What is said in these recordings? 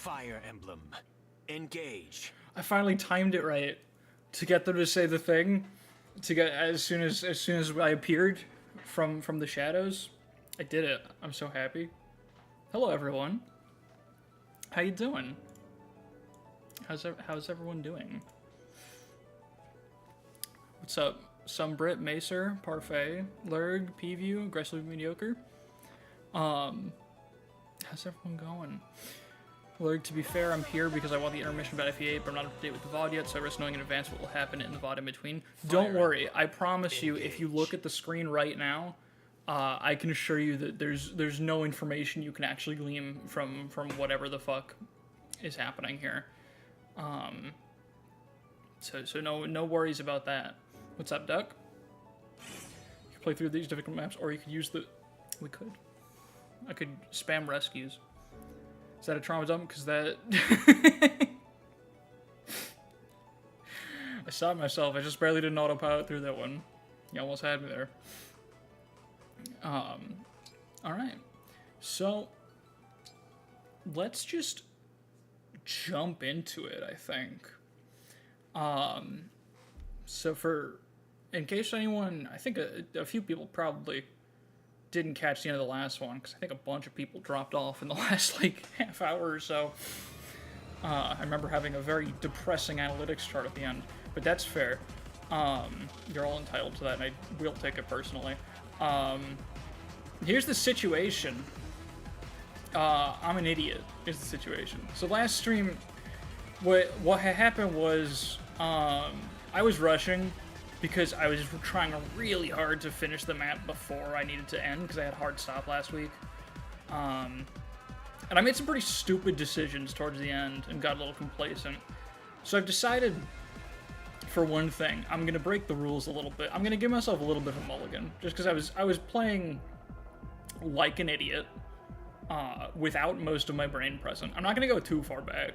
Fire Emblem. Engage. I finally timed it right to get them to say the thing. To get as soon as I appeared from the shadows, I did it. I'm so happy. Hello everyone. How you doing? How's everyone doing? What's up? Some Brit, Macer, Parfait, Lurg, P-View, Aggressively Mediocre. How's everyone going? Lurg, to be fair, I'm here because I want the intermission about FE8, but I'm not up to date with the VOD yet, so I risk knowing in advance what will happen in the VOD in between. Don't worry, I promise you, if you look at the screen right now, I can assure you that there's no information you can actually glean from whatever the fuck is happening here. So no worries about that. What's up, Duck? You can play through these difficult maps, or you could use the... We could. I could spam rescues. Is that a trauma dump? Because that... I stopped myself. I just barely didn't autopilot through that one. You almost had me there. Alright. So, let's just jump into it, I think. So in case anyone, I think a few people probably didn't catch the end of the last one, because I think a bunch of people dropped off in the last, like, half hour or so. I remember having a very depressing analytics chart at the end, but that's fair. You're all entitled to that, and I will take it personally. Here's the situation. I'm an idiot, is the situation. So last stream, what had happened was, I was rushing because I was trying really hard to finish the map before I needed to end, because I had a hard stop last week. And I made some pretty stupid decisions towards the end and got a little complacent. So I've decided, for one thing, I'm going to break the rules a little bit. I'm going to give myself a little bit of a mulligan, just because I was playing like an idiot, without most of my brain present. I'm not going to go too far back.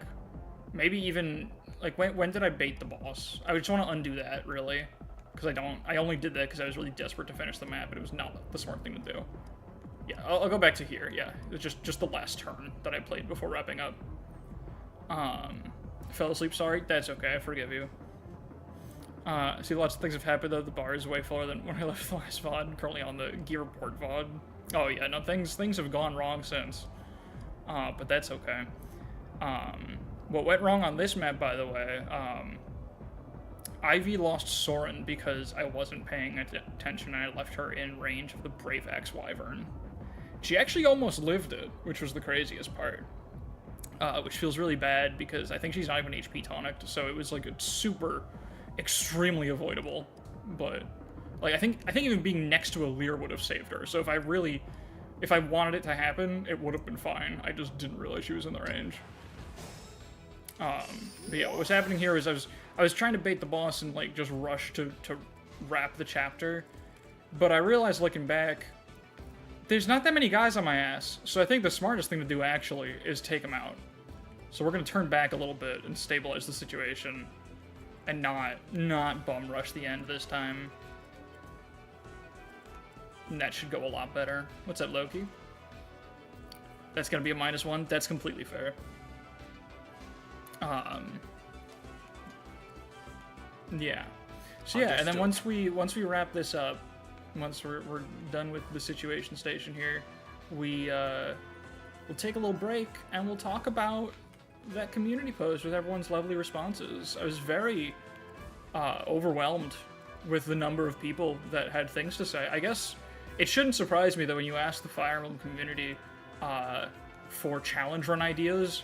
Maybe even, like, when did I bait the boss? I just want to undo that, really. Because I only did that because I was really desperate to finish the map, but it was not the smart thing to do. Yeah, I'll go back to here, yeah. It's just the last turn that I played before wrapping up. Fell asleep, sorry. That's okay, I forgive you. See, lots of things have happened, though. The bar is way fuller than when I left the last VOD. I'm currently on the Gear Report VOD. Oh, yeah, no, things have gone wrong since. But that's okay. What went wrong on this map, by the way, Ivy lost Soren because I wasn't paying attention and I left her in range of the Brave Axe Wyvern. She actually almost lived it, which was the craziest part. Which feels really bad because I think she's not even HP tonicked, so it was like a super, extremely avoidable. But, like, I think even being next to Alear would have saved her, so if I wanted it to happen, it would have been fine. I just didn't realize she was in the range. But yeah, what was happening here is I was trying to bait the boss and, like, just rush to wrap the chapter, but I realized, looking back, there's not that many guys on my ass, so I think the smartest thing to do, actually, is take them out. So we're gonna turn back a little bit and stabilize the situation, and not bum rush the end this time. And that should go a lot better. What's up, Loki? That's gonna be a -1. That's completely fair. Yeah. So yeah, and then once we wrap this up, once we're done with the situation station here, we'll take a little break and we'll talk about that community post with everyone's lovely responses. I was very overwhelmed with the number of people that had things to say. I guess it shouldn't surprise me that when you ask the Fire Emblem community for challenge run ideas,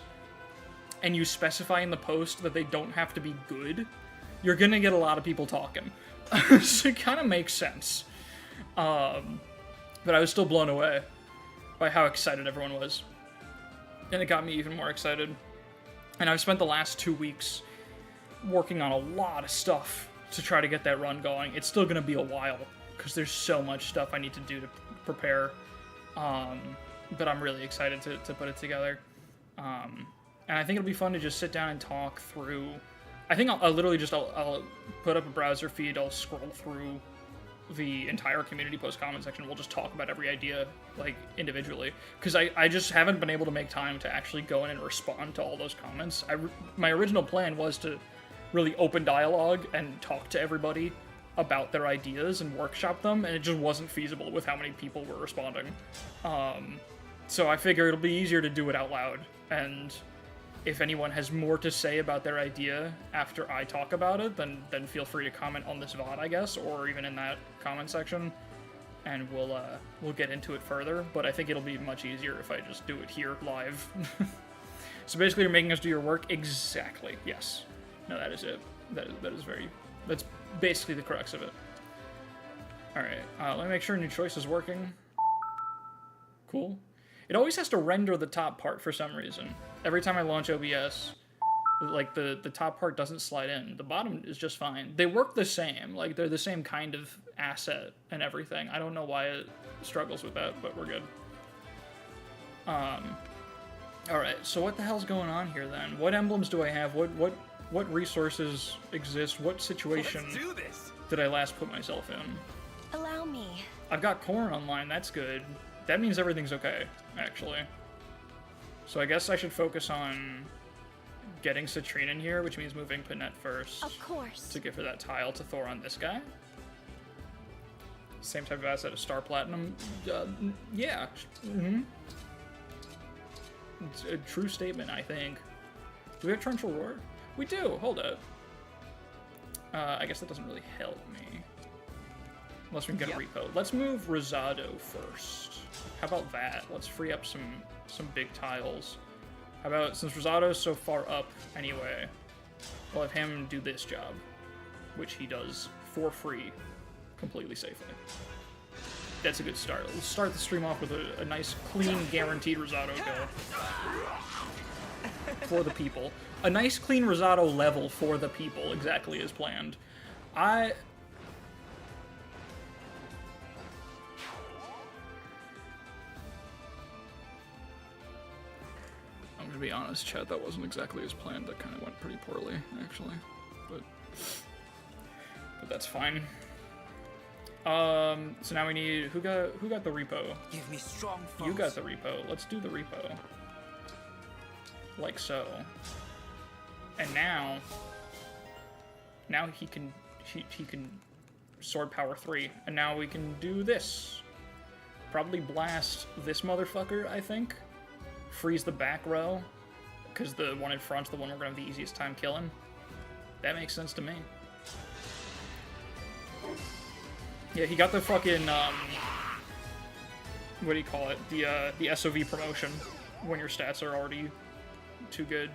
and you specify in the post that they don't have to be good, you're gonna get a lot of people talking. So it kind of makes sense. But I was still blown away by how excited everyone was. And it got me even more excited. And I've spent the last 2 weeks working on a lot of stuff to try to get that run going. It's still gonna be a while, because there's so much stuff I need to do to prepare. But I'm really excited to put it together. And I think it'll be fun to just sit down and talk through. I think I'll literally just I'll put up a browser feed, I'll scroll through the entire community post comment section. We'll just talk about every idea, like, individually. Because I just haven't been able to make time to actually go in and respond to all those comments. My original plan was to really open dialogue and talk to everybody about their ideas and workshop them, and it just wasn't feasible with how many people were responding. So I figure it'll be easier to do it out loud, and if anyone has more to say about their idea after I talk about it, then feel free to comment on this VOD, I guess, or even in that comment section, and we'll get into it further. But I think it'll be much easier if I just do it here live. So basically, you're making us do your work? Exactly. Yes. No, that is it. That's basically the crux of it. All right. Let me make sure new choice is working. Cool. It always has to render the top part for some reason. Every time I launch OBS, like, the top part doesn't slide in. The bottom is just fine. They work the same. Like, they're the same kind of asset and everything. I don't know why it struggles with that, but we're good. Alright, so what the hell's going on here, then? What emblems do I have? What resources exist? What situation did I last put myself in? Allow me. I've got corn online. That's good. That means everything's okay, actually. So I guess I should focus on getting Citrine in here, which means moving Panette first. Of course. To give her that tile to Thor on this guy. Same type of asset as Star Platinum. Yeah. Mm-hmm. It's a true statement, I think. Do we have Torrential Roar? We do. Hold up. I guess that doesn't really help me. Unless we can get a repo. Let's move Rosado first. How about that? Let's free up some big tiles. How about, since Rosado's so far up anyway, we'll have him do this job, which he does for free, completely safely. That's a good start. Let's start the stream off with a nice, clean, guaranteed Rosado go. For the people. A nice, clean Rosado level for the people, exactly as planned. I'm gonna be honest, Chad, that wasn't exactly as planned. That kind of went pretty poorly, actually. But that's fine. So now we need, who got the repo? Give me strong foes. You got the repo. Let's do the repo. Like so. And now he can sword power 3, and now we can do this. Probably blast this motherfucker, I think. Freeze the back row, because the one in front's the one we're gonna have the easiest time killing. That makes sense to me. Yeah, he got the fucking, what do you call it? The SOV promotion, when your stats are already too good.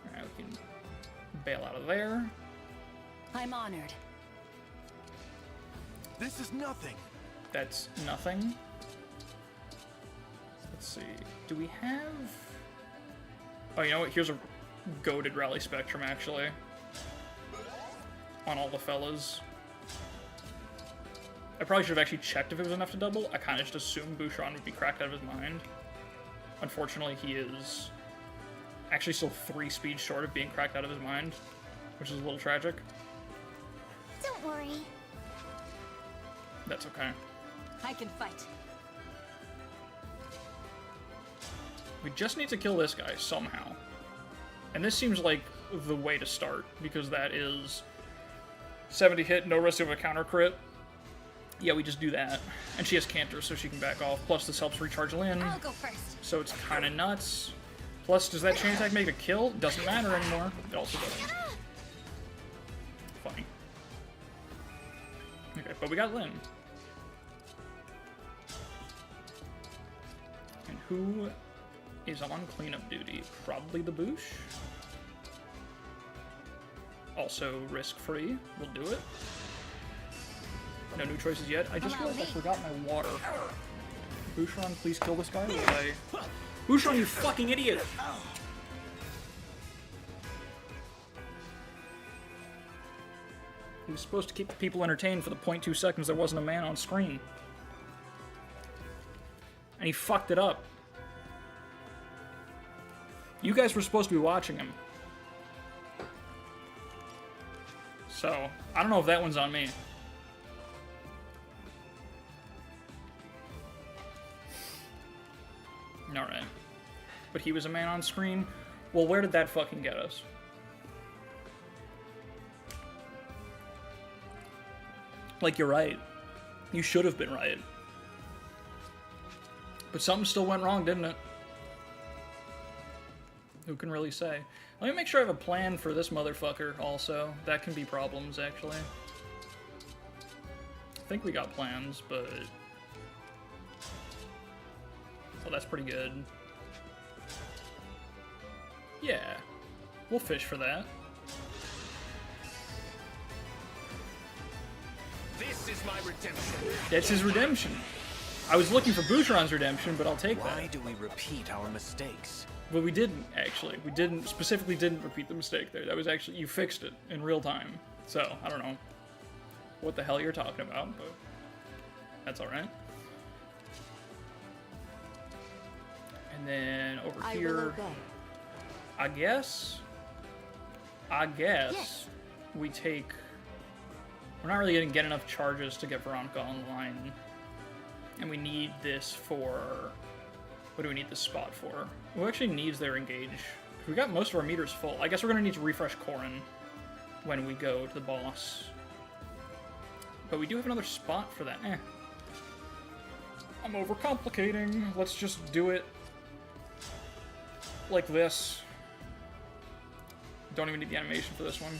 Alright, we can bail out of there. I'm honored. This is nothing. That's nothing. Let's see. Do we have... Oh, you know what? Here's a goated rally spectrum, actually. On all the fellas. I probably should have actually checked if it was enough to double. I kind of just assumed Bouchon would be cracked out of his mind. Unfortunately, he is actually still 3 speeds short of being cracked out of his mind, which is a little tragic. Don't worry. That's okay. I can fight. We just need to kill this guy somehow. And this seems like the way to start, because that is 70 hit, no risk of a counter crit. Yeah, we just do that. And she has Canter, so she can back off. Plus, this helps recharge Lynn. I'll go first. So it's kind of nuts. Plus, does that chain attack make a kill? Doesn't matter anymore. It also doesn't. Funny. Okay, but we got Lynn. And who is on cleanup duty? Probably the Boosh. Also risk-free. We'll do it. No new choices yet. I just realized I forgot my water. Bouchon, please kill this guy. Bouchon, you fucking idiot! He was supposed to keep the people entertained for the 0.2 seconds there wasn't a man on screen. And he fucked it up. You guys were supposed to be watching him. So, I don't know if that one's on me. but he was a man on screen. Well, where did that fucking get us? Like, you're right. You should have been right. But something still went wrong, didn't it? Who can really say? Let me make sure I have a plan for this motherfucker also. That can be problems, actually. I think we got plans, but... Oh, that's pretty good. Yeah. We'll fish for that. This is my redemption. That's his redemption. I was looking for Boucheron's redemption, but I'll take that. Why do we repeat our mistakes? But we didn't, actually. We didn't, specifically didn't repeat the mistake there. That was actually, you fixed it in real time. So, I don't know what the hell you're talking about, but that's alright. And then over here, I guess Yes. we take, we're not really going to get enough charges to get Veronica online. And we need this for, what do we need this spot for? Who actually needs their engage? We got most of our meters full. I guess we're going to need to refresh Corrin when we go to the boss. But we do have another spot for that. I'm overcomplicating. Let's just do it like this. Don't even need the animation for this one.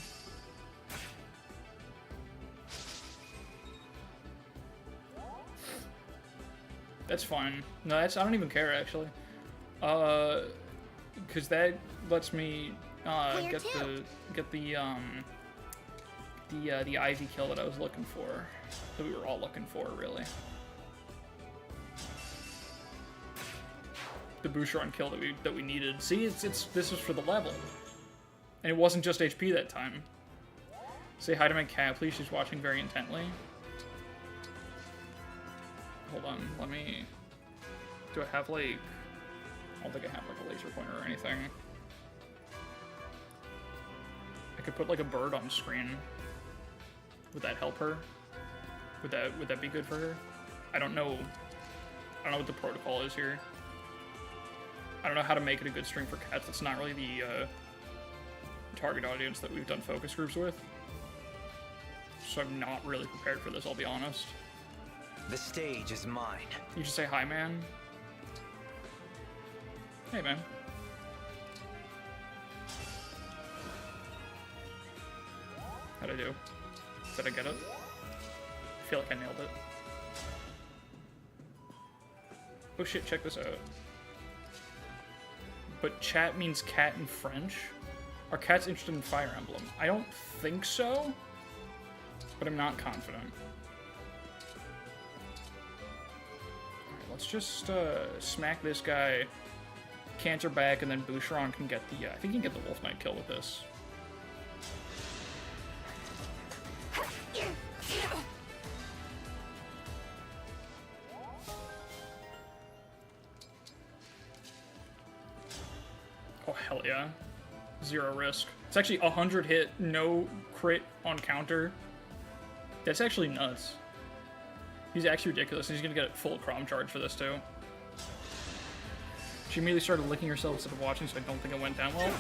That's fine. No, that's, I don't even care, actually. Because that lets me get the Ivy kill that I was looking for. That we were all looking for, really. The Boucheron kill that we needed. See, this was for the level. And it wasn't just HP that time. Say hi to my cat, please. She's watching very intently. Hold on, let me... Do I have, like... I don't think I have, like, a laser pointer or anything. I could put, like, a bird on screen. Would that help her? Would that be good for her? I don't know what the protocol is here. I don't know how to make it a good string for cats. That's not really the, target audience that we've done focus groups with. So I'm not really prepared for this, I'll be honest. The stage is mine. You just say hi, man. Hey, man. How'd I do? Did I get it? I feel like I nailed it. Oh shit, check this out. But chat means cat in French? Are cats interested in Fire Emblem? I don't think so, but I'm not confident. Let's just smack this guy, cancer back, and then Boucheron can get the, I think he can get the Wolf Knight kill with this. Oh, hell yeah. 0 risk. It's actually 100 hit, no crit on counter. That's actually nuts. He's actually ridiculous, and he's gonna get a full Crom charge for this, too. She immediately started licking herself instead of watching, so I don't think it went down well.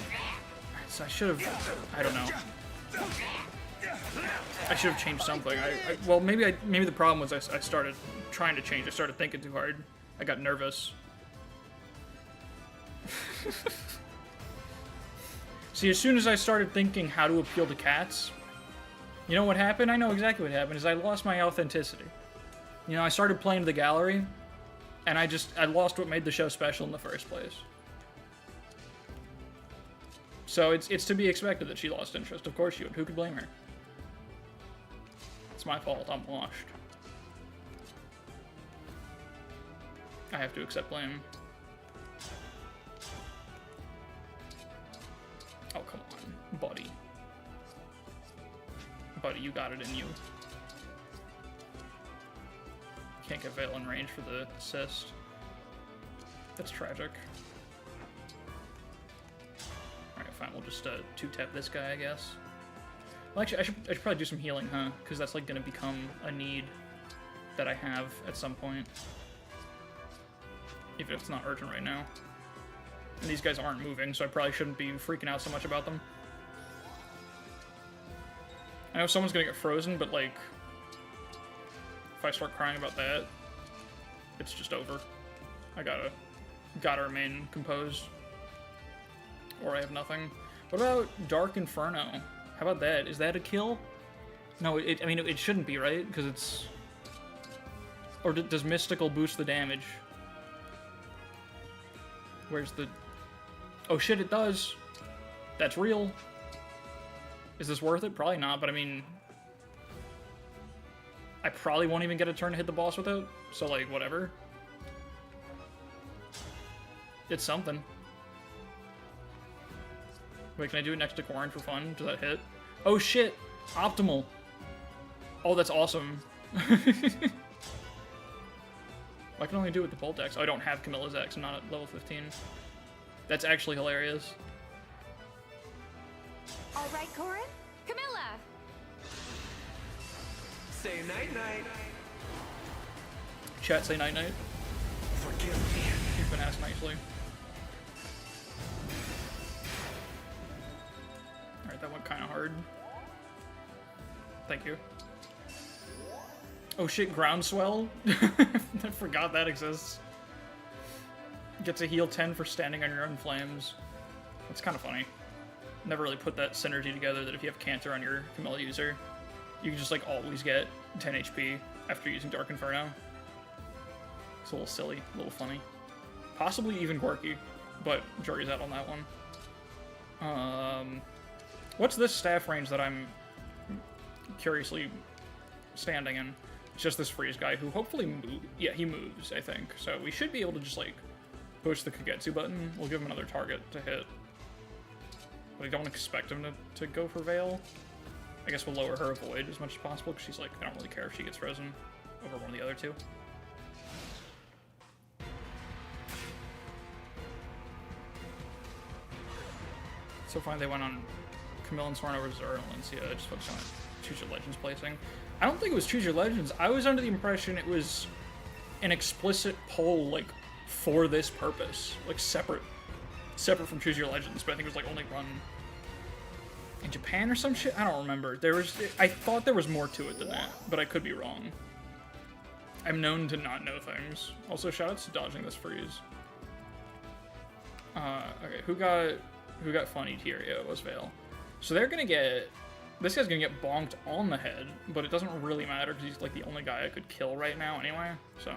So I should have... I don't know. I should have changed something. Well, maybe the problem was I started trying to change. I started thinking too hard. I got nervous. See, as soon as I started thinking how to appeal to cats, you know what happened? I know exactly what happened, is I lost my authenticity. You know, I started playing the gallery, and I lost what made the show special in the first place. So it's to be expected that she lost interest. Of course she would. Who could blame her? It's my fault. I'm washed. I have to accept blame. Oh, come on, buddy. Buddy, you got it in you. Can't get Veil in range for the assist. That's tragic. Alright, fine, we'll just 2-tap this guy, I guess. Well, actually, I should probably do some healing, huh? Because that's, like, gonna become a need that I have at some point. Even if it's not urgent right now. And these guys aren't moving, so I probably shouldn't be freaking out so much about them. I know someone's gonna get frozen, but like, if I start crying about that, it's just over. I gotta remain composed, or I have nothing. What about Dark Inferno? How about that? Is that a kill? No, I mean, it shouldn't be, right? Because it's... Or does Mystical boost the damage? Where's the... Oh shit, it does! That's real. Is this worth it? Probably not, but I mean... I probably won't even get a turn to hit the boss with it, so like, whatever. It's something. Wait, can I do it next to Corrin for fun? Does that hit? Oh shit! Optimal! Oh, that's awesome. I can only do it with the Bolt X. Oh, I don't have Camilla's X. I'm not at level 15. That's actually hilarious. All right, Corrin? Camilla! Say night-night. Chat, say night-night. Forgive me. You've been asked nicely. Alright, that went kind of hard. Thank you. Oh shit, Groundswell? I forgot that exists. Gets a heal 10 for standing on your own flames. That's kind of funny. Never really put that synergy together that if you have Cantor on your Camilla user, you can just like always get 10 HP after using Dark Inferno. It's a little silly, a little funny. Possibly even quirky, but jury's out on that one. What's this staff range that I'm curiously standing in? It's just this freeze guy who hopefully moves. Yeah, he moves, I think. So we should be able to just like push the Kagetsu button. We'll give him another target to hit. But I don't expect him to go for Veil. I guess we'll lower her Avoid as much as possible, because she's like, I don't really care if she gets frozen over one of the other two. So far they went on Camille and Sorta over Zora and Valencia. I just focused on Choose Your Legends placing. I don't think it was Choose Your Legends. I was under the impression it was an explicit poll, like, for this purpose. Like, separate from Choose Your Legends, but I think it was, like, only run in Japan or some shit? I don't remember. I thought there was more to it than that, but I could be wrong. I'm known to not know things. Also, shoutouts to dodging this freeze. Okay, who got funnied here? Yeah, it was Veil. So they're gonna get... This guy's gonna get bonked on the head, but it doesn't really matter because he's like the only guy I could kill right now anyway, so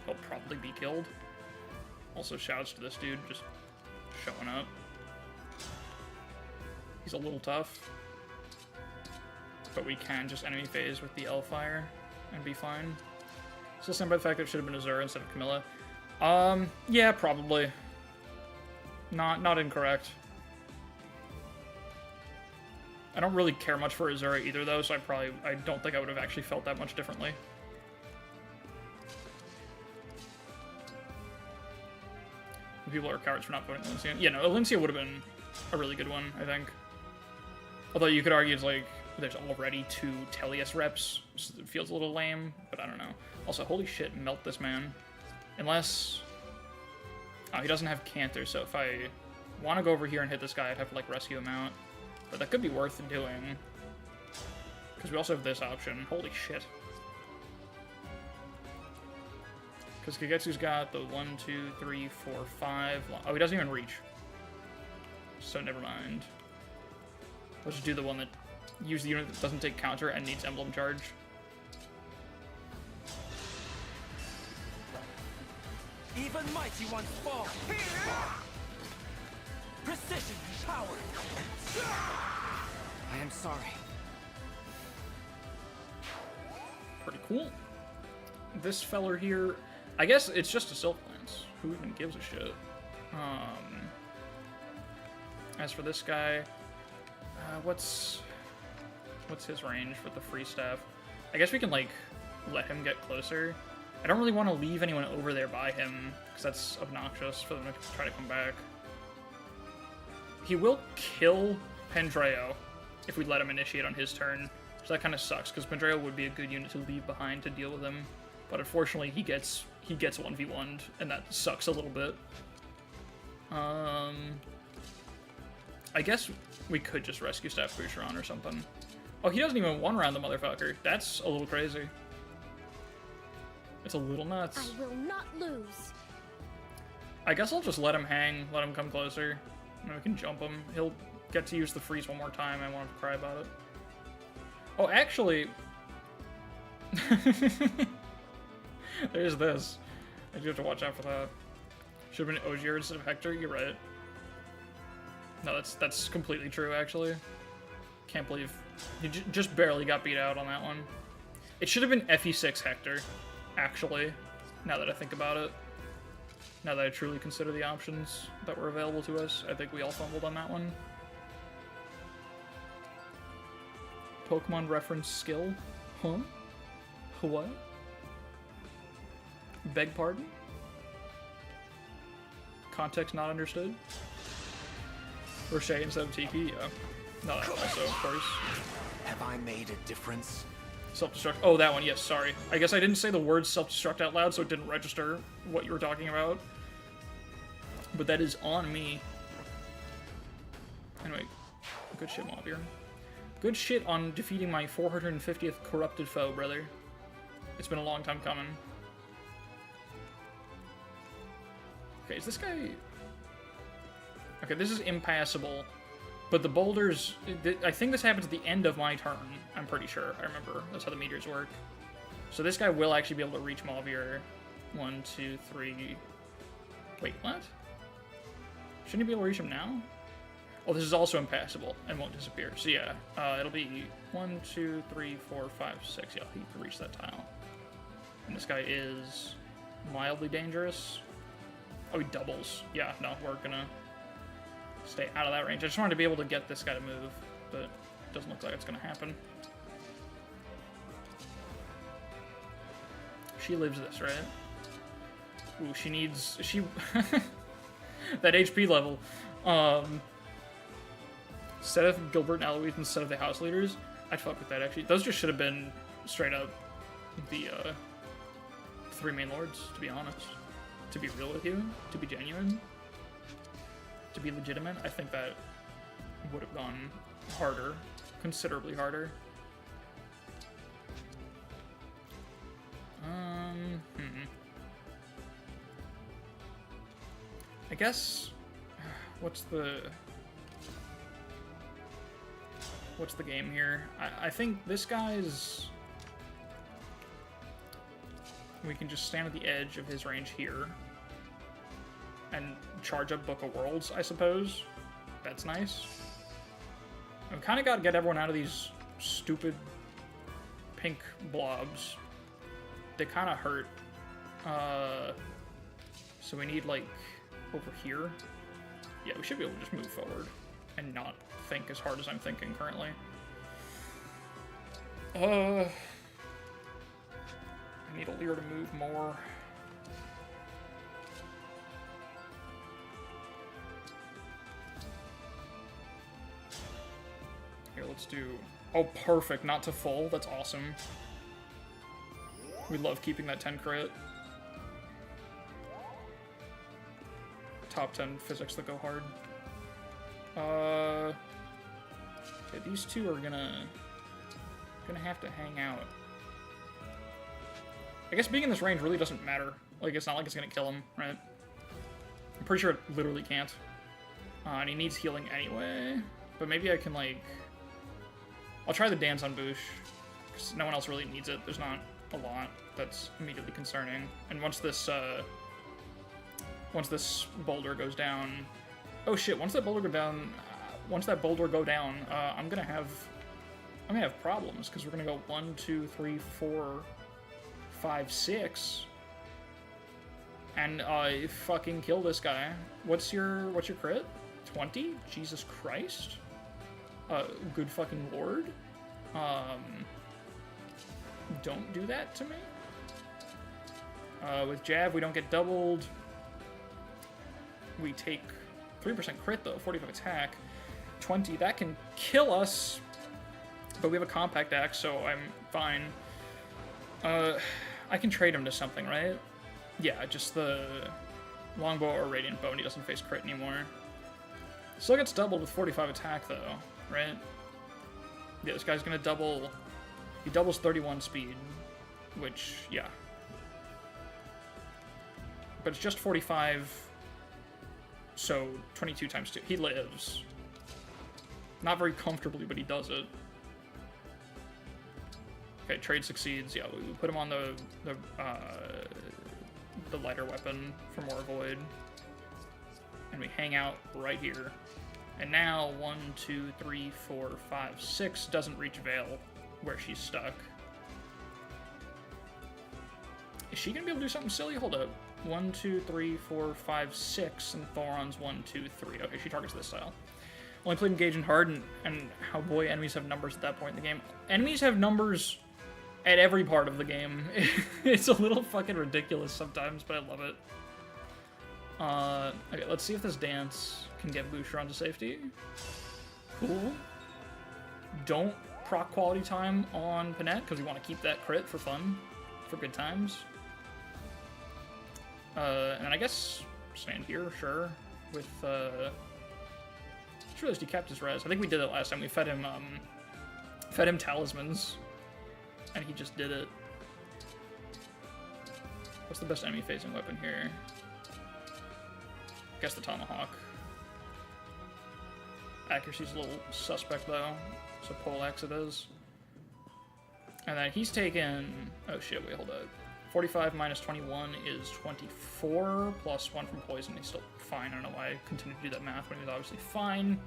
he'll probably be killed. Also, shouts to this dude just showing up. He's a little tough, but we can just enemy phase with the L-Fire and be fine. Still stand by the fact that it should have been Azura instead of Camilla. Yeah, probably. Not incorrect. I don't really care much for Azura either, though, so I don't think I would have actually felt that much differently. People are cowards for not voting Valencia. Yeah, no, Valencia would have been a really good one, I think. Although you could argue it's like, there's already 2 Tellius reps, so it feels a little lame, but I don't know. Also, holy shit, melt this man. Unless... Oh, he doesn't have Cantor, so if I want to go over here and hit this guy, I'd have to, like, rescue him out. But that could be worth doing. Because we also have this option. Holy shit. Because Kagetsu's got the 1, 2, 3, 4, 5... Oh, he doesn't even reach. So never mind. Let's just do the one that uses the unit that doesn't take counter and needs Emblem charge. Even mighty ones fall. Precision and power. I am sorry. Pretty cool. This feller here, I guess it's just a Silk Lance. Who even gives a shit? As for this guy, what's his range with the free staff? I guess we can like let him get closer. I don't really want to leave anyone over there by him because that's obnoxious for them to try to come back. He will kill Pendreo if we let him initiate on his turn, so that kind of sucks because Pendreo would be a good unit to leave behind to deal with him, but unfortunately he gets 1v1'd and that sucks a little bit. I guess we could just rescue Staff Boucheron or something. Oh, he doesn't even one-round the motherfucker. That's a little crazy. It's a little nuts. I will not lose. I guess I'll just let him hang, let him come closer. And we can jump him. He'll get to use the freeze one more time. I won't have to cry about it. Oh, actually... There's this. I do have to watch out for that. Should have been Ogier instead of Hector. You're right. No, that's completely true, actually. Can't believe he just barely got beat out on that one. It should have been FE6 Hector, actually, now that I think about it. Now that I truly consider the options that were available to us, I think we all fumbled on that one. Pokemon reference skill? Huh? What? Beg pardon? Context not understood? Rocher instead of TP? Yeah. No, that also, of course. Have I made a difference? Self-destruct. Oh, that one. Yes, sorry. I guess I didn't say the word self-destruct out loud, so it didn't register what you were talking about. But that is on me. Anyway, good shit, Mavier. Good shit on defeating my 450th corrupted foe, brother. It's been a long time coming. Okay, is this guy... Okay, this is impassable. But the boulders... I think this happens at the end of my turn. I'm pretty sure. I remember. That's how the meters work. So this guy will actually be able to reach Mavier. 1, 2, 3... Wait, what? Shouldn't he be able to reach him now? Oh, this is also impassable and won't disappear. So yeah, it'll be 1, 2, 3, 4, 5, 6. Yeah, he can reach that tile. And this guy is mildly dangerous. Oh, he doubles. Yeah, no, we're gonna stay out of that range. I just wanted to be able to get this guy to move, but it doesn't look like it's gonna happen. She lives this, right? Ooh, she needs... She... that HP level. Instead of Gilbert and Eloise instead of the house leaders, I'd fuck with that, actually. Those just should have been straight up the 3 main lords, to be honest. To be real with you, to be genuine, to be legitimate, I think that would have gone harder, considerably harder. I guess, what's the game here? I think this guy's... We can just stand at the edge of his range here and charge up Book of Worlds, I suppose. That's nice. I've kind of got to get everyone out of these stupid pink blobs. They kind of hurt. So we need, like, over here. Yeah, we should be able to just move forward and not think as hard as I'm thinking currently. I need Alear to move more. Here, let's do... Oh, perfect. Not to full. That's awesome. We love keeping that 10 crit. Top 10 physics that go hard. Okay, these two are gonna have to hang out. I guess being in this range really doesn't matter. Like, it's not like it's gonna kill him, right? I'm pretty sure it literally can't. And he needs healing anyway. But maybe I can, like... I'll try the dance on Boosh, because no one else really needs it. There's not a lot that's immediately concerning. And once this boulder goes down... Oh shit, once that boulder go down... I'm gonna have problems, because we're gonna go 1, 2, 3, 4... 5, 6, and fucking kill this guy. What's your crit? 20? Jesus Christ. Good fucking lord. Don't do that to me. With jab, we don't get doubled. We take 3% crit though, 45 attack. 20, that can kill us. But we have a compact axe, so I'm fine. I can trade him to something, right? Yeah, just the Longbow or Radiant Bow, and he doesn't face crit anymore. Still gets doubled with 45 attack, though, right? Yeah, this guy's gonna double... He doubles 31 speed, which, yeah. But it's just 45, so 22 times 2. He lives. Not very comfortably, but he does it. Okay, trade succeeds. Yeah, we put him on the lighter weapon for more void. And we hang out right here. And now 1, 2, 3, 4, 5, 6 doesn't reach Veil where she's stuck. Is she gonna be able to do something silly? Hold up. 1, 2, 3, 4, 5, 6, and Thoron's 1, 2, 3. Okay, she targets this tile. Only played Engage and Hard, and how boy, enemies have numbers at that point in the game. Enemies have numbers at every part of the game. It's a little fucking ridiculous sometimes, but I love it. Okay, let's see if this dance can get Boucheron to safety. Cool. Don't proc quality time on Panette, because we want to keep that crit for fun, for good times. And I guess stand here, sure, with, I just realized he kept his res. I think we did it last time. We fed him talismans, and he just did it. What's the best enemy-facing weapon here? Guess the Tomahawk. Accuracy's a little suspect, though, so poleaxe it is. And then he's taken... Oh shit, wait, hold up. 45 minus 21 is 24, plus 1 from poison. He's still fine. I don't know why I continue to do that math when he's obviously fine.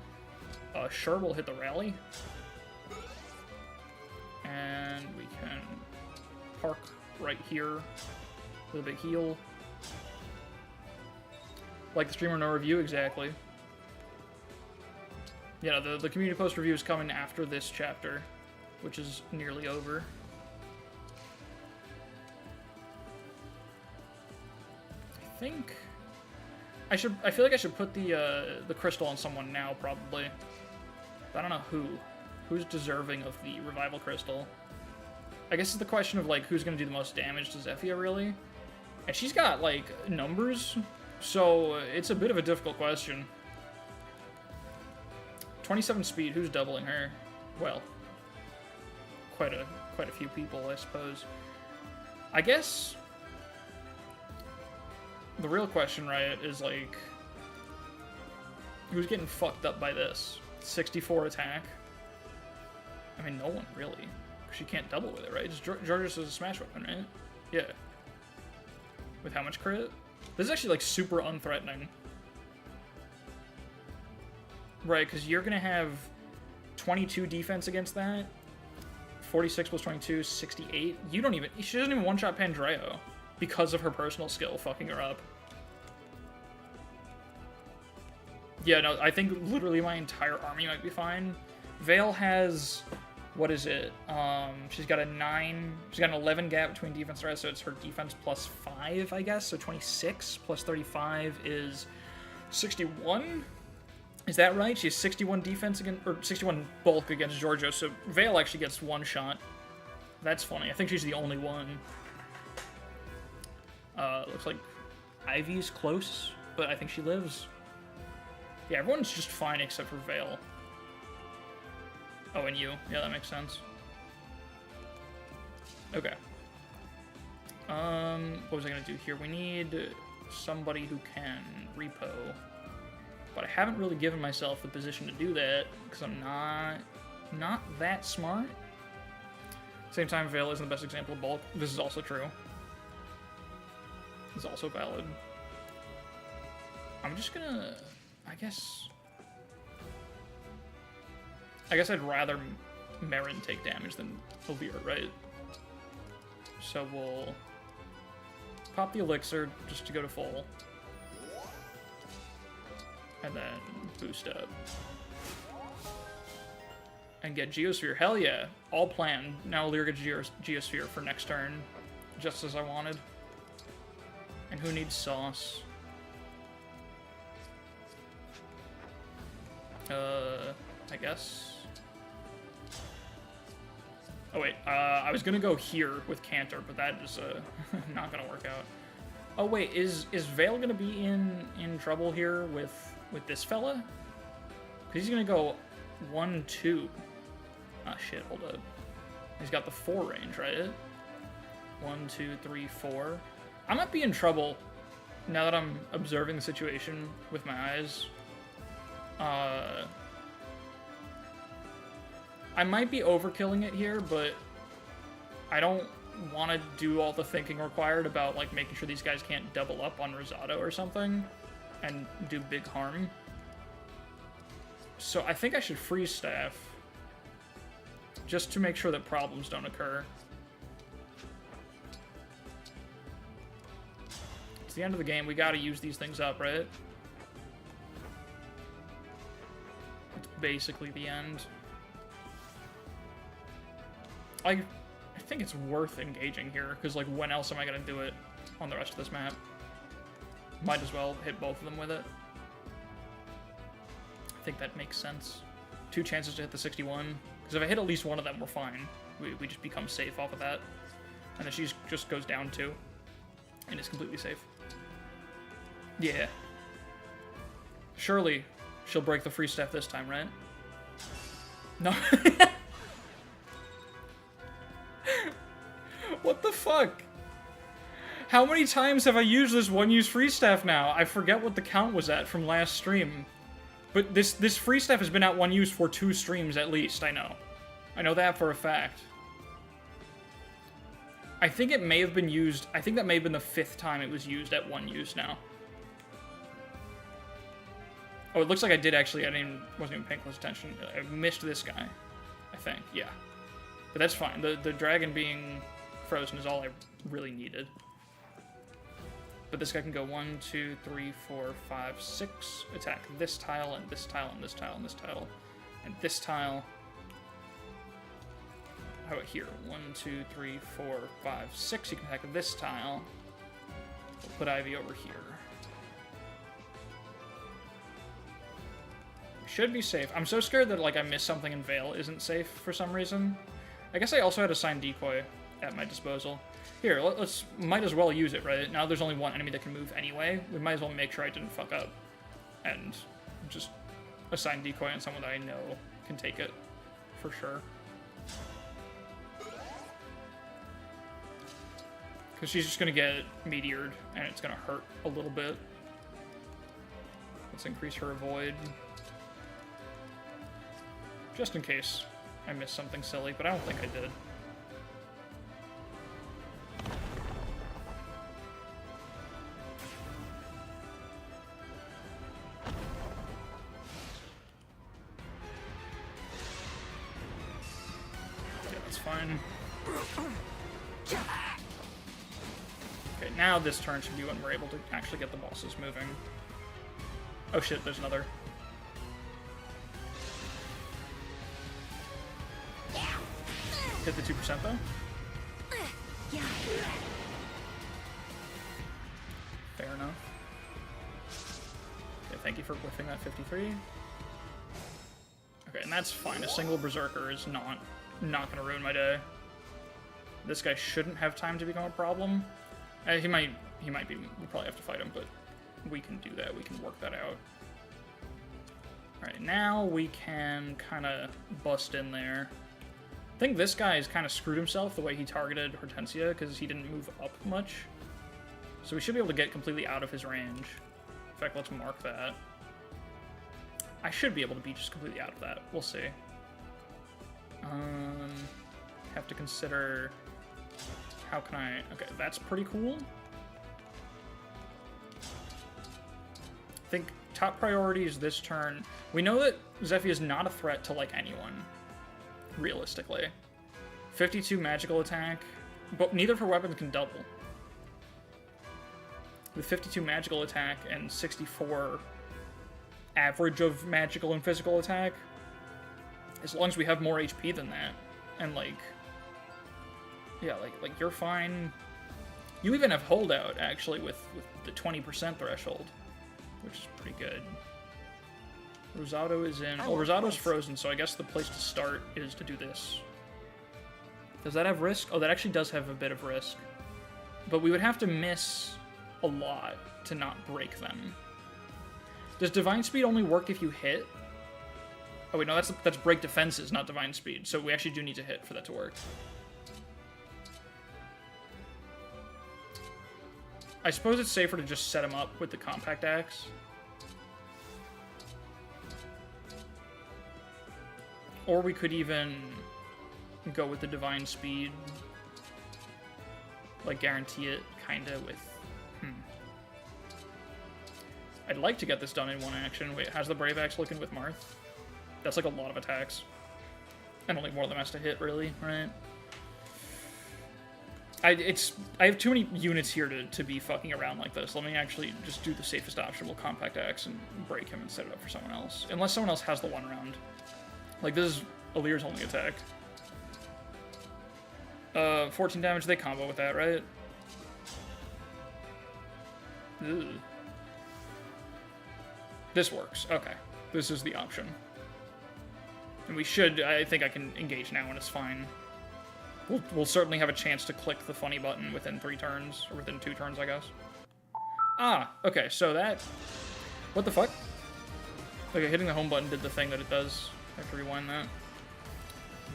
Sure, we'll hit the rally. And we can park right here with a big heal. Like the streamer no review, exactly. Yeah, the community post review is coming after this chapter, which is nearly over. I feel like I should put the crystal on someone now, probably. But I don't know who's deserving of the revival crystal. I guess it's the question of like who's gonna do the most damage to Zephyr, really. And she's got like numbers, so it's a bit of a difficult question. 27 speed, who's doubling her? Well, quite a few people, I suppose. I guess the real question, right, is like, who's getting fucked up by this? 64 attack? I mean, no one, really. She can't double with it, right? Just Georgios is a smash weapon, right? Yeah. With how much crit? This is actually, like, super unthreatening. Right, because you're going to have 22 defense against that. 46 plus 22, 68. You don't even... She doesn't even one-shot Pandreo because of her personal skill fucking her up. Yeah, no, I think literally my entire army might be fine. Veil has... What is it? She's got a 9... She's got an 11 gap between defense and rest, so it's her defense plus 5, I guess. So 26 plus 35 is 61? Is that right? She has 61 defense against... Or 61 bulk against Georgios, so Veil actually gets one shot. That's funny. I think she's the only one. Looks like Ivy's close, but I think she lives. Yeah, everyone's just fine except for Veil. Oh, and you. Yeah, that makes sense. Okay. What was I gonna do here? We need somebody who can repo. But I haven't really given myself the position to do that, because I'm not that smart. Same time, Veil isn't the best example of bulk. This is also true. This is also valid. I'm just gonna... I guess I'd rather Marin take damage than Alear, right? So we'll pop the elixir just to go to full. And then boost up. And get Geosphere. Hell yeah. All planned. Now Alear gets Geosphere for next turn. Just as I wanted. And who needs sauce? I guess. Oh wait, I was gonna go here with Cantor, but that is not gonna work out. Oh wait, is Vale gonna be in trouble here with this fella? Cause he's gonna go 1-2. Ah shit, hold up. He's got the 4 range, right? 1, 2, 3, 4. I might be in trouble now that I'm observing the situation with my eyes. I might be overkilling it here, but I don't want to do all the thinking required about like making sure these guys can't double up on Rosado or something and do big harm. So I think I should freeze staff just to make sure that problems don't occur. It's the end of the game. We got to use these things up, right? It's basically the end. I think it's worth engaging here, because, like, when else am I going to do it on the rest of this map? Might as well hit both of them with it. I think that makes sense. 2 chances to hit the 61, because if I hit at least one of them, we're fine. We just become safe off of that. And then she just goes down 2, and is completely safe. Yeah. Surely she'll break the free staff this time, right? No. What the fuck? How many times have I used this one-use free staff now? I forget what the count was at from last stream. But this free staff has been at one use for 2 streams at least, I know. I know that for a fact. I think it may have been used, I think that may have been the 5th time it was used at 1 use now. Oh, it looks like I did actually, wasn't even paying close attention. I missed this guy, I think, yeah. But that's fine, the dragon being frozen is all I really needed. But this guy can go 1, 2, 3, 4, 5, 6. Attack this tile, and this tile, and this tile, and this tile, and this tile. How about here? 1, 2, 3, 4, 5, 6. You can attack this tile. We'll put Ivy over here. Should be safe. I'm so scared that, like, I missed something and Vale isn't safe for some reason. I guess I also had a signed decoy at my disposal. Here, might as well use it, right? Now there's only one enemy that can move anyway. We might as well make sure I didn't fuck up. And just assign decoy on someone that I know can take it. For sure. Because she's just going to get meteored, and it's going to hurt a little bit. Let's increase her avoid. Just in case I missed something silly, but I don't think I did. Fine. Okay, now this turn should be when we're able to actually get the bosses moving. Oh shit, there's another. Hit the 2% though? Fair enough. Okay, thank you for whiffing that 53. Okay, and that's fine. A single berserker is not gonna ruin my day. This guy shouldn't have time to become a problem. He might be. We'll probably have to fight him, but we can do that. We can work that out. Alright, now we can kind of bust in there. I think this guy has kind of screwed himself the way he targeted Hortensia, because he didn't move up much. So we should be able to get completely out of his range. In fact, let's mark that. I should be able to be just completely out of that. We'll see. Have to consider how can I... Okay, that's pretty cool. I think top priority is this turn. We know that Zephy is not a threat to, like, anyone, realistically. 52 magical attack, but neither of her weapons can double. With 52 magical attack and 64 average of magical and physical attack, as long as we have more HP than that, and, like, yeah, like you're fine. You even have holdout, actually, with the 20% threshold, which is pretty good. Rosado is in... Well, Rosado's frozen, so I guess the place to start is to do this. Does that have risk? Oh, that actually does have a bit of risk. But we would have to miss a lot to not break them. Does Divine Speed only work if you hit? Oh wait, no, that's break defenses, not Divine Speed. So we actually do need to hit for that to work. I suppose it's safer to just set him up with the compact axe. Or we could even go with the Divine Speed. Like, guarantee it, kinda, with... I'd like to get this done in one action. Wait, how's the Brave Axe looking with Marth? That's like a lot of attacks. And only one of them has to hit, really, right? I have too many units here to be fucking around like this. Let me actually just do the safest option. We'll compact axe and break him and set it up for someone else. Unless someone else has the one round. Like, this is Alear's only attack. 14 damage, they combo with that, right? Ugh. This works. Okay. This is the option. And we should... I think I can engage now and it's fine. We'll certainly have a chance to click the funny button within 3 turns. Or within 2 turns, I guess. Ah! Okay, so that... What the fuck? Okay, hitting the home button did the thing that it does. I have to rewind that.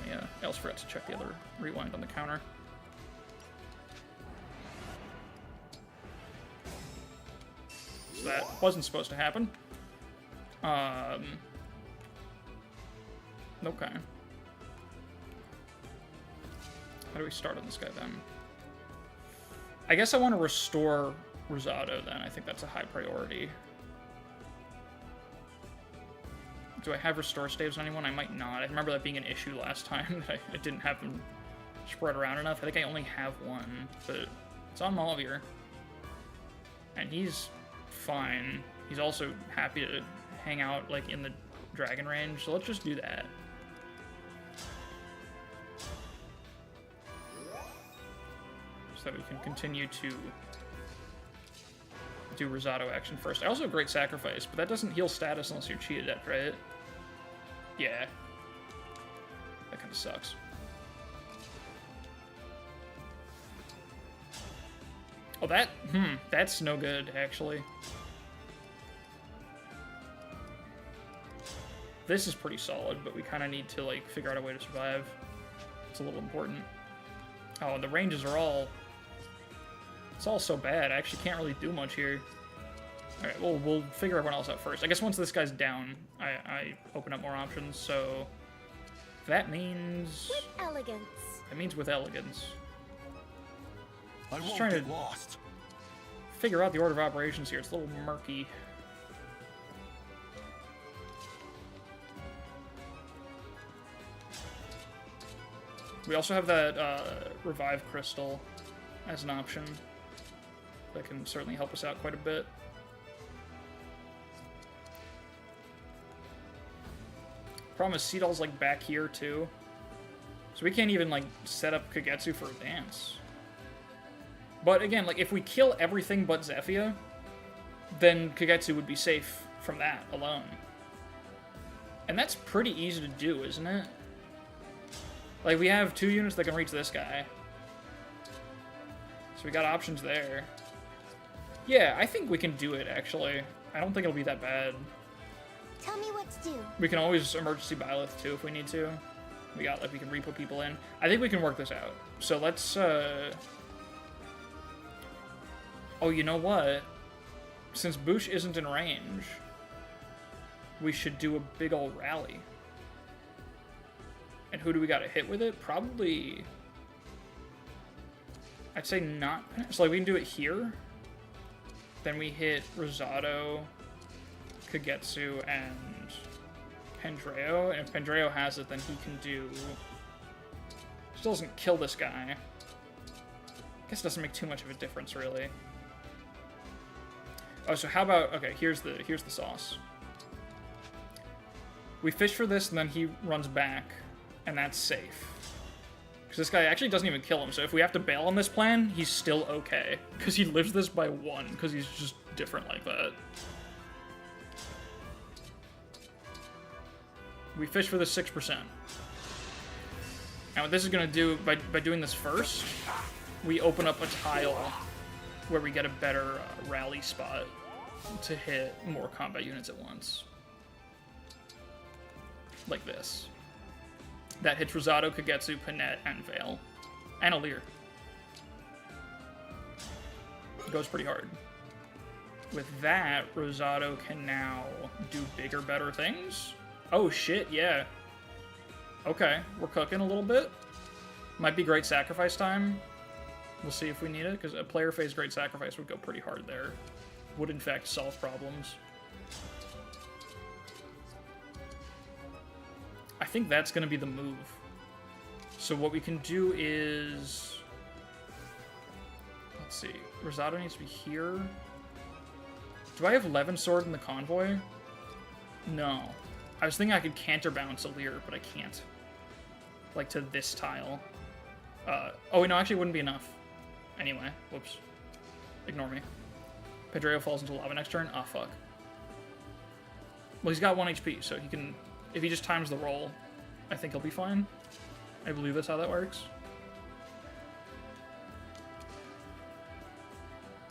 Yeah, I also forgot to check the other rewind on the counter. So that wasn't supposed to happen. Okay. How do we start on this guy then? I guess I want to restore Rosado then. I think that's a high priority. Do I have restore staves on anyone? I might not. I remember that being an issue last time, that I didn't have them spread around enough. I think I only have one, but it's on Alear. And he's fine. He's also happy to hang out, like, in the dragon range, so let's just do that. So that we can continue to do Rosado action first. I also have Great Sacrifice, but that doesn't heal status unless you're cheated at, right? Yeah. That kind of sucks. Oh, that's no good, actually. This is pretty solid, but we kind of need to, like, figure out a way to survive. It's a little important. Oh, and the ranges are all... It's all so bad. I actually can't really do much here. Alright, well, we'll figure everyone else out first. I guess once this guy's down, I open up more options, so... That means... With elegance. That means with elegance. I Just won't trying get to lost. figure out the order of operations here. It's a little murky. We also have that Revive Crystal as an option. That can certainly help us out quite a bit. Problem is, Seedall's, like, back here, too. So we can't even, like, set up Kagetsu for a dance. But, again, like, if we kill everything but Zephia, then Kagetsu would be safe from that alone. And that's pretty easy to do, isn't it? Like, we have 2 units that can reach this guy. So we got options there. Yeah, I think we can do it, actually. I don't think it'll be that bad. Tell me what to do. We can always emergency byleth, too, if we need to. We got, like, we can re-put people in. I think we can work this out. So let's, Oh, you know what? Since Boosh isn't in range, we should do a big ol' rally. And who do we gotta hit with it? Probably... I'd say not... So, like, we can do it here. Then we hit Rosado, Kagetsu, and Pendreo. And if Pendreo has it, then he can do... Still doesn't kill this guy. I guess it doesn't make too much of a difference, really. Oh, so how about... Okay, here's the sauce. We fish for this, and then he runs back, and that's safe. Because this guy actually doesn't even kill him, so if we have to bail on this plan, he's still okay. Because he lives this by 1, because he's just different like that. We fish for the 6%. Now what this is going to do, by doing this first, we open up a tile where we get a better rally spot to hit more combat units at once. Like this. That hits Rosado, Kagetsu, Panette, and Vale. And Alear. Goes pretty hard. With that, Rosado can now do bigger, better things. Oh shit, yeah. Okay, we're cooking a little bit. Might be Great Sacrifice time. We'll see if we need it, because a player phase Great Sacrifice would go pretty hard there. Would in fact solve problems. I think that's going to be the move. So what we can do is... Let's see. Rosado needs to be here. Do I have Levin Sword in the convoy? No. I was thinking I could counterbalance Alear, but I can't. Like to this tile. Oh, wait, no, actually it wouldn't be enough. Anyway, whoops. Ignore me. Pedreo falls into lava next turn. Ah, fuck. Well, he's got 1 HP, so he can... If he just times the roll, I think he'll be fine. I believe that's how that works.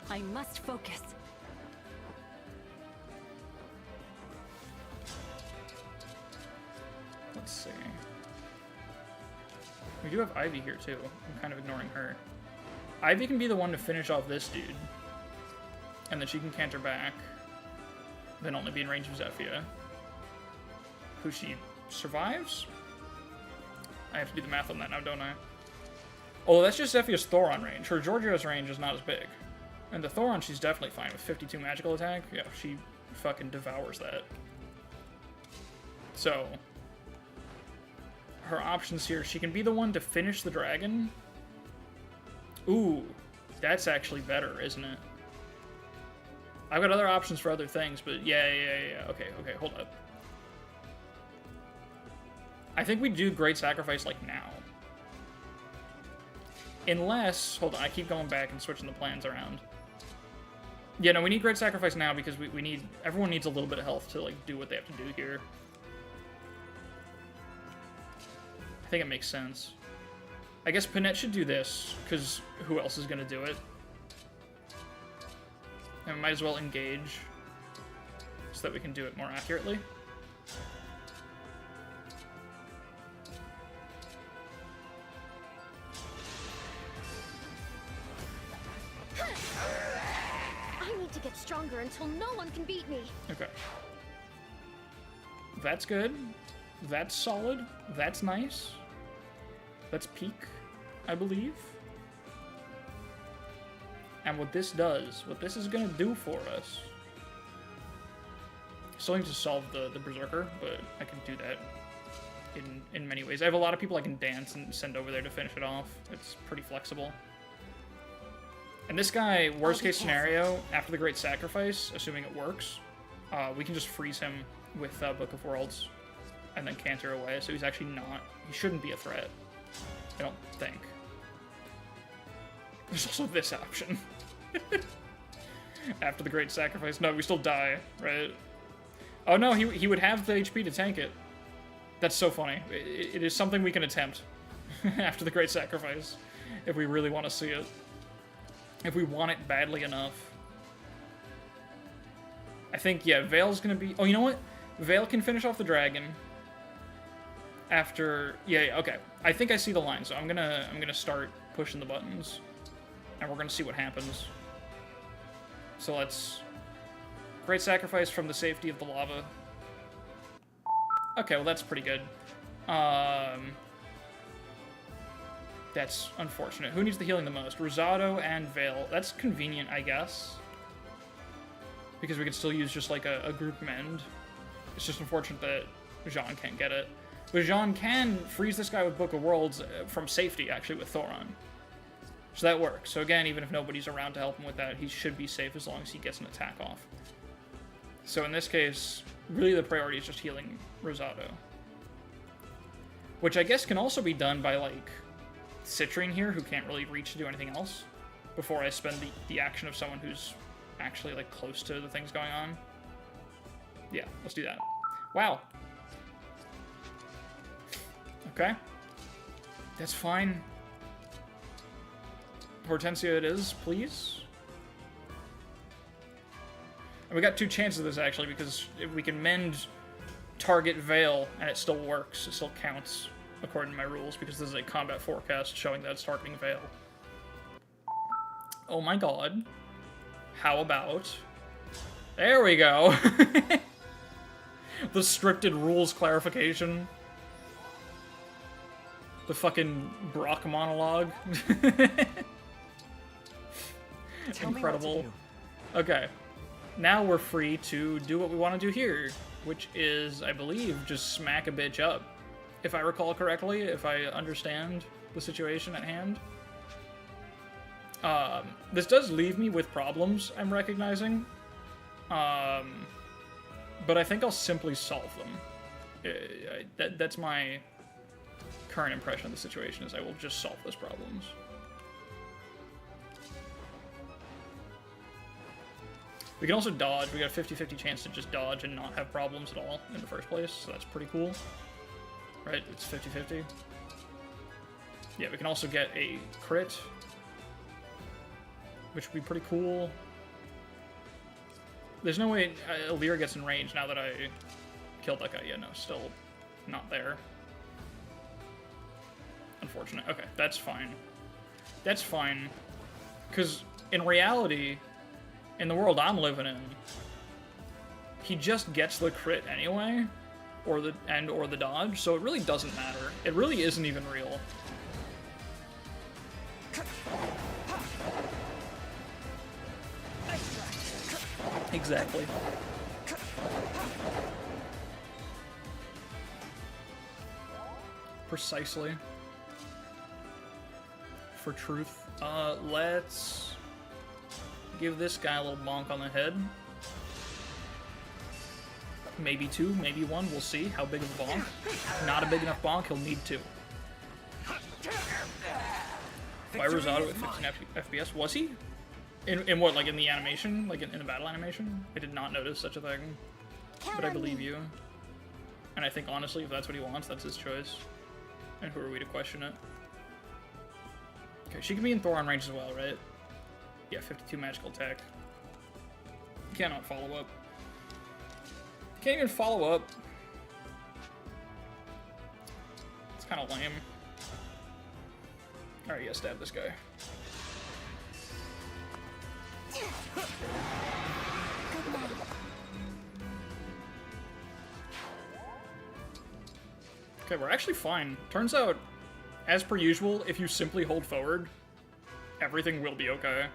I must focus. Let's see. We do have Ivy here, too. I'm kind of ignoring her. Ivy can be the one to finish off this dude. And then she can canter back. Then only be in range of Zephyr. Who she survives? I have to do the math on that now, don't I? Oh, that's just Zephyr's Thoron range. Her Giorgio's range is not as big. And the Thoron, she's definitely fine with 52 magical attack. Yeah, she fucking devours that. So, her options here, she can be the one to finish the dragon. Ooh, that's actually better, isn't it? I've got other options for other things, but yeah. Okay, hold up. I think we do Great Sacrifice, like, now. Unless... Hold on, I keep going back and switching the plans around. Yeah, no, we need Great Sacrifice now because we need... Everyone needs a little bit of health to, like, do what they have to do here. I think it makes sense. I guess Panette should do this, because who else is going to do it? And we might as well engage so that we can do it more accurately. I need to get stronger until no one can beat me. Okay. That's good. That's solid. That's nice. That's peak, I believe. And what this does, what this is going to do for us... Still need to solve the Berserker, but I can do that in many ways. I have a lot of people I can dance and send over there to finish it off. It's pretty flexible. And this guy, worst case scenario, after the Great Sacrifice, assuming it works, we can just freeze him with Book of Worlds and then canter away, so he's actually not... He shouldn't be a threat. I don't think. There's also this option. After the Great Sacrifice. No, we still die, right? Oh no, he would have the HP to tank it. That's so funny. It is something we can attempt after the Great Sacrifice, if we really want to see it. If we want it badly enough. I think, yeah, Vale's gonna be... Oh, you know what? Vale can finish off the dragon. After... Yeah, okay. I think I see the line, so I'm gonna start pushing the buttons. And we're gonna see what happens. So let's... Great Sacrifice from the safety of the lava. Okay, well that's pretty good. That's unfortunate. Who needs the healing the most? Rosado and Vale. That's convenient, I guess. Because we could still use just like a group mend. It's just unfortunate that Jean can't get it. But Jean can freeze this guy with Book of Worlds from safety, actually, with Thoron. So that works. So again, even if nobody's around to help him with that, he should be safe as long as he gets an attack off. So in this case, really the priority is just healing Rosado. Which I guess can also be done by, like, Citrine here, who can't really reach to do anything else, before I spend the action of someone who's actually, like, close to the things going on. Yeah, let's do that. Wow. Okay. That's fine. Hortensia it is, please. We got 2 chances of this, actually, because if we can mend target veil, and it still works. It still counts, according to my rules, because this is a combat forecast showing that it's targeting veil. Oh my god. How about... There we go! The scripted rules clarification. The fucking Brock monologue. Incredible. Okay. Now we're free to do what we want to do here, which is, I believe, just smack a bitch up. If I recall correctly, if I understand the situation at hand. This does leave me with problems, I'm recognizing. But I think I'll simply solve them. That's my current impression of the situation, is I will just solve those problems. We can also dodge. We got a 50-50 chance to just dodge and not have problems at all in the first place, so that's pretty cool. Right? It's 50-50. Yeah, we can also get a crit, which would be pretty cool. There's no way Alear gets in range now that I killed that guy. Yeah, no, still not there. Unfortunate. Okay, that's fine. That's fine. Because in reality, in the world I'm living in, he just gets the crit anyway, or the dodge, so it really doesn't matter. It really isn't even real. Exactly. Precisely. For truth. Let's give this guy a little bonk on the head. Maybe 2, maybe 1, we'll see. How big of a bonk? Not a big enough bonk, he'll need 2. Why Rosado at 15 FPS? Was he? In what, like in the animation? Like in the battle animation? I did not notice such a thing. But I believe you. And I think, honestly, if that's what he wants, that's his choice. And who are we to question it? Okay, she can be in Thoron range as well, right? Yeah, 52 magical attack. Cannot follow up. Can't even follow up. It's kind of lame. Alright, yeah, stab this guy. Okay, we're actually fine. Turns out, as per usual, if you simply hold forward, everything will be okay.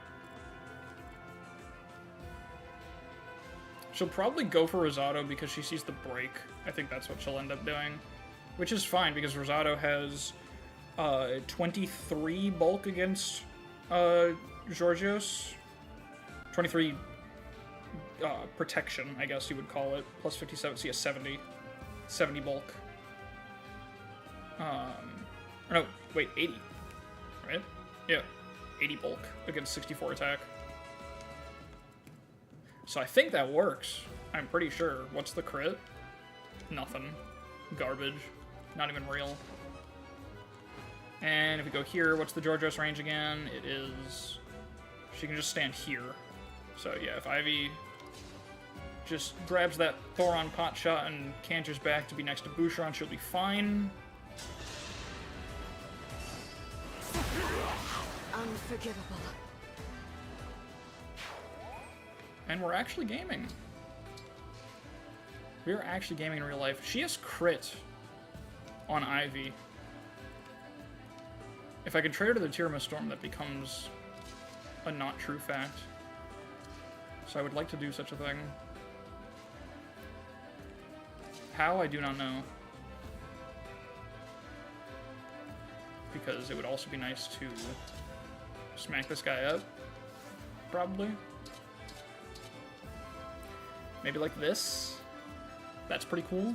She'll probably go for Rosado because she sees the break. I think that's what she'll end up doing. Which is fine, because Rosado has 23 bulk against Georgios. 23 protection, I guess you would call it. Plus 57, so yeah, 70. 70 bulk. No, wait, 80. Right? Yeah, 80 bulk against 64 attack. So I think that works. I'm pretty sure. What's the crit? Nothing. Garbage. Not even real. And if we go here, what's the Georgios range again? It is... She can just stand here. So yeah, if Ivy just grabs that Thoron pot shot and canters back to be next to Boucheron, she'll be fine. Unforgivable. And we're actually gaming. We are actually gaming in real life. She has crit on Ivy. If I could trade her to the Tirama Storm, that becomes a not true fact. So I would like to do such a thing. How, I do not know. Because it would also be nice to smack this guy up. Probably. Maybe like this. That's pretty cool.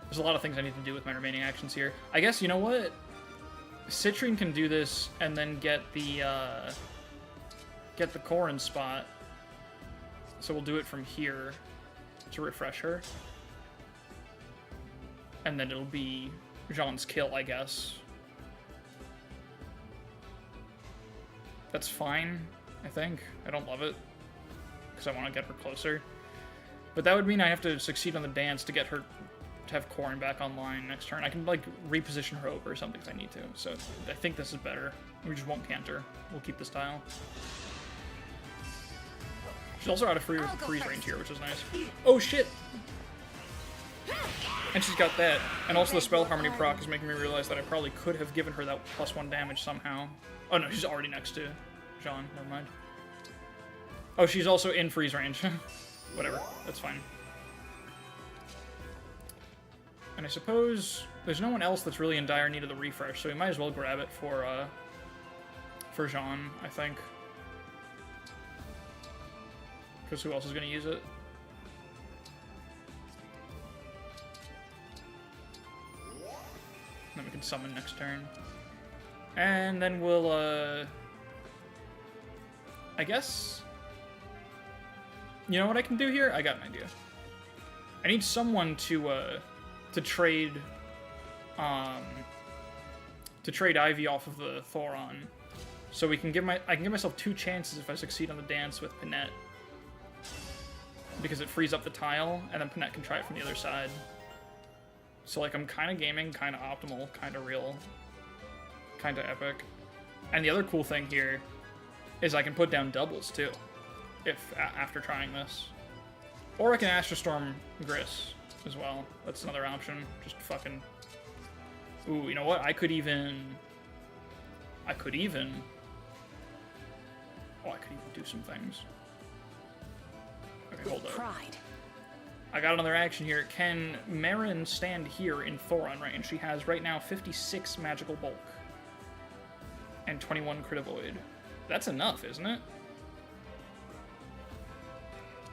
There's a lot of things I need to do with my remaining actions here. I guess, you know what? Citrine can do this and then get the Corrin spot. So we'll do it from here to refresh her. And then it'll be Jean's kill, I guess. That's fine, I think. I don't love it. because I want to get her closer. But that would mean I have to succeed on the dance to get her to have Corrin back online next turn. I can, like, reposition her over or something if I need to. So I think this is better. We just won't canter. We'll keep this tile. She's also out of freeze range here, which is nice. Oh, shit! And she's got that. And also the Spell Harmony proc is making me realize that I probably could have given her that +1 damage somehow. Oh, no, she's already next to Jean. Never mind. Oh, she's also in freeze range. Whatever. That's fine. And I suppose there's no one else that's really in dire need of the refresh, so we might as well grab it for Jean, I think. Because who else is going to use it? Then we can summon next turn. And then we'll, I guess... You know what I can do here? I got an idea. I need someone to trade, Ivy off of the Thoron. So we can I can give myself 2 chances if I succeed on the dance with Panette. Because it frees up the tile, and then Panette can try it from the other side. So, like, I'm kind of gaming, kind of optimal, kind of real, kind of epic. And the other cool thing here is I can put down doubles, too, after trying this. Or I can Astral Storm Gris as well. That's another option. Just fucking... Ooh, you know what? I could even... Oh, I could even do some things. Okay, hold up. Pride. I got another action here. Can Marin stand here in Thoron range? She has right now 56 magical bulk and 21 crit avoid. That's enough, isn't it?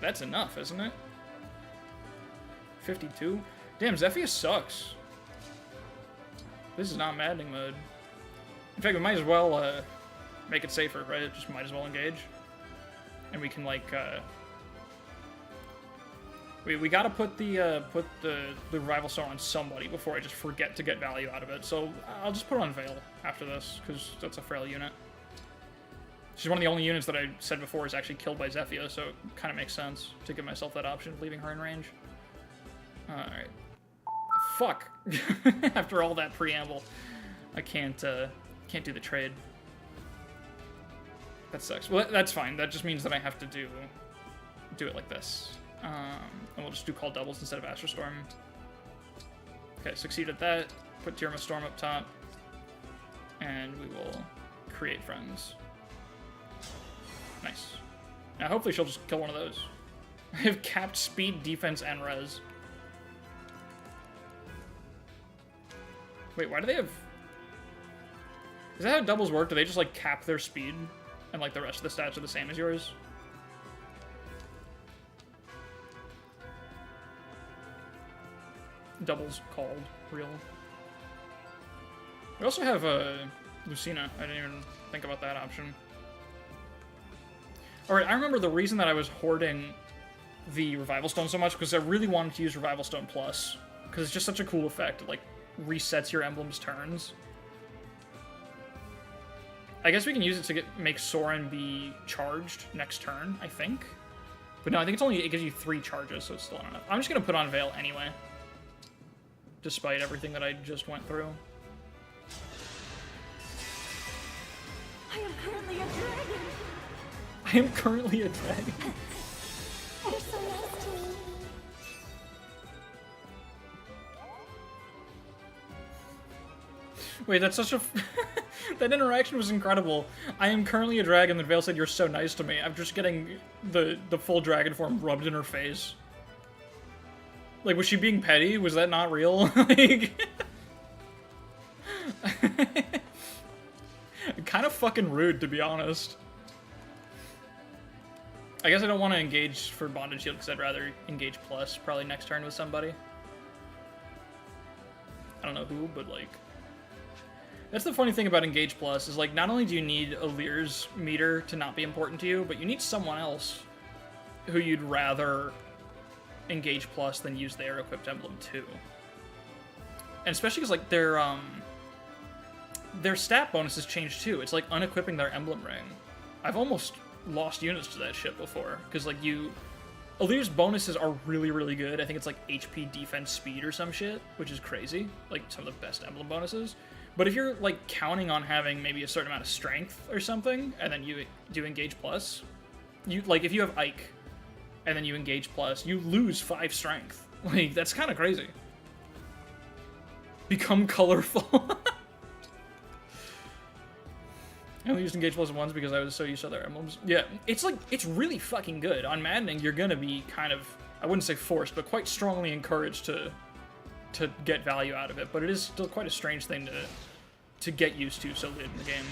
That's enough, isn't it? 52? Damn, Zephyr sucks. This is not maddening mode. In fact, we might as well make it safer, right? Just might as well engage. And we can, like, we gotta put the Revival Star on somebody before I just forget to get value out of it. So I'll just put it on Veil after this, because that's a frail unit. She's one of the only units that I said before is actually killed by Zephyr, so it kind of makes sense to give myself that option of leaving her in range. Alright. Fuck! After all that preamble, I can't do the trade. That sucks. Well, that's fine. That just means that I have to do it like this. And we'll just do Call Doubles instead of Astral Storm. Okay, succeed at that. Put Tirma Storm up top. And we will create friends. Nice. Now hopefully she'll just kill one of those. I have capped speed, defense, and res. Wait, why do they have... Is that how doubles work? Do they just, like, cap their speed? And, like, the rest of the stats are the same as yours? Doubles called real. We also have Lucina. I didn't even think about that option. Alright, I remember the reason that I was hoarding the Revival Stone so much because I really wanted to use Revival Stone Plus. Because it's just such a cool effect. It, like, resets your emblem's turns. I guess we can use it to make Soren be charged next turn, I think. But no, I think it gives you 3 charges, so it's still not enough. I'm just going to put on Veil anyway. Despite everything that I just went through. I am currently a dragon. I am currently a dragon. You're so nice to me. Wait, that's such a... That interaction was incredible. I am currently a dragon, then Veil said, "You're so nice to me." I'm just getting the full dragon form rubbed in her face. Like, was she being petty? Was that not real? Like... Kind of fucking rude, to be honest. I guess I don't want to engage for Bondage Shield, because I'd rather engage plus, probably next turn with somebody. I don't know who, but, like... That's the funny thing about Engage Plus, is, like, not only do you need Alear's meter to not be important to you, but you need someone else who you'd rather Engage Plus than use their equipped emblem too. And especially because, like, their stat bonuses change too. It's like unequipping their emblem ring. I've almost lost units to that shit before, because like Alear's bonuses are really, really good. I think it's like HP, defense, speed, or some shit, which is crazy. Like some of the best Emblem bonuses. But if you're like counting on having maybe a certain amount of strength or something, and then you do engage plus, like if you have Ike, and then you engage plus, you lose 5 strength. Like that's kind of crazy. Become colorful. I only used engage plus once because I was so used to other emblems. Yeah, it's like, it's really fucking good. On Maddening, you're gonna be kind of, I wouldn't say forced, but quite strongly encouraged to get value out of it. But it is still quite a strange thing to get used to so late in the game.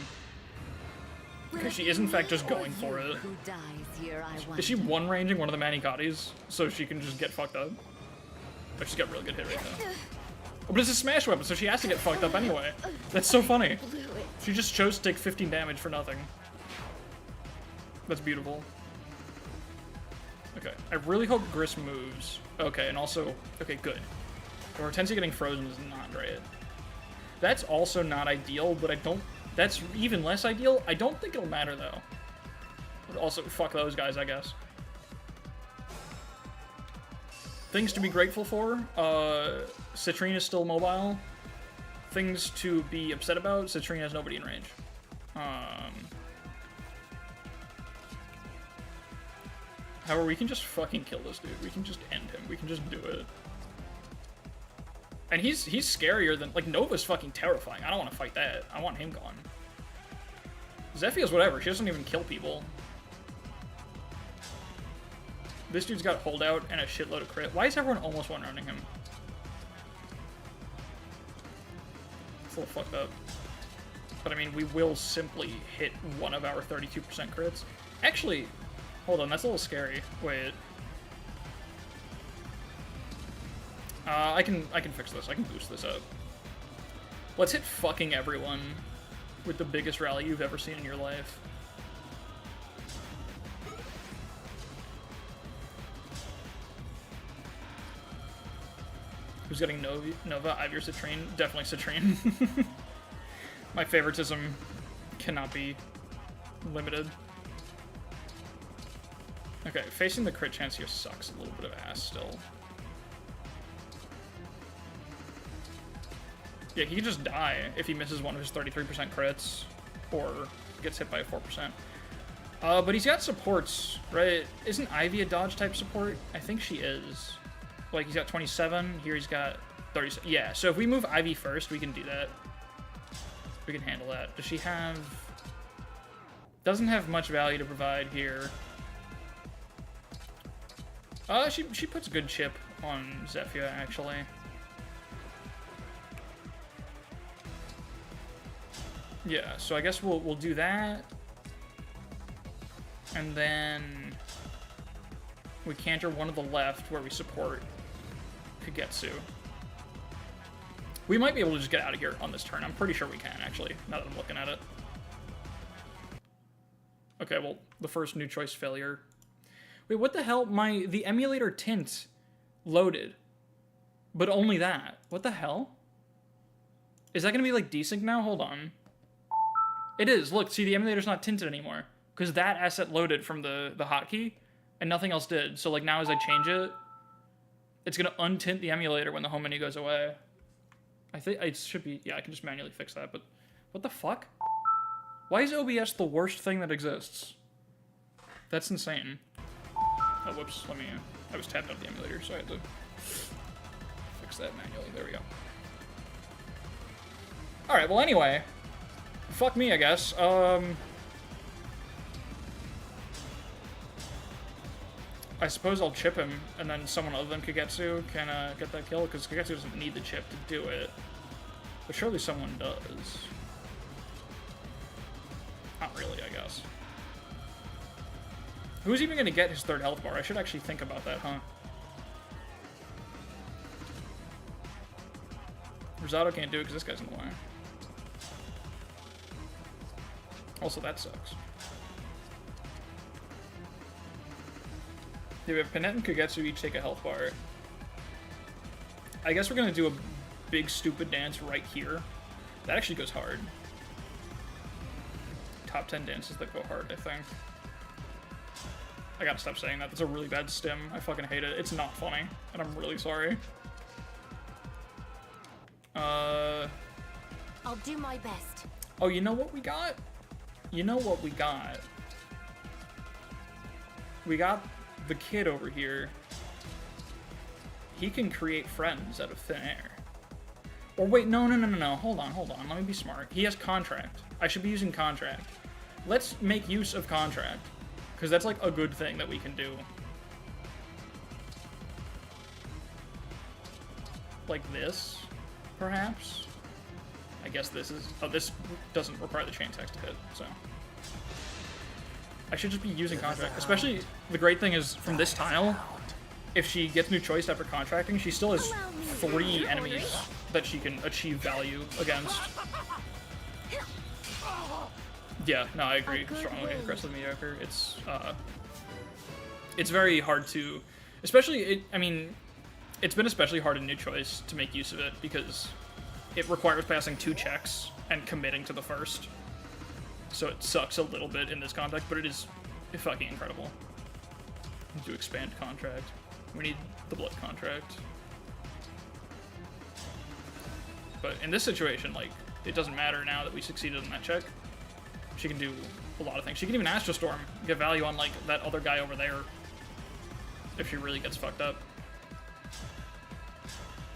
Because she is in fact just going for it. Is she one-ranging one of the Manicotis so she can just get fucked up? But she's got a really good hit rate though. Oh, but it's a smash weapon, so she has to get fucked up anyway. That's so funny. She just chose to take 15 damage for nothing. That's beautiful. Okay, I really hope Gris moves. Okay, and also, okay, good. Hortensia getting frozen is not great. That's also not ideal, but that's even less ideal. I don't think it'll matter though. But also, fuck those guys, I guess. Things to be grateful for, Citrine is still mobile. Things to be upset about, Citrine has nobody in range. However, we can just fucking kill this dude. We can just end him. We can just do it. And he's scarier than, like, Nova's fucking terrifying. I don't want to fight that. I want him gone. Zephia's whatever. She doesn't even kill people. This dude's got holdout and a shitload of crit. Why is everyone almost one-running him? It's a little fucked up. But I mean, we will simply hit one of our 32% crits. Actually, hold on, that's a little scary. Wait. I can fix this. I can boost this up. Let's hit fucking everyone with the biggest rally you've ever seen in your life. Who's getting Nova? Ivy or Citrine? Definitely Citrine. My favoritism cannot be limited. Okay, facing the crit chance here sucks a little bit of ass still. Yeah, he can just die if he misses one of his 33% crits or gets hit by a 4%. But he's got supports, right? Isn't Ivy a dodge type support? I think she is. Like, he's got 27, here he's got 37. Yeah, so if we move Ivy first, we can do that. We can handle that. Does she have... Doesn't have much value to provide here. She puts a good chip on Zephia, actually. Yeah, so I guess we'll do that. And then we canter one to the left where we support Kagetsu. We might be able to just get out of here on this turn. I'm pretty sure we can, actually, now that I'm looking at it. Okay, well, the first new choice failure. Wait, what the hell? The emulator tint loaded, but only that. What the hell? Is that gonna be like desync now? Hold on. It is. Look, see, the emulator's not tinted anymore because that asset loaded from the hotkey and nothing else did. So like now as I change it, it's gonna untint the emulator when the home menu goes away. I think it should be. Yeah, I can just manually fix that. But what the fuck? Why is OBS the worst thing that exists? That's insane. Oh, whoops. Let me... I was tapped out of the emulator, so I had to fix that manually. There we go. Alright, well, anyway. Fuck me, I guess. I suppose I'll chip him, and then someone other than Kagetsu can get that kill, because Kagetsu doesn't need the chip to do it. But surely someone does. Not really, I guess. Who's even going to get his third health bar? I should actually think about that, huh? Rosado can't do it because this guy's in the way. Also, that sucks. Yeah, we have Panette and Kagetsu each take a health bar. I guess we're going to do a big stupid dance right here. That actually goes hard. Top 10 dances that go hard, I think. I gotta stop saying that. That's a really bad stim. I fucking hate it. It's not funny, and I'm really sorry. I'll do my best. Oh, you know what we got? You know what we got? We got the kid over here. He can create friends out of thin air. Or wait, no. Hold on. Let me be smart. He has contract. I should be using contract. Let's make use of contract, because that's like a good thing that we can do. Like this, perhaps? I guess this is... Oh, this doesn't require the chain text to hit, so... I should just be using contract. Especially, the great thing is, from this tile, if she gets new choice after contracting, she still has 3 enemies that she can achieve value against. Yeah, no, I agree strongly. Aggressive mediocre. It's very hard to... Especially, I mean, it's been especially hard in new choice to make use of it, because it requires passing 2 checks and committing to the first. So it sucks a little bit in this context, but it is fucking incredible. We need to expand contract. We need the blood contract. But in this situation, like, it doesn't matter now that we succeeded on that check. She can do a lot of things. She can even Astral Storm, get value on, like, that other guy over there if she really gets fucked up.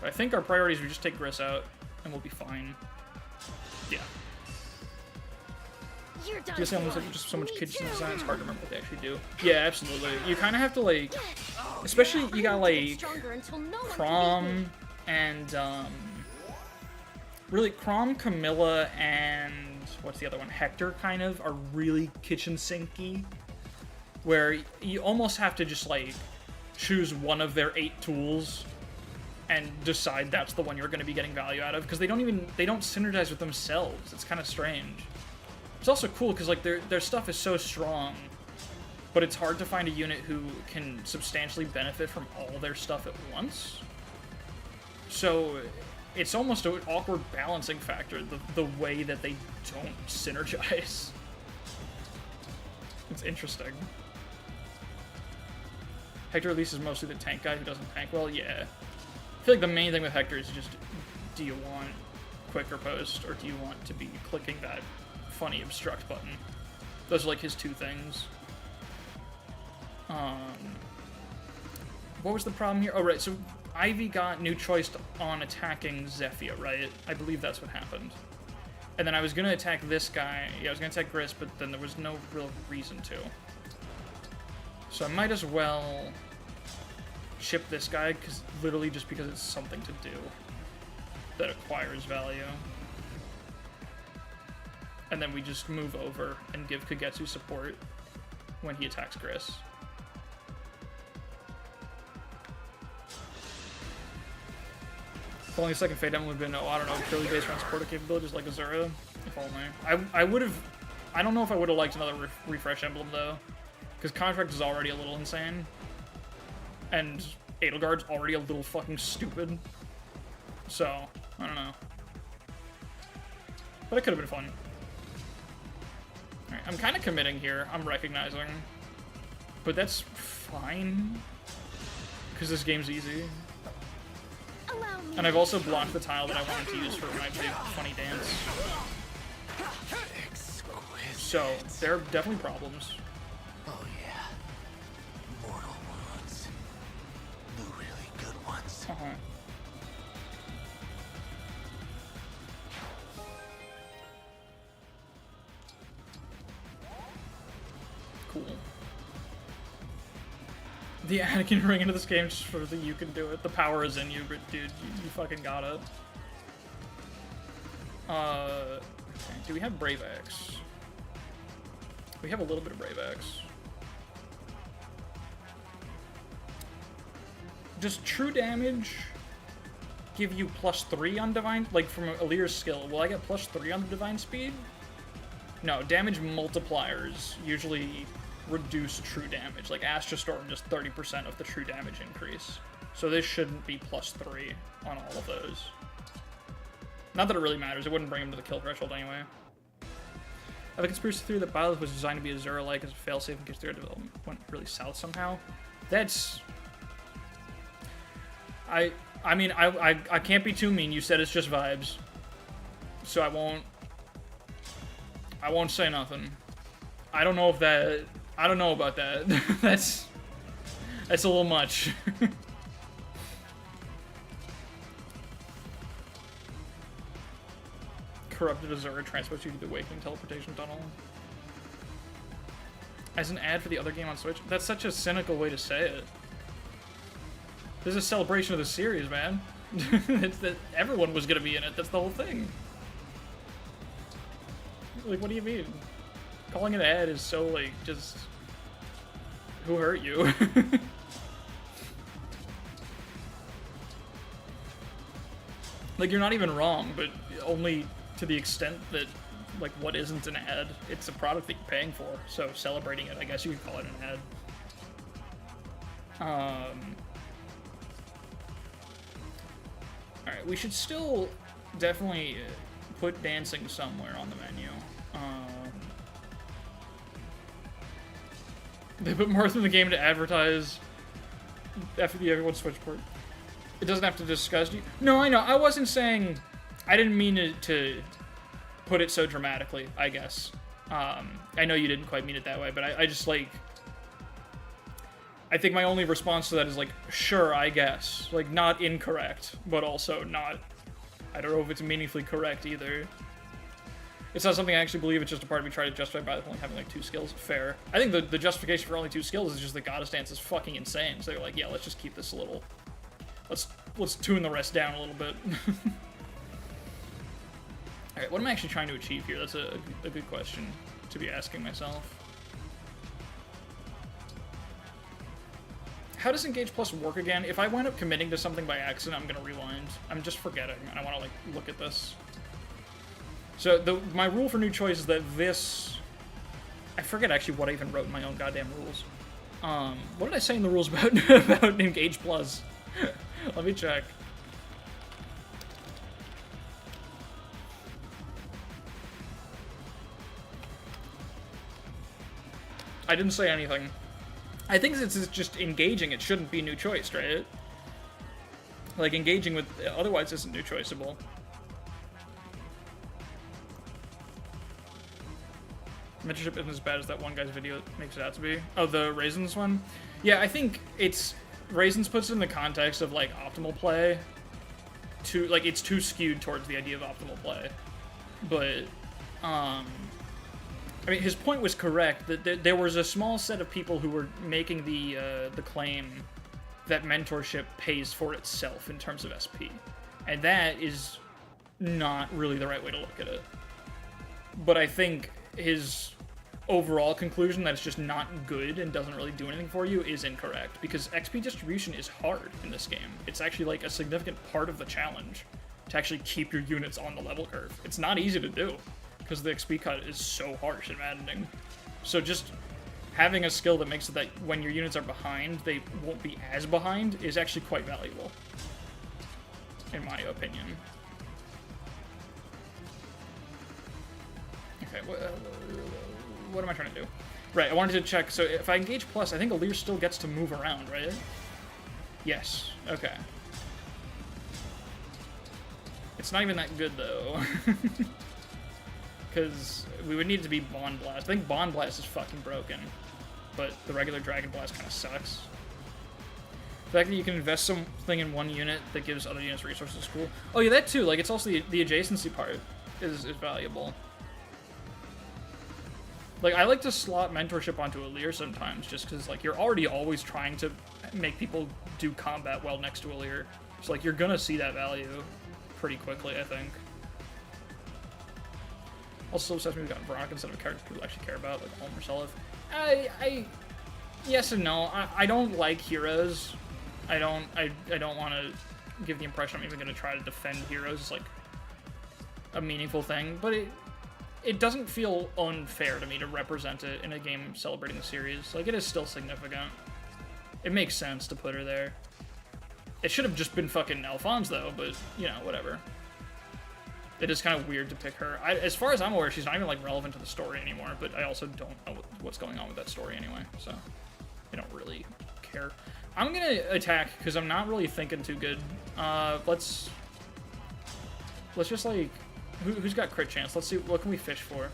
But I think our priorities are just take Gris out, and we'll be fine. Yeah. You see almost like just so much kitchen design, it's hard to remember what they actually do. Yeah, absolutely. You kind of have to, like, especially you got, like, Crom and, really, Crom, Camilla, and what's the other one? Hector, kind of, are really kitchen sinky, where you almost have to just, like, choose one of their 8 tools and decide that's the one you're going to be getting value out of, because they don't synergize with themselves. It's kind of strange. It's also cool because, like, their stuff is so strong, but it's hard to find a unit who can substantially benefit from all their stuff at once. So it's almost an awkward balancing factor, the way that they don't synergize. It's interesting. Hector at least is mostly the tank guy who doesn't tank well. Yeah. I feel like the main thing with Hector is just, do you want quick or post, or do you want to be clicking that funny obstruct button? Those are like his 2 things. What was the problem here? Oh, right, so Ivy got new choice on attacking Zephyr, right? I believe that's what happened. And then I was gonna attack this guy. Yeah, I was gonna attack Gris, but then there was no real reason to. So I might as well ship this guy, literally just because it's something to do that acquires value. And then we just move over and give Kagetsu support when he attacks Gris. If only a second Fate Emblem would have been, I don't know, purely based around supporter capabilities like Azura. If only. I would have... I don't know if I would have liked another refresh Emblem, though. Because Contract is already a little insane. And Edelgard's already a little fucking stupid. So, I don't know. But it could have been fun. Alright, I'm kind of committing here, I'm recognizing. But that's fine. Because this game's easy. And I've also blocked the tile that I wanted to use for my big funny dance. So, there are definitely problems. Oh yeah. Mortal wounds. The really good ones. Uh-huh. Cool. The Anakin ring into this game just for the you can do it. The power is in you, but dude, you fucking got it. Okay. Do we have Brave X? We have a little bit of Brave X. Does true damage give you +3 on divine? Like from Alear's skill, will I get +3 on the divine speed? No, damage multipliers usually reduce true damage. Like Astra Storm, just 30% of the true damage increase. So this shouldn't be +3 on all of those. Not that it really matters, it wouldn't bring him to the kill threshold anyway. have a conspiracy theory that Byleth was designed to be Azura-like as a failsafe in case their development went really south somehow. That's... I mean, I can't be too mean. You said it's just vibes. So I won't say nothing. I don't know if that... I don't know about that. That's a little much. Corrupted Azura transports you to the Awakening teleportation tunnel. As an ad for the other game on Switch? That's such a cynical way to say it. This is a celebration of the series, man. It's that everyone was gonna be in it. That's the whole thing. Like, what do you mean? Calling it an ad is so, like, just... Who hurt you? Like, you're not even wrong, but only to the extent that, like, what isn't an ad? It's a product that you're paying for, so celebrating it, I guess you could call it an ad. Alright, we should still definitely put dancing somewhere on the menu. They put Martha in the game to advertise after the Everyone Switch port. It doesn't have to discuss you. No, I know. I wasn't saying... I didn't mean to put it so dramatically, I guess. I know you didn't quite mean it that way, but I just, like... I think my only response to that is, like, sure, I guess. Like, not incorrect, but also not... I don't know if it's meaningfully correct either. It's not something I actually believe, it's just a part of me trying to justify by only having, like, 2 skills. Fair. I think the justification for only 2 skills is just that Goddess Dance is fucking insane. So they're like, yeah, let's just keep this a little... Let's tune the rest down a little bit. Alright, what am I actually trying to achieve here? That's a good question to be asking myself. How does Engage Plus work again? If I wind up committing to something by accident, I'm gonna rewind. I'm just forgetting, and I want to, like, look at this. So, my rule for new choice is that this... I forget actually what I even wrote in my own goddamn rules. What did I say in the rules about, about Engage Plus? Let me check. I didn't say anything. I think since it's just engaging, it shouldn't be new choice, right? Like, engaging with... Otherwise, isn't new choiceable. Mentorship isn't as bad as that one guy's video makes it out to be. Oh, the Raisins one? Yeah, I think it's... Raisins puts it in the context of, like, optimal play. Like, it's too skewed towards the idea of optimal play. But, I mean, his point was correct, that there was a small set of people who were making the claim that mentorship pays for itself in terms of SP. And that is not really the right way to look at it. But I think his overall conclusion that it's just not good and doesn't really do anything for you is incorrect, because XP distribution is hard in this game. It's actually, like, a significant part of the challenge to actually keep your units on the level curve. It's not easy to do, because the XP cut is so harsh and maddening. So just having a skill that makes it that when your units are behind, they won't be as behind is actually quite valuable, in my opinion. Okay, what am I trying to do? Right, I wanted to check, so if I engage plus, I think Alear still gets to move around, right? Yes, okay. It's not even that good, though. Because we would need it to be Bond Blast. I think Bond Blast is fucking broken, but the regular Dragon Blast kind of sucks. The fact that you can invest something in one unit that gives other units resources is cool. Oh yeah, that too, like, it's also the adjacency part is valuable. Like, I like to slot mentorship onto Alear sometimes, just because, like, you're already always trying to make people do combat well next to Alear. So, like, you're gonna see that value pretty quickly, I think. Also, obsessed with gotten Veronica instead of a character people actually care about, like Home or Seliph. Yes and no. I don't like heroes. I don't want to give the impression I'm even going to try to defend heroes as, like, a meaningful thing, but it doesn't feel unfair to me to represent it in a game celebrating the series. Like, it is still significant. It makes sense to put her there. It should have just been fucking Alphonse, though, but, you know, whatever. It is kind of weird to pick her. As far as I'm aware, she's not even like relevant to the story anymore, but I also don't know what's going on with that story anyway, so I don't really care. I'm gonna attack because I'm not really thinking too good. Let's just like, who's got crit chance? Let's see, what can we fish for?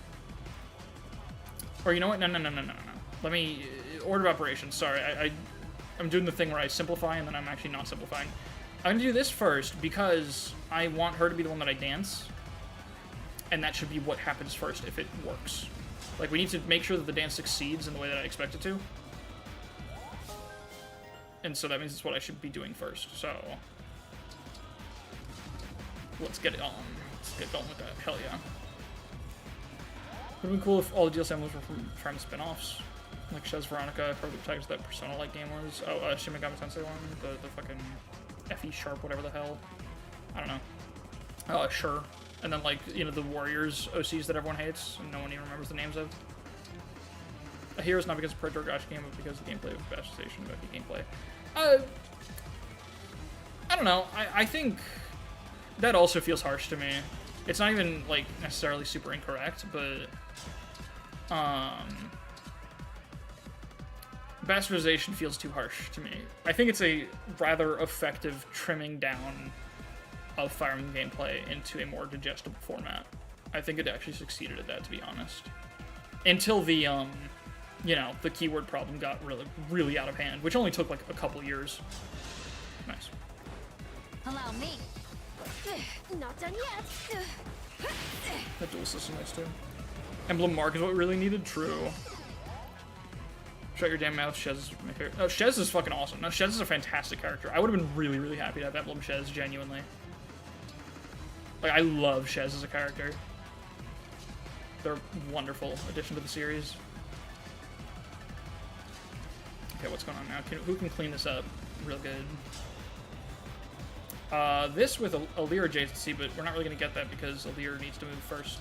Or you know what? No. Let me, order of operations. Sorry, I'm doing the thing where I simplify and then I'm actually not simplifying. I'm gonna do this first because I want her to be the one that I dance. And that should be what happens first if it works. Like, we need to make sure that the dance succeeds in the way that I expect it to. And so that means it's what I should be doing first, so... Let's get it on. Let's get going with that. Hell yeah. Would've been cool if all the DLC emblems were from spin-offs. Like Shez Veronica, prototypes that Persona-like game was. Oh, Shin Megami Tensei one. The fucking FE Sharp, whatever the hell. I don't know. Sure. And then, like, you know, the Warriors OCs that everyone hates and no one even remembers the names of. A Hero's not because of Pro Gacha game, but because of the gameplay of Bastardization of FE gameplay. I don't know. I think that also feels harsh to me. It's not even, like, necessarily super incorrect, but... Bastardization feels too harsh to me. I think it's a rather effective trimming down of Fire Emblem gameplay into a more digestible format. I think it actually succeeded at that, to be honest. Until the, you know, the keyword problem got really, really out of hand, which only took, like, a couple years. Nice. Allow me. Not done yet. That dual system nice, too. Emblem Mark is what we really needed? True. Shut your damn mouth, Shez is my favorite. No, Shez is fucking awesome. No, Shez is a fantastic character. I would have been really, really happy to have Emblem Shez, genuinely. Like, I love Shez as a character. They're a wonderful addition to the series. Okay, what's going on now? Who can clean this up real good? This with Alear adjacency, but we're not really going to get that because Alear needs to move first.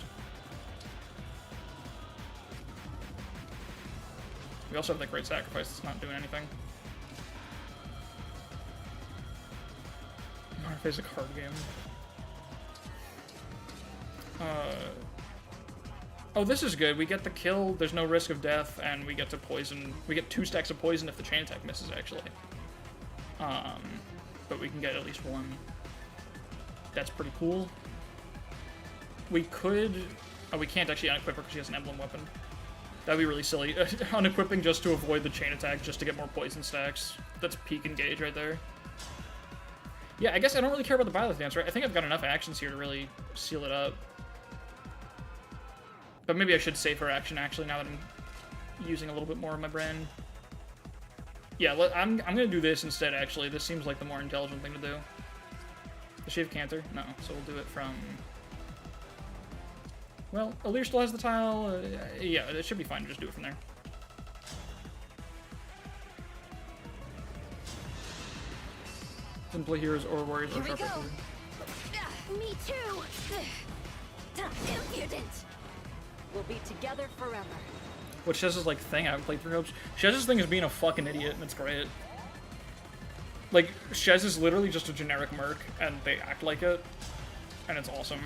We also have the Great Sacrifice that's not doing anything. Marfa's a card game. Oh, this is good. We get the kill, there's no risk of death, and we get to poison. We get 2 stacks of poison if the chain attack misses, actually. But we can get at least 1. That's pretty cool. We could... Oh, we can't actually unequip her because she has an emblem weapon. That'd be really silly. Unequipping just to avoid the chain attack, just to get more poison stacks. That's peak engage right there. Yeah, I guess I don't really care about the Byleth dance, right? I think I've got enough actions here to really seal it up. But maybe I should save her action, actually, now that I'm using a little bit more of my brain. Yeah, I'm gonna do this instead, actually. This seems like the more intelligent thing to do. Does she have Canter? No, so we'll do it from... Well, Alear still has the tile. Yeah, it should be fine to just do it from there. Simply heroes or warriors or sharp. Me too. Impudent. We'll be together forever. What Shez's like thing? I haven't played through hopes. Shez's thing is being a fucking idiot, and it's great. Like, Shez is literally just a generic merc, and they act like it, and it's awesome.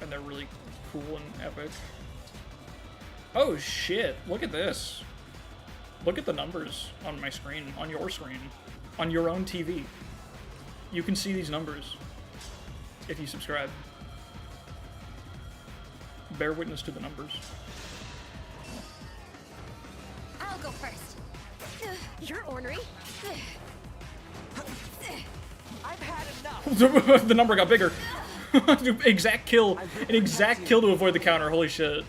And they're really cool and epic. Oh shit, look at this. Look at the numbers on my screen, on your screen, on your own TV. You can see these numbers if you subscribe. Bear witness to the numbers. I'll go first. You're ornery. I've had enough. The number got bigger. Exact kill. An exact kill to avoid the counter. Holy shit.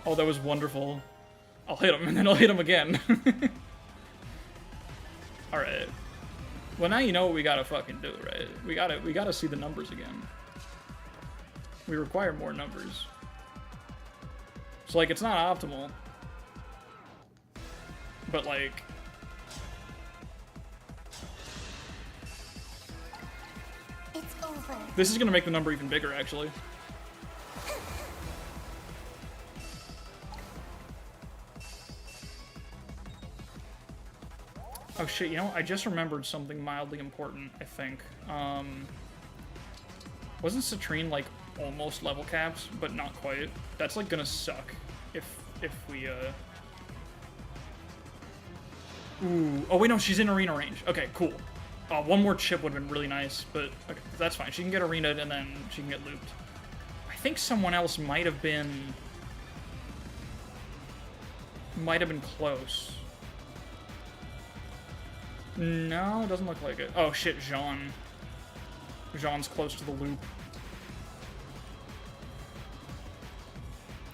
Oh, that was wonderful. I'll hit him, and then I'll hit him again. Alright. Well, now you know what we gotta fucking do, right? We gotta see the numbers again. We require more numbers. So, like, it's not optimal. But, like... It's over. This is gonna make the number even bigger, actually. Oh shit, you know, I just remembered something mildly important, I think. Wasn't Citrine, like, almost level capped, but not quite? That's, like, gonna suck if we, Ooh. Oh, wait, no, she's in arena range. Okay, cool. One more chip would have been really nice, but okay, that's fine. She can get arena'd, and then she can get looped. I think someone else might have been close. No, it doesn't look like it. Oh, shit, Jean. Jean's close to the loop.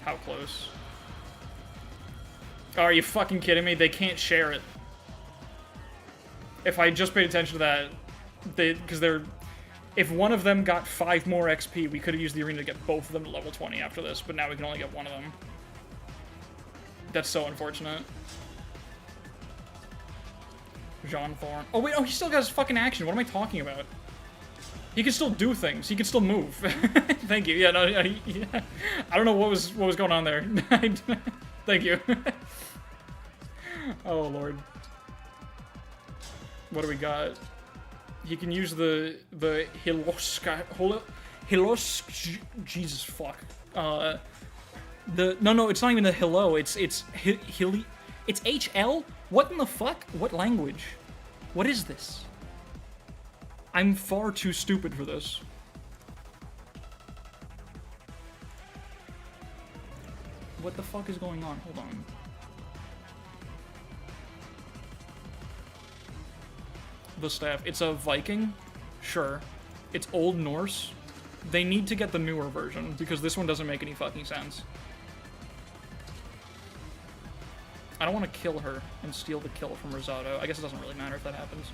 How close? Oh, are you fucking kidding me? They can't share it. If I just paid attention to that, because if one of them got 5 more XP, we could have used the arena to get both of them to level 20 after this, but now we can only get one of them. That's so unfortunate. Jean Thorne. Oh, wait, oh, he still got his fucking action. What am I talking about? He can still do things. He can still move. Thank you. Yeah, no, yeah. I don't know what was going on there. Thank you. Oh, Lord. What do we got? He can use the Jesus fuck. No, it's not even the hello. It's HL. What in the fuck? What language? What is this? I'm far too stupid for this. What the fuck is going on? Hold on. The staff. It's a Viking? Sure. It's Old Norse. They need to get the newer version, because this one doesn't make any fucking sense. I don't want to kill her and steal the kill from Rosado. I guess it doesn't really matter if that happens.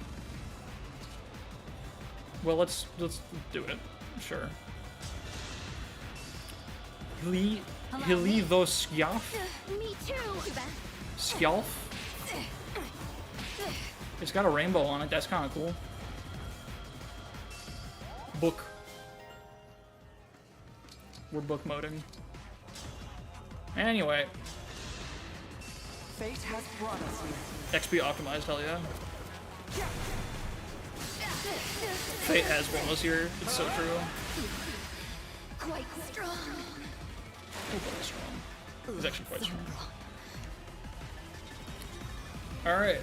Well, let's do it. Sure. Hili tho Skjalf? Me too. Skjalf? It's got a rainbow on it. That's kind of cool. Book. We're book moding. Anyway. Fate has brought us here. XP optimized, hell yeah. Fate has brought us here. It's so true. Quite strong. Quite strong. It's actually quite strong. Alright.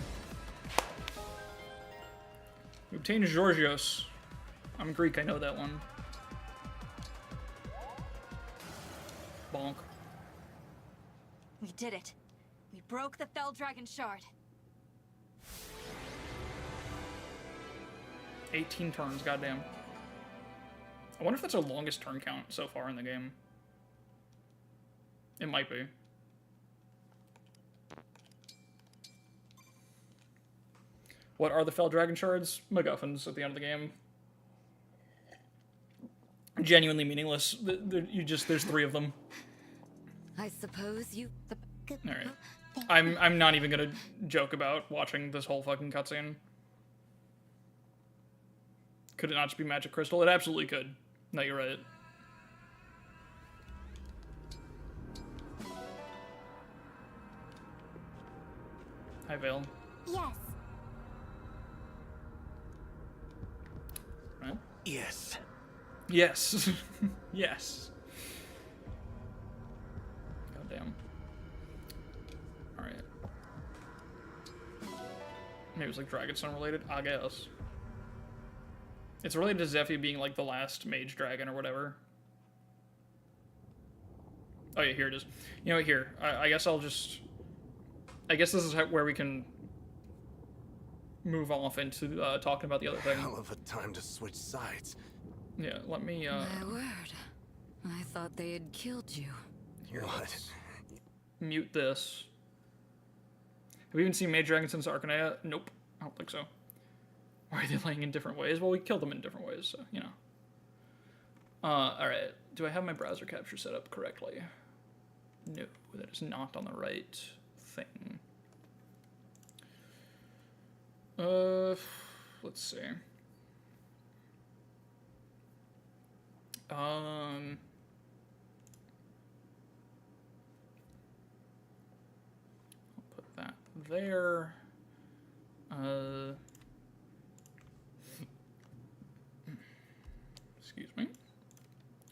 We obtained Georgios. I'm Greek, I know that one. Bonk. We did it. We broke the Fell Dragon Shard. 18 turns, goddamn. I wonder if that's our longest turn count so far in the game. It might be. What are the Fell Dragon Shards? MacGuffins at the end of the game. Genuinely meaningless. There's 3 of them. I suppose you. Alright. I'm not even gonna joke about watching this whole fucking cutscene. Could it not just be Magic Crystal? It absolutely could. No, you're right. Hi, Vale. Yes. Right? Yes. Yes. Yes. Goddamn. Alright. Maybe it's like Dragonstone related? I guess. It's related to Zephy being like the last mage dragon or whatever. Oh yeah, here it is. You know what, here. I guess I'll just... I guess this is where we can move off into talking about the other thing. Hell of a time to switch sides. Yeah, let me, My word. I thought they had killed you. Here, What? let's mute this. Have we even seen Mage Dragon since Arcanea? Nope. I don't think so. Why are they laying in different ways? Well, we killed them in different ways, so, you know. Alright. Do I have my browser capture set up correctly? No, that is not on the right thing. Let's see. I'll put that there. Excuse me.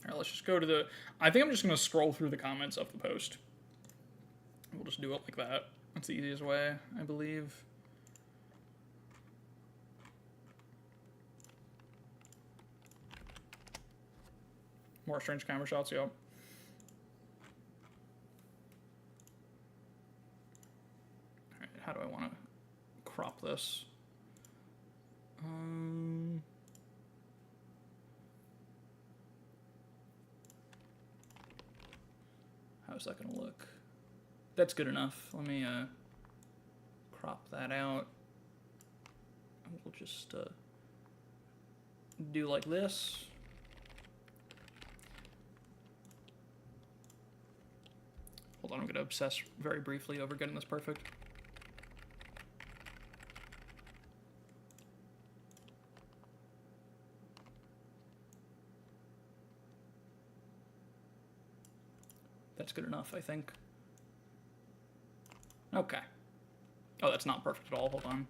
Alright, let's just go to the... I think I'm just going to scroll through the comments of the post. We'll just do it like that. That's the easiest way, I believe. More strange camera shots, yep. Alright, how do I want to crop this? How's that gonna look? That's good enough. Let me crop that out. We'll just do like this. Hold on, I'm gonna obsess very briefly over getting this perfect. That's good enough, I think. Okay. Oh, that's not perfect at all. Hold on.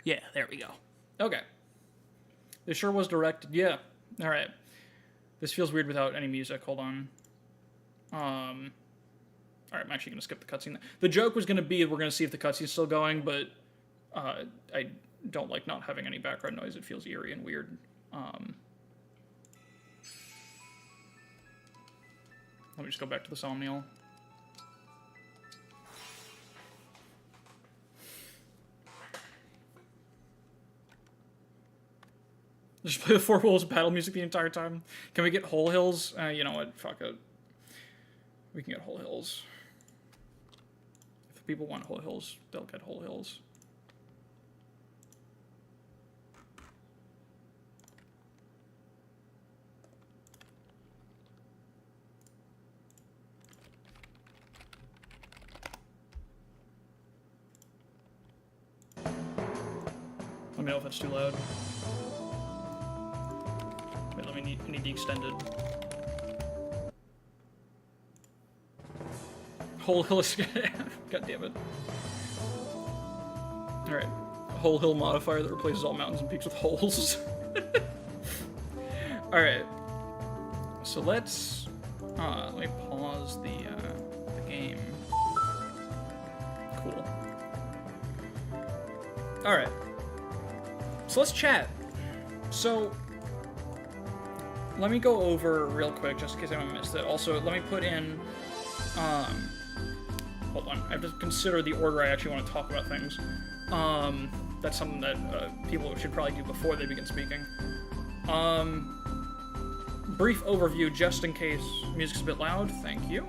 Yeah, there we go. Okay. This sure was directed. Yeah. All right. This feels weird without any music. Hold on. All right, I'm actually going to skip the cutscene. The joke was going to be we're going to see if the cutscene's still going, but I don't like not having any background noise. It feels eerie and weird. Let me just go back to the Somnial. Just play the Four Wolves battle music the entire time. Can we get Whole Hills? You know what? Fuck it. We can get Whole Hills. If people want Whole Hills, they'll get Whole Hills. Let me know if that's too loud. Wait, let me need the extended. Whole hill is... God damn it. Alright. Whole hill modifier that replaces all mountains and peaks with holes. Alright. So let's... let me pause the game. Cool. Alright. So let's chat. So... let me go over real quick, just in case anyone missed it. Also, let me put in... hold on. I have to consider the order I actually want to talk about things. That's something that people should probably do before they begin speaking. Brief overview, just in case music's a bit loud. Thank you.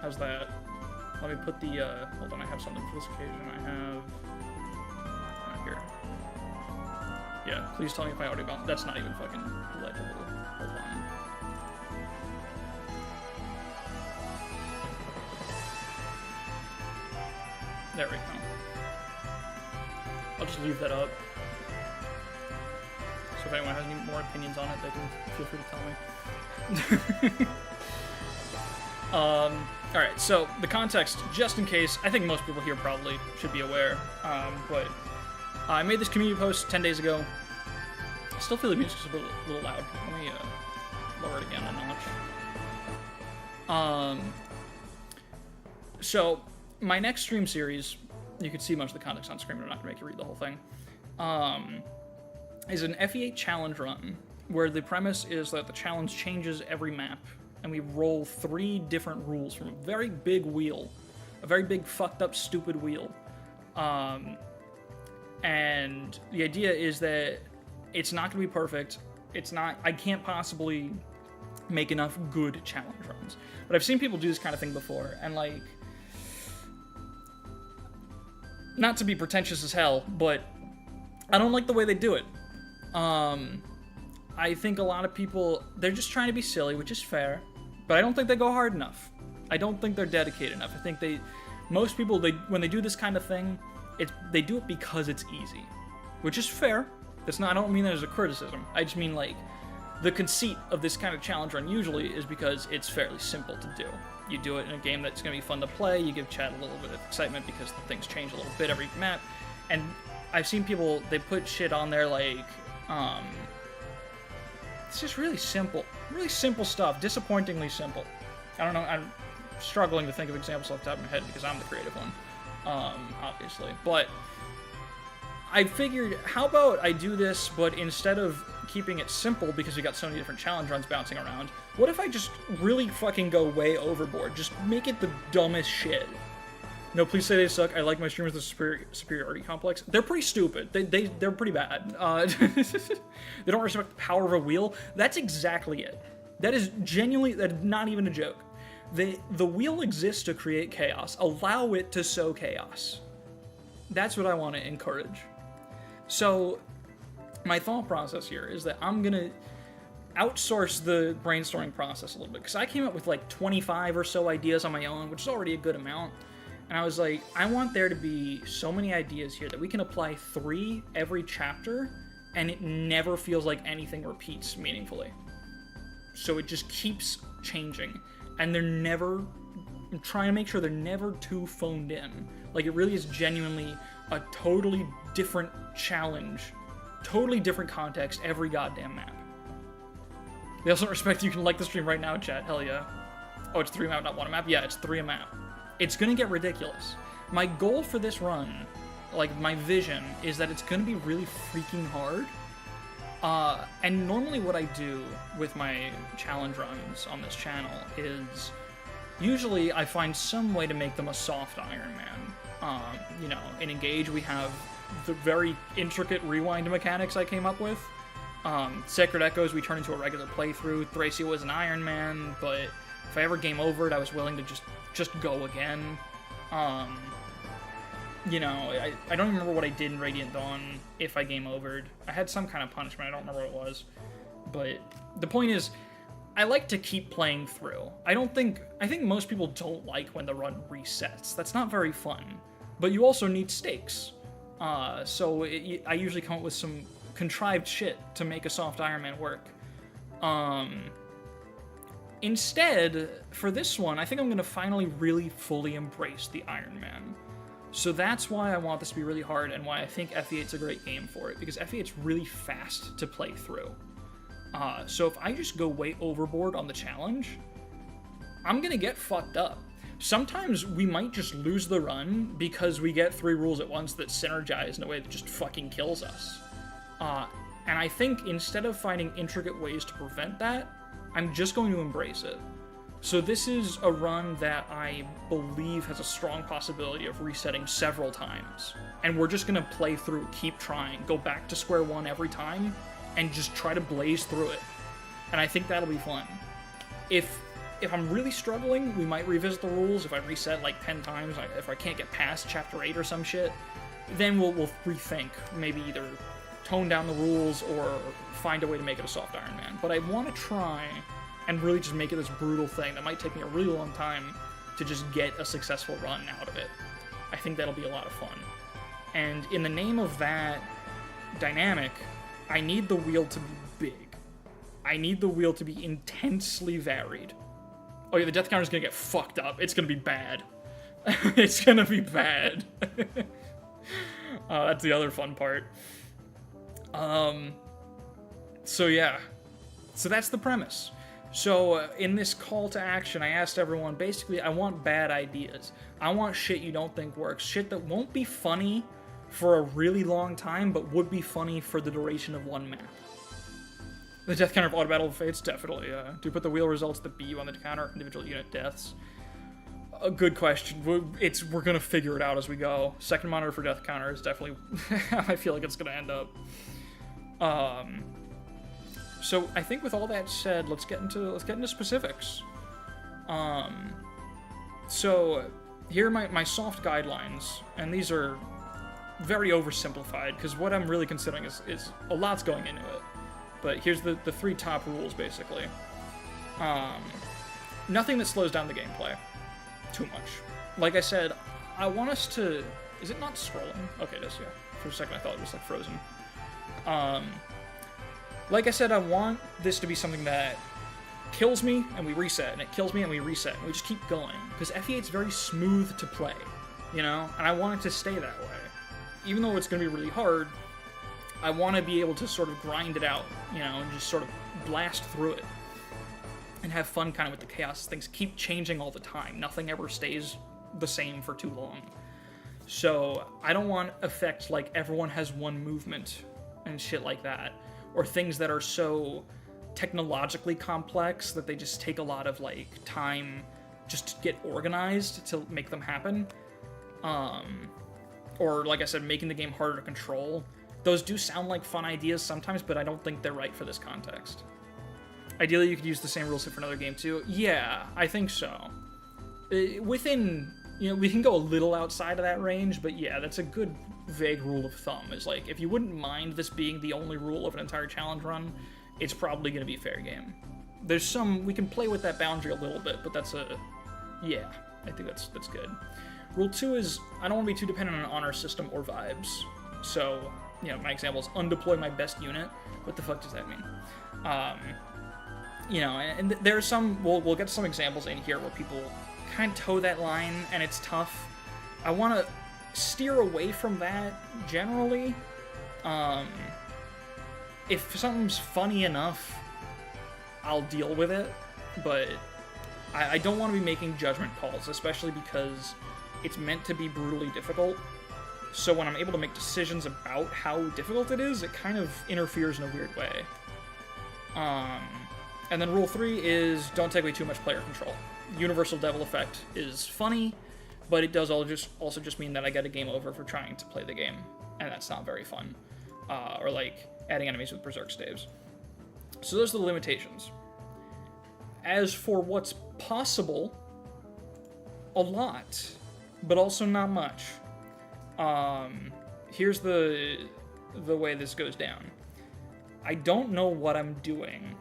How's that? Let me put the, hold on, I have something for this occasion. I have... here. Yeah, please tell me if I audio bounce. That's not even fucking legible. Hold on. There we go. I'll just leave that up. So if anyone has any more opinions on it, they can feel free to tell me. Alright, so the context, just in case, I think most people here probably should be aware, but I made this community post 10 days ago. I still feel the music's a little loud. Let me lower it again a notch. So, my next stream series, you can see most of the context on screen, but I'm not going to make you read the whole thing, is an FE8 challenge run, where the premise is that the challenge changes every map, and we roll 3 different rules from a very big wheel, a very big, fucked up, stupid wheel. And the idea is that it's not going to be perfect. It's not... I can't possibly make enough good challenge runs. But I've seen people do this kind of thing before, and, like... not to be pretentious as hell, but I don't like the way they do it. I think a lot of people... they're just trying to be silly, which is fair, but I don't think they go hard enough. I don't think they're dedicated enough. I think they... most people, when they do this kind of thing, they do it because it's easy, which is fair. That's not. I don't mean that as a criticism. I just mean, like, the conceit of this kind of challenge run usually is because it's fairly simple to do. You do it in a game that's going to be fun to play, you give chat a little bit of excitement because things change a little bit every map, and I've seen people, they put shit on there like, it's just really simple stuff, disappointingly simple. I don't know, I'm struggling to think of examples off the top of my head because I'm the creative one, obviously, but I figured, how about I do this, but instead of keeping it simple because we got so many different challenge runs bouncing around, what if I just really fucking go way overboard? Just make it the dumbest shit. No, please say they suck. I like my streamers with superiority complex. They're pretty stupid. They're pretty bad. They don't respect the power of a wheel. That's exactly it. That is genuinely, that is not even a joke. The wheel exists to create chaos. Allow it to sow chaos. That's what I want to encourage. So, my thought process here is that I'm gonna outsource the brainstorming process a little bit, because I came up with like 25 or so ideas on my own, which is already a good amount, and I was like, I want there to be so many ideas here that we can apply 3 every chapter, and it never feels like anything repeats meaningfully. So it just keeps changing, and I'm trying to make sure they're never too phoned in. Like, it really is genuinely a totally different challenge, totally different context every goddamn map. They also respect you can like the stream right now, chat. Hell yeah. Oh, it's 3 map, not 1 map? Yeah, it's 3 a map. It's gonna get ridiculous. My goal for this run, like my vision, is that it's gonna be really freaking hard. And normally what I do with my challenge runs on this channel is usually I find some way to make them a soft Iron Man. You know, in Engage we have the very intricate rewind mechanics I came up with. Sacred Echoes we turned into a regular playthrough. Thracia was an Iron Man, but if I ever game overed, I was willing to just go again. You know, I don't remember what I did in Radiant Dawn if I game overed. I had some kind of punishment, I don't remember what it was. But the point is, I like to keep playing through. I think most people don't like when the run resets. That's not very fun. But you also need stakes. So I usually come up with some contrived shit to make a soft Iron Man work. Instead, for this one, I think I'm going to finally really fully embrace the Iron Man. So that's why I want this to be really hard, and why I think FE8's a great game for it, because FE8's really fast to play through. So if I just go way overboard on the challenge, I'm going to get fucked up. Sometimes we might just lose the run because we get 3 rules at once that synergize in a way that just fucking kills us. And I think instead of finding intricate ways to prevent that, I'm just going to embrace it. So this is a run that I believe has a strong possibility of resetting several times. And we're just going to play through, keep trying, go back to square one every time, and just try to blaze through it. And I think that'll be fun. If I'm really struggling, we might revisit the rules. If I reset like 10 times, if I can't get past chapter 8 or some shit, then we'll rethink. Maybe either tone down the rules or find a way to make it a soft Iron Man. But I want to try and really just make it this brutal thing that might take me a really long time to just get a successful run out of it. I think that'll be a lot of fun. And in the name of that dynamic, I need the wheel to be big. I need the wheel to be intensely varied. Oh yeah, the death counter's gonna get fucked up. It's gonna be bad. It's gonna be bad. That's the other fun part. So yeah. So that's the premise. So in this call to action, I asked everyone, basically, I want bad ideas. I want shit you don't think works. Shit that won't be funny for a really long time, but would be funny for the duration of 1 map. The death counter of Auto Battle of Fates? Definitely. Do you put the wheel results that beat you on the counter individual unit deaths? A good question. We're gonna figure it out as we go. Second monitor for death counter is definitely I feel like it's gonna end up. So I think with all that said, let's get into specifics. So here are my soft guidelines, and these are very oversimplified because what I'm really considering is a lot's going into it. But here's the 3 top rules, basically. Nothing that slows down the gameplay too much. Like I said, I want us to... Is it not scrolling? Okay, it is, yeah. For a second I thought it was, like, frozen. Like I said, I want this to be something that kills me and we reset, and it kills me and we reset, and we just keep going. Because FE8's very smooth to play, you know? And I want it to stay that way. Even though it's going to be really hard, I want to be able to sort of grind it out, you know, and just sort of blast through it. And have fun kind of with the chaos. Things keep changing all the time. Nothing ever stays the same for too long. So I don't want effects like everyone has one movement and shit like that. Or things that are so technologically complex that they just take a lot of like time just to get organized to make them happen. Or like I said, making the game harder to control. Those do sound like fun ideas sometimes, but I don't think they're right for this context. Ideally, you could use the same rule set for another game too. Yeah, I think so. Within, you know, we can go a little outside of that range, but yeah, that's a good vague rule of thumb. Is like, if you wouldn't mind this being the only rule of an entire challenge run, it's probably going to be fair game. There's some, we can play with that boundary a little bit, but that's yeah, I think that's good. Rule 2 is, I don't want to be too dependent on an honor system or vibes. So, you know, my example is undeploy my best unit. What the fuck does that mean? You know, and there's some, we'll get some examples in here where people kind of toe that line, and it's tough. I want to steer away from that, generally. If something's funny enough, I'll deal with it, but I don't want to be making judgment calls, especially because it's meant to be brutally difficult. So when I'm able to make decisions about how difficult it is, it kind of interferes in a weird way. And then rule 3 is don't take away too much player control. Universal Devil Effect is funny, but it does also just mean that I get a game over for trying to play the game, and that's not very fun. Or like adding enemies with Berserk staves. So those are the limitations. As for what's possible, a lot, but also not much. Here's the way this goes down. I don't know what I'm doing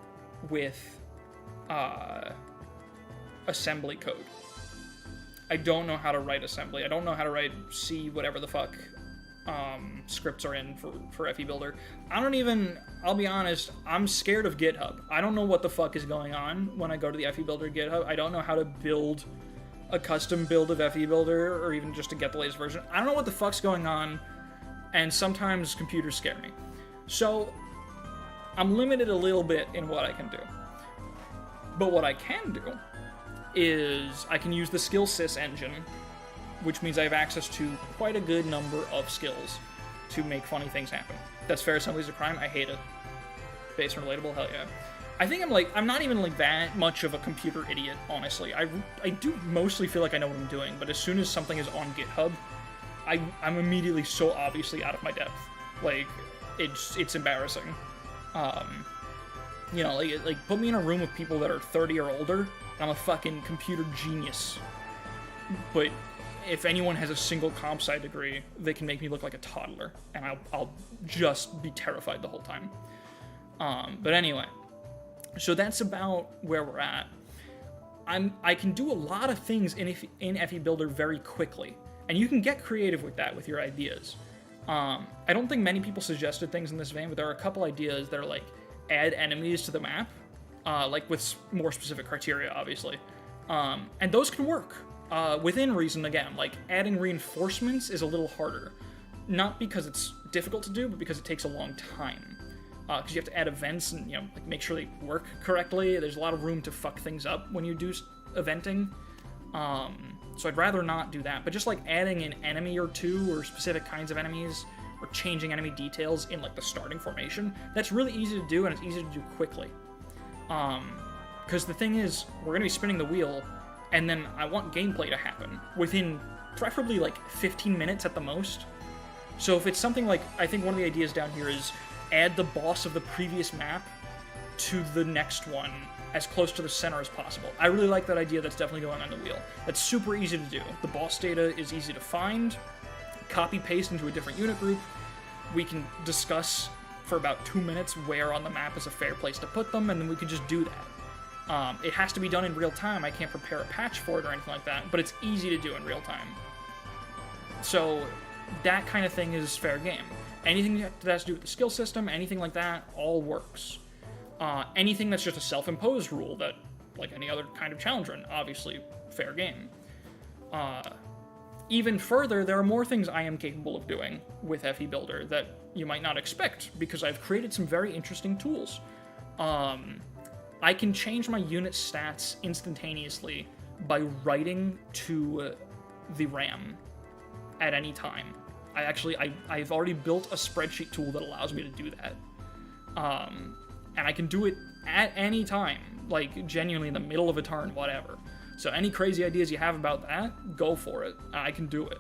with assembly code. I don't know how to write assembly. I don't know how to write C whatever the fuck scripts are in for FE Builder. I'll be honest, I'm scared of GitHub. I don't know what the fuck is going on when I go to the FE Builder GitHub. I don't know how to build a custom build of FE Builder, or even just to get the latest version. I don't know what the fuck's going on, and sometimes computers scare me. So, I'm limited a little bit in what I can do. But what I can do is I can use the skill sys engine, which means I have access to quite a good number of skills to make funny things happen. That's Fair Assembly's a crime. I hate it. Based and relatable, hell yeah. I think I'm not even like that much of a computer idiot, honestly. I do mostly feel like I know what I'm doing, but as soon as something is on GitHub, I'm immediately so obviously out of my depth. Like, it's embarrassing. You know, like put me in a room with people that are 30 or older, and I'm a fucking computer genius. But if anyone has a single comp sci degree, they can make me look like a toddler, and I'll just be terrified the whole time. But anyway, so that's about where we're at. I can do a lot of things in FE Builder very quickly, and you can get creative with that with your ideas. I don't think many people suggested things in this vein, but there are a couple ideas that are like add enemies to the map, like with more specific criteria, obviously, and those can work. Within reason, again, like adding reinforcements is a little harder. Not because it's difficult to do, but because it takes a long time. Because you have to add events and, you know, like make sure they work correctly. There's a lot of room to fuck things up when you do eventing. So I'd rather not do that. But just like adding an enemy or two, or specific kinds of enemies, or changing enemy details in like the starting formation, that's really easy to do, and it's easy to do quickly. Because the thing is, we're going to be spinning the wheel, and then I want gameplay to happen within preferably like 15 minutes at the most. So if it's something like, I think one of the ideas down here is add the boss of the previous map to the next one as close to the center as possible. I really like that idea. That's definitely going on the wheel. That's super easy to do. The boss data is easy to find, copy paste into a different unit group. We can discuss for about 2 minutes where on the map is a fair place to put them, and then we can just do that. It has to be done in real time. I can't prepare a patch for it or anything like that, but it's easy to do in real time. So that kind of thing is fair game. Anything that has to do with the skill system, anything like that, all works. Anything that's just a self-imposed rule that, like any other kind of challenge run, obviously fair game. Even further, there are more things I am capable of doing with FE Builder that you might not expect, because I've created some very interesting tools. I can change my unit stats instantaneously by writing to the RAM at any time. I've already built a spreadsheet tool that allows me to do that. And I can do it at any time, like genuinely in the middle of a turn, whatever. So any crazy ideas you have about that, go for it. I can do it.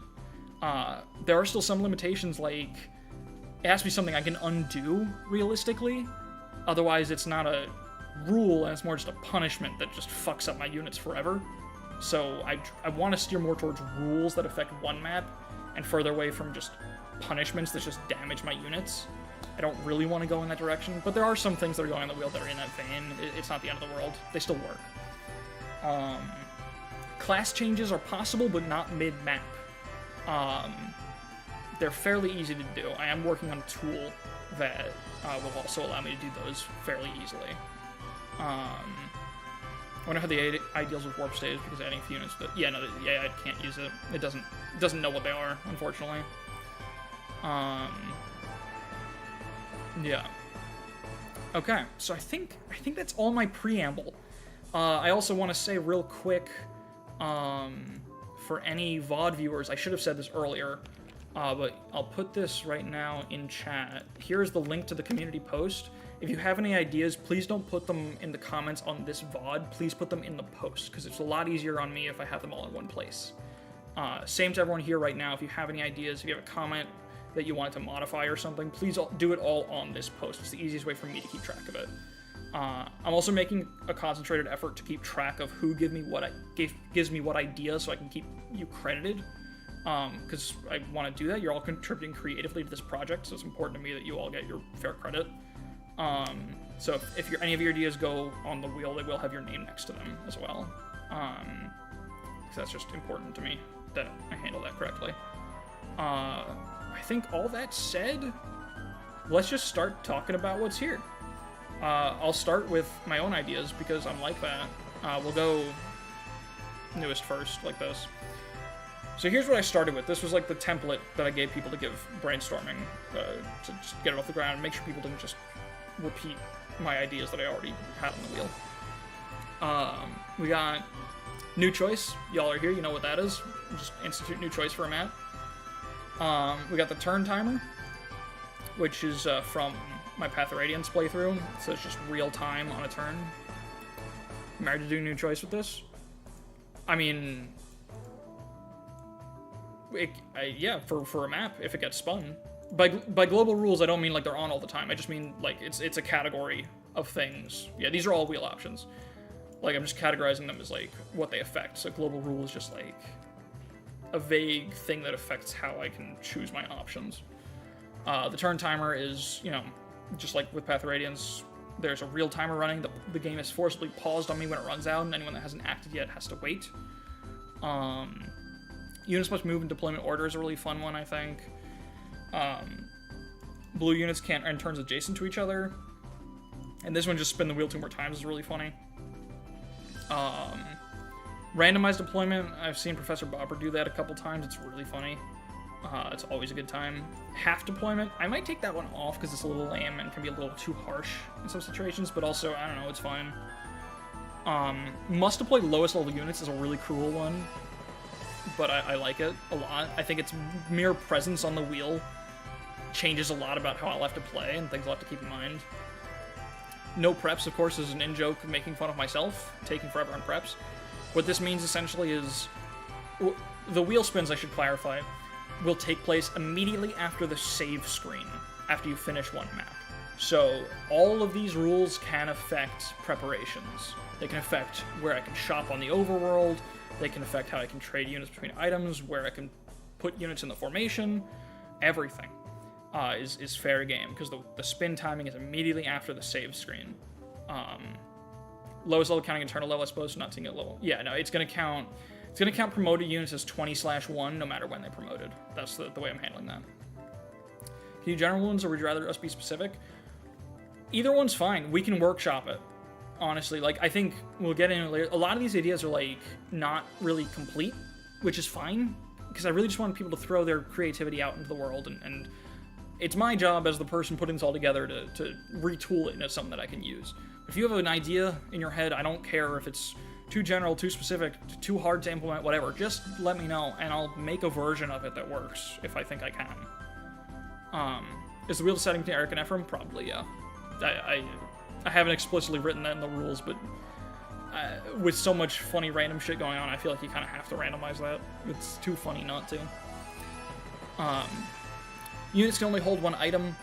There are still some limitations, like it has to be something I can undo realistically. Otherwise, it's not a rule, and it's more just a punishment that just fucks up my units forever. So I want to steer more towards rules that affect one map, and further away from just punishments that just damage my units. I don't really want to go in that direction, but there are some things that are going on the wheel that are in that vein. It's not the end of the world. They still work. Class changes are possible, but not mid-map. They're fairly easy to do. I am working on a tool that will also allow me to do those fairly easily. I wonder how the AI deals with warp stays, because adding a few units, but yeah, no, the AI can't use it. It doesn't know what they are, unfortunately. Yeah. Okay, so I think that's all my preamble. I also want to say real quick, for any VOD viewers, I should have said this earlier, but I'll put this right now in chat. Here's the link to the community post. If you have any ideas, please don't put them in the comments on this VOD. Please put them in the post, because it's a lot easier on me if I have them all in one place. Same to everyone here right now. If you have any ideas, if you have a comment that you want to modify or something, please do it all on this post. It's the easiest way for me to keep track of it. I'm also making a concentrated effort to keep track of who gives me what idea, so I can keep you credited. Because I want to do that. You're all contributing creatively to this project, so it's important to me that you all get your fair credit. So if any of your ideas go on the wheel, they will have your name next to them as well. So that's just important to me that I handle that correctly. I think all that said, let's just start talking about what's here. I'll start with my own ideas, because I'm like that. We'll go newest first, like this. So here's what I started with. This was like the template that I gave people to give brainstorming, to just get it off the ground and make sure people didn't just repeat my ideas that I already had on the wheel. We got new choice. Y'all are here, you know what that is. Just institute new choice for a map. We got the turn timer, which is from my Path of Radiance playthrough, so it's just real time on a turn. I'm ready to do new choice with this. I mean, yeah, for a map, if it gets spun. By global rules, I don't mean like they're on all the time. I just mean like it's a category of things. Yeah, these are all wheel options. Like I'm just categorizing them as like what they affect. So global rule is just like a vague thing that affects how I can choose my options. The turn timer is, you know, just like with Path of Radiance, there's a real timer running. The game is forcibly paused on me when it runs out, and anyone that hasn't acted yet has to wait. Units must move in deployment order is a really fun one, I think. Blue units can't end turns adjacent to each other. And this one, just spin the wheel 2 more times, is really funny. Randomized deployment, I've seen Professor Bobber do that a couple times. It's really funny. It's always a good time. Half deployment, I might take that one off because it's a little lame and can be a little too harsh in some situations, but also, I don't know, it's fine. Must deploy lowest level units is a really cruel one, but I like it a lot. I think its mere presence on the wheel changes a lot about how I'll have to play and things I'll have to keep in mind. No preps, of course, is an in-joke making fun of myself, taking forever on preps. What this means essentially is, the wheel spins, I should clarify, will take place immediately after the save screen, after you finish one map. So all of these rules can affect preparations. They can affect where I can shop on the overworld, they can affect how I can trade units between items, where I can put units in the formation, everything is fair game, because the spin timing is immediately after the save screen. Lowest level counting internal level, I suppose, so not seeing it level. Yeah, no, it's going to count promoted units as 20/1 no matter when they promoted. That's the way I'm handling that. Can you general ones, or would you rather us be specific? Either one's fine. We can workshop it. Honestly, like, I think we'll get into it later. A lot of these ideas are, like, not really complete, which is fine, because I really just want people to throw their creativity out into the world, and it's my job as the person putting this all together to retool it into something that I can use. If you have an idea in your head, I don't care if it's too general, too specific, too hard to implement, whatever, just let me know, and I'll make a version of it that works, if I think I can. Is the wheel setting to Eric and Ephraim? Probably, yeah. I haven't explicitly written that in the rules, but with so much funny random shit going on, I feel like you kind of have to randomize that. It's too funny not to. Units can only hold one item.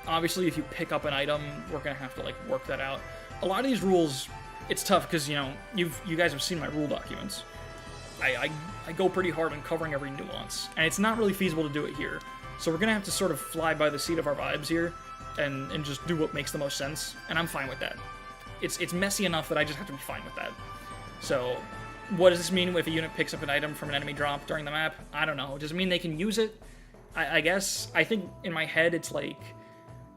Obviously, if you pick up an item, we're gonna have to like work that out. A lot of these rules, it's tough because you guys have seen my rule documents. I go pretty hard on covering every nuance, and it's not really feasible to do it here. So we're gonna have to sort of fly by the seat of our vibes here, and just do what makes the most sense, and I'm fine with that. It's messy enough that I just have to be fine with that. So, what does this mean if a unit picks up an item from an enemy drop during the map? I don't know. Does it mean they can use it? I guess. I think in my head it's like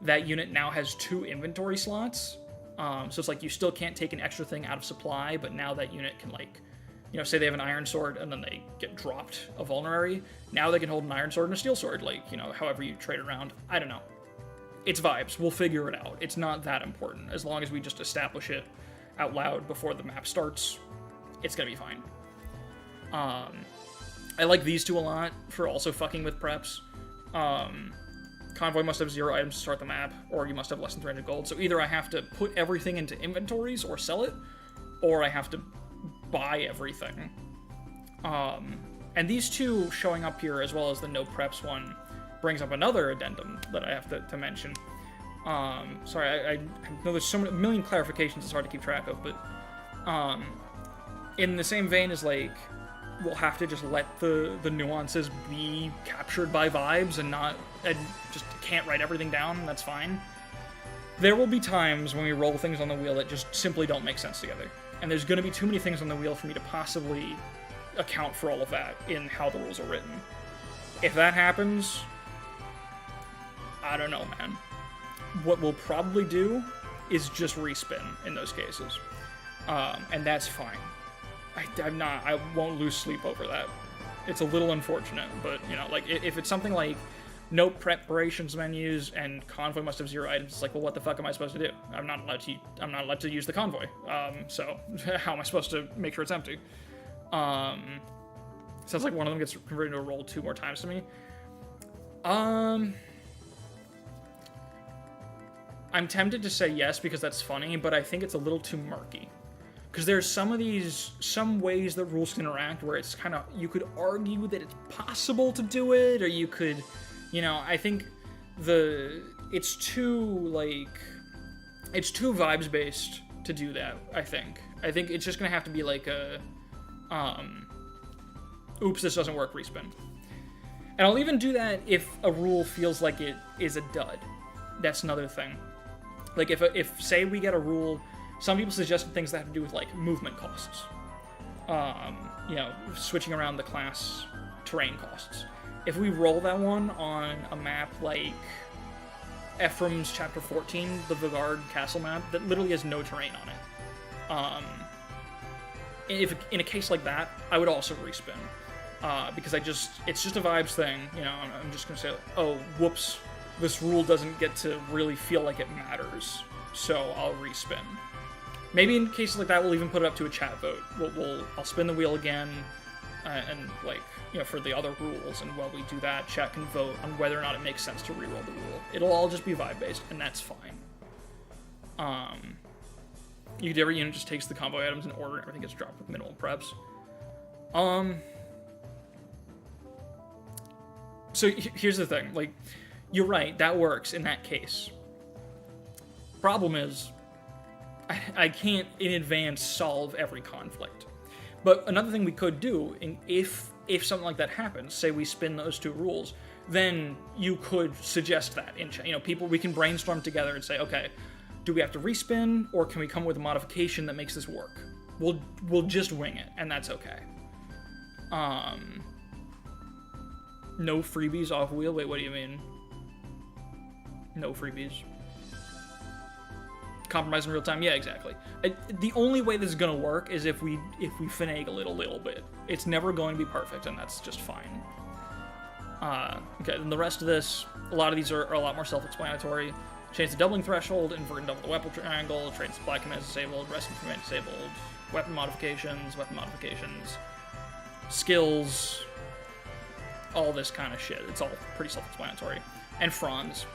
that unit now has 2 inventory slots. So it's like you still can't take an extra thing out of supply, but now that unit can like, say they have an iron sword and then they get dropped a vulnerary. Now they can hold an iron sword and a steel sword, like, however you trade around. I don't know. It's vibes. We'll figure it out. It's not that important. As long as we just establish it out loud before the map starts, it's gonna be fine. I like these 2 a lot for also fucking with preps. Convoy must have 0 items to start the map, or you must have less than 300 gold. So either I have to put everything into inventories or sell it, or I have to buy everything. And these 2 showing up here, as well as the no preps one, brings up another addendum that I have to mention. Sorry, I know there's a million clarifications it's hard to keep track of, but in the same vein as, like, we'll have to just let the nuances be captured by vibes and just can't write everything down, that's fine. There will be times when we roll things on the wheel that just simply don't make sense together. And there's going to be too many things on the wheel for me to possibly account for all of that in how the rules are written. If that happens, I don't know, man. What we'll probably do is just respin in those cases. And that's fine. I won't lose sleep over that. It's a little unfortunate, but, like, if it's something like no preparations menus and convoy must have 0 items, it's like, well, what the fuck am I supposed to do? I'm not allowed to use the convoy. So how am I supposed to make sure it's empty? Sounds like one of them gets converted into a roll 2 more times to me. I'm tempted to say yes because that's funny, but I think it's a little too murky. Because there's some ways that rules can interact where it's kind of, you could argue that it's possible to do it, or you could, I think it's too vibes based to do that, I think it's just gonna have to be like a, oops, this doesn't work, respin. And I'll even do that if a rule feels like it is a dud. That's another thing. Like, if say we get a rule, some people suggested things that have to do with, like, movement costs. Switching around the class terrain costs. If we roll that one on a map like Ephraim's Chapter 14, the Vigard Castle map, that literally has no terrain on it. If in a case like that, I would also respin. Because it's just a vibes thing, I'm just gonna say, oh, whoops, this rule doesn't get to really feel like it matters, so I'll respin. Maybe in cases like that, we'll even put it up to a chat vote. I'll spin the wheel again, and for the other rules, and while we do that, chat can vote on whether or not it makes sense to reroll the rule. It'll all just be vibe-based, and that's fine. Every unit just takes the combo items in order, and everything gets dropped with minimal preps. So here's the thing, like, you're right, that works in that case. Problem is, I can't in advance solve every conflict. But another thing we could do, if something like that happens, say we spin those 2 rules, then you could suggest that in chat. We can brainstorm together and say, okay, do we have to respin, or can we come up with a modification that makes this work? We'll just wing it, and that's okay. No freebies off wheel? Wait, what do you mean? No freebies. Compromise in real time? Yeah, exactly. The only way this is gonna work is if we finagle it a little bit. It's never going to be perfect, and that's just fine. Okay, then the rest of this, a lot of these are a lot more self-explanatory. Change the doubling threshold, invert and double the weapon triangle, trains black command disabled, rescue command disabled, weapon modifications, skills, all this kind of shit. It's all pretty self-explanatory. And Franz.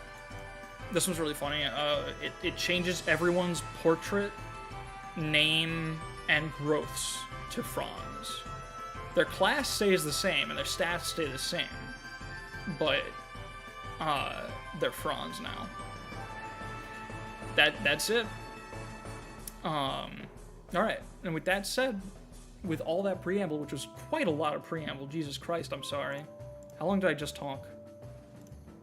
This one's really funny. It changes everyone's portrait, name, and growths to Franz. Their class stays the same, and their stats stay the same. But, they're Franz now. That's it. Alright, and with that said, with all that preamble, which was quite a lot of preamble, Jesus Christ, I'm sorry. How long did I just talk?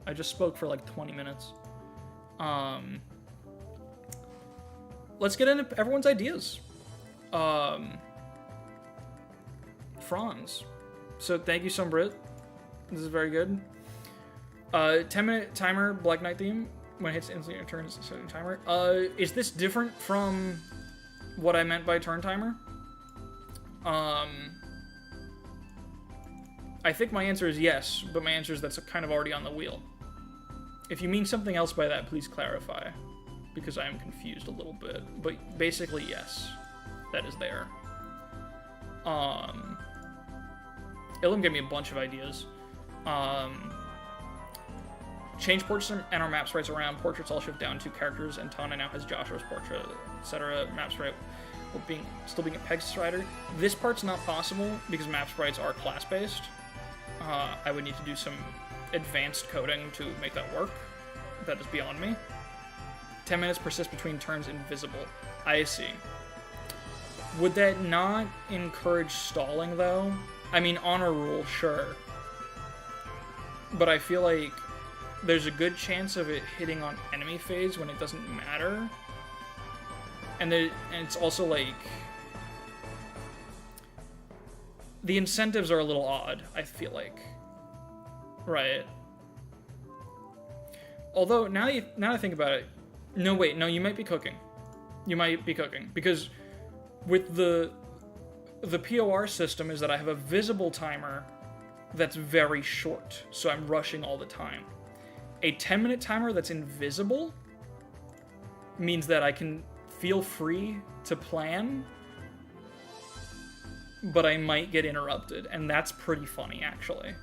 I just spoke for like 20 minutes. Let's get into everyone's ideas. Franz. So thank you, Sombrit. This is very good. 10-minute timer, Black Knight theme. When it hits instantly returns a certain timer. Is this different from what I meant by turn timer? I think my answer is yes, but my answer is that's kind of already on the wheel. If you mean something else by that, please clarify, because I am confused a little bit. But basically, yes, that is there. Ilum gave me a bunch of ideas. Change portraits and our map sprites around. Portraits all shift down 2 characters, and Tana now has Joshua's portrait, etc. Map sprite still being a Pegasus rider. This part's not possible because map sprites are class-based. I would need to do some advanced coding to make that work. That is beyond me. 10 minutes persist between turns invisible. I see. Would that not encourage stalling, though? I mean, honor rule, sure. But I feel like there's a good chance of it hitting on enemy phase when it doesn't matter. And it's also like... the incentives are a little odd, I feel like. Right. Although, now I think about it... No, wait, no, you might be cooking. You might be cooking. Because with the POR system is that I have a visible timer that's very short, so I'm rushing all the time. A 10-minute timer that's invisible means that I can feel free to plan, but I might get interrupted, and that's pretty funny, actually.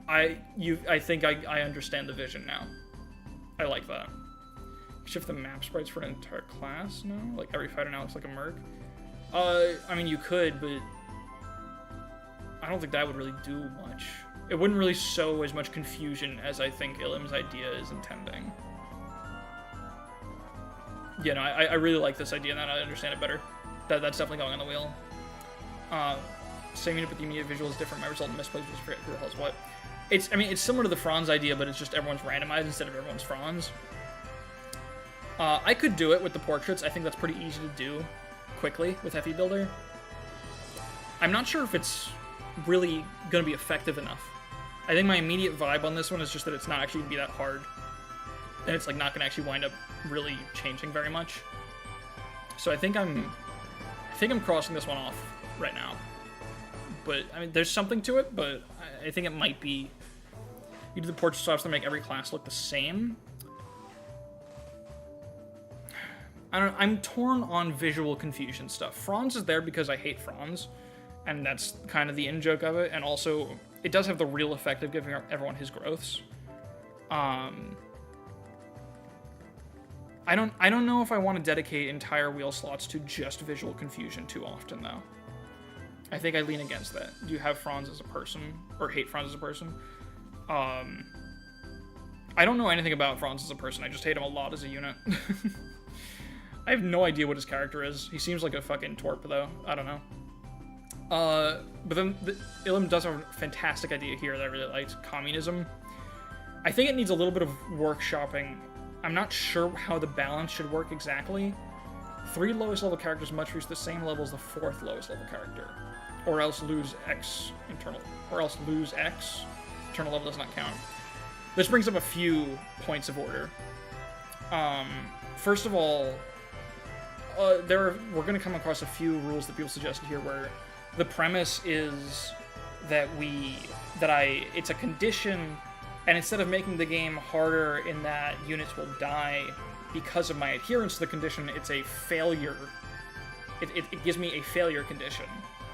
I think I understand the vision now. I like that. Shift the map sprites for an entire class now? Like, every fighter now looks like a merc? I mean, you could, but I don't think that would really do much. It wouldn't really sow as much confusion as I think Ilum's idea is intending. Yeah, no, I really like this idea, and I understand it better. That's definitely going on the wheel. Same unit, but the immediate visual is different. My result in misplays was forget who the hell's what. I mean, it's similar to the Franz idea, but it's just everyone's randomized instead of everyone's Franz. I could do it with the portraits. I think that's pretty easy to do quickly with FE Builder. I'm not sure if it's really going to be effective enough. I think my immediate vibe on this one is just that it's not actually going to be that hard. And it's like not going to actually wind up really changing very much. So I think I'm crossing this one off right now. But, I mean, there's something to it, but I think it might be... You do the portrait swaps to make every class look the same. I don't know, I'm torn on visual confusion stuff. Franz is there because I hate Franz, and that's kind of the in-joke of it, and also, it does have the real effect of giving everyone his growths. I don't know if I want to dedicate entire wheel slots to just visual confusion too often, though. I think I lean against that. Do you have Franz as a person, or hate Franz as a person? I don't know anything about Franz as a person, I just hate him a lot as a unit. I have no idea what his character is. He seems like a fucking twerp, though. I don't know. But then Ilum does have a fantastic idea here that I really liked. Communism. I think it needs a little bit of workshopping. I'm not sure how the balance should work exactly. 3 lowest level characters must reach the same level as the 4th lowest level character. or else lose X internal, or else lose X. Internal level does not count. This brings up a few points of order. First of all, we're going to come across a few rules that people suggested here where the premise is that it's a condition, and instead of making the game harder in that units will die because of my adherence to the condition, it's a failure. It gives me a failure condition,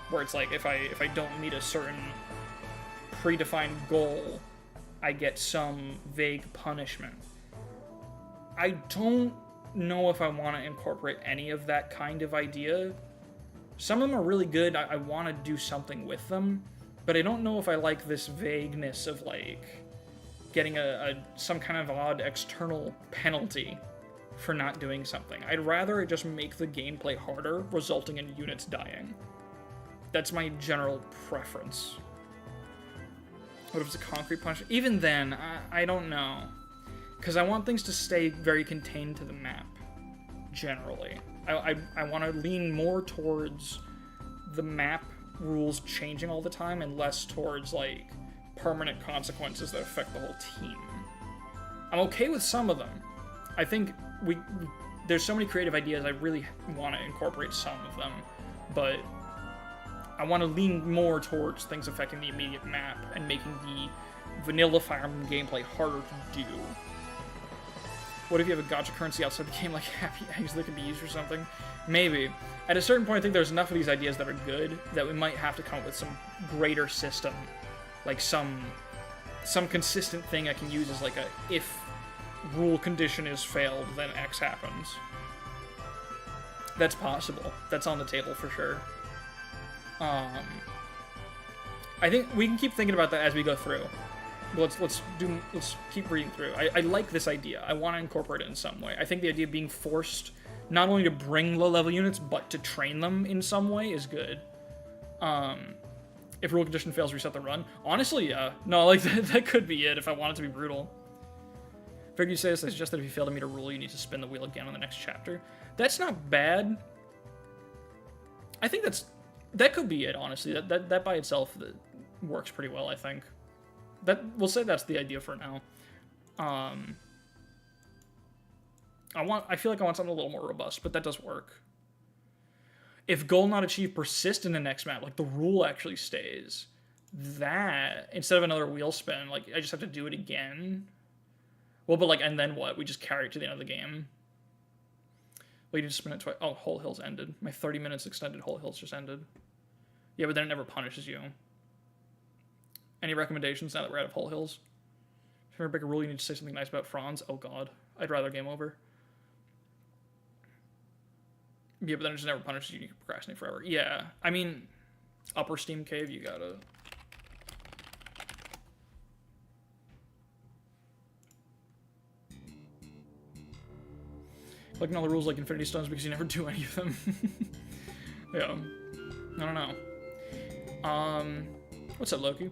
where it's like if I don't meet a certain predefined goal, I get some vague punishment. I don't know if I want to incorporate any of that kind of idea. Some of them are really good, I want to do something with them, but I don't know if I like this vagueness of, like, getting some kind of odd external penalty for not doing something. I'd rather it just make the gameplay harder, resulting in units dying. That's my general preference. What if it's a concrete punch? Even then, I don't know. Because I want things to stay very contained to the map, generally. I want to lean more towards the map rules changing all the time and less towards, like, permanent consequences that affect the whole team. I'm okay with some of them. I think there's so many creative ideas, I really want to incorporate some of them, but I want to lean more towards things affecting the immediate map and making the vanilla Fire Emblem gameplay harder to do. What if you have a gacha currency outside the game, like happy eggs that can be used for something? Maybe. At a certain point, I think there's enough of these ideas that are good that we might have to come up with some greater system, like some consistent thing I can use as like a if rule condition is failed, then X happens. That's possible. That's on the table for sure. I think we can keep thinking about that as we go through. Let's keep reading through. I like this idea. I want to incorporate it in some way. I think the idea of being forced not only to bring low-level units, but to train them in some way is good. If rule condition fails, reset the run. Honestly, yeah. No, like, that could be it if I want it to be brutal. Figured you say this, I suggest that if you fail to meet a rule, you need to spin the wheel again on the next chapter. That's not bad. I think that could be it, honestly. That by itself works pretty well, I think. We'll say that's the idea for now. I feel like I want something a little more robust, but that does work. If goal not achieved persist in the next map, like the rule actually stays, that instead of another wheel spin, like I just have to do it again. Well, but like, and then what? We just carry it to the end of the game. Well, you just spin it twice. Oh, Whole Hills ended. My 30 minutes extended Whole Hills just ended. Yeah, but then it never punishes you. Any recommendations now that we're out of Whole Hills? If you ever break a rule, you need to say something nice about Franz. Oh god. I'd rather game over. Yeah, but then it just never punishes you. You can procrastinate forever. Yeah. I mean, Upper Steam Cave, you gotta... Collecting all the rules like Infinity Stones because you never do any of them. Yeah. I don't know. What's up, Loki?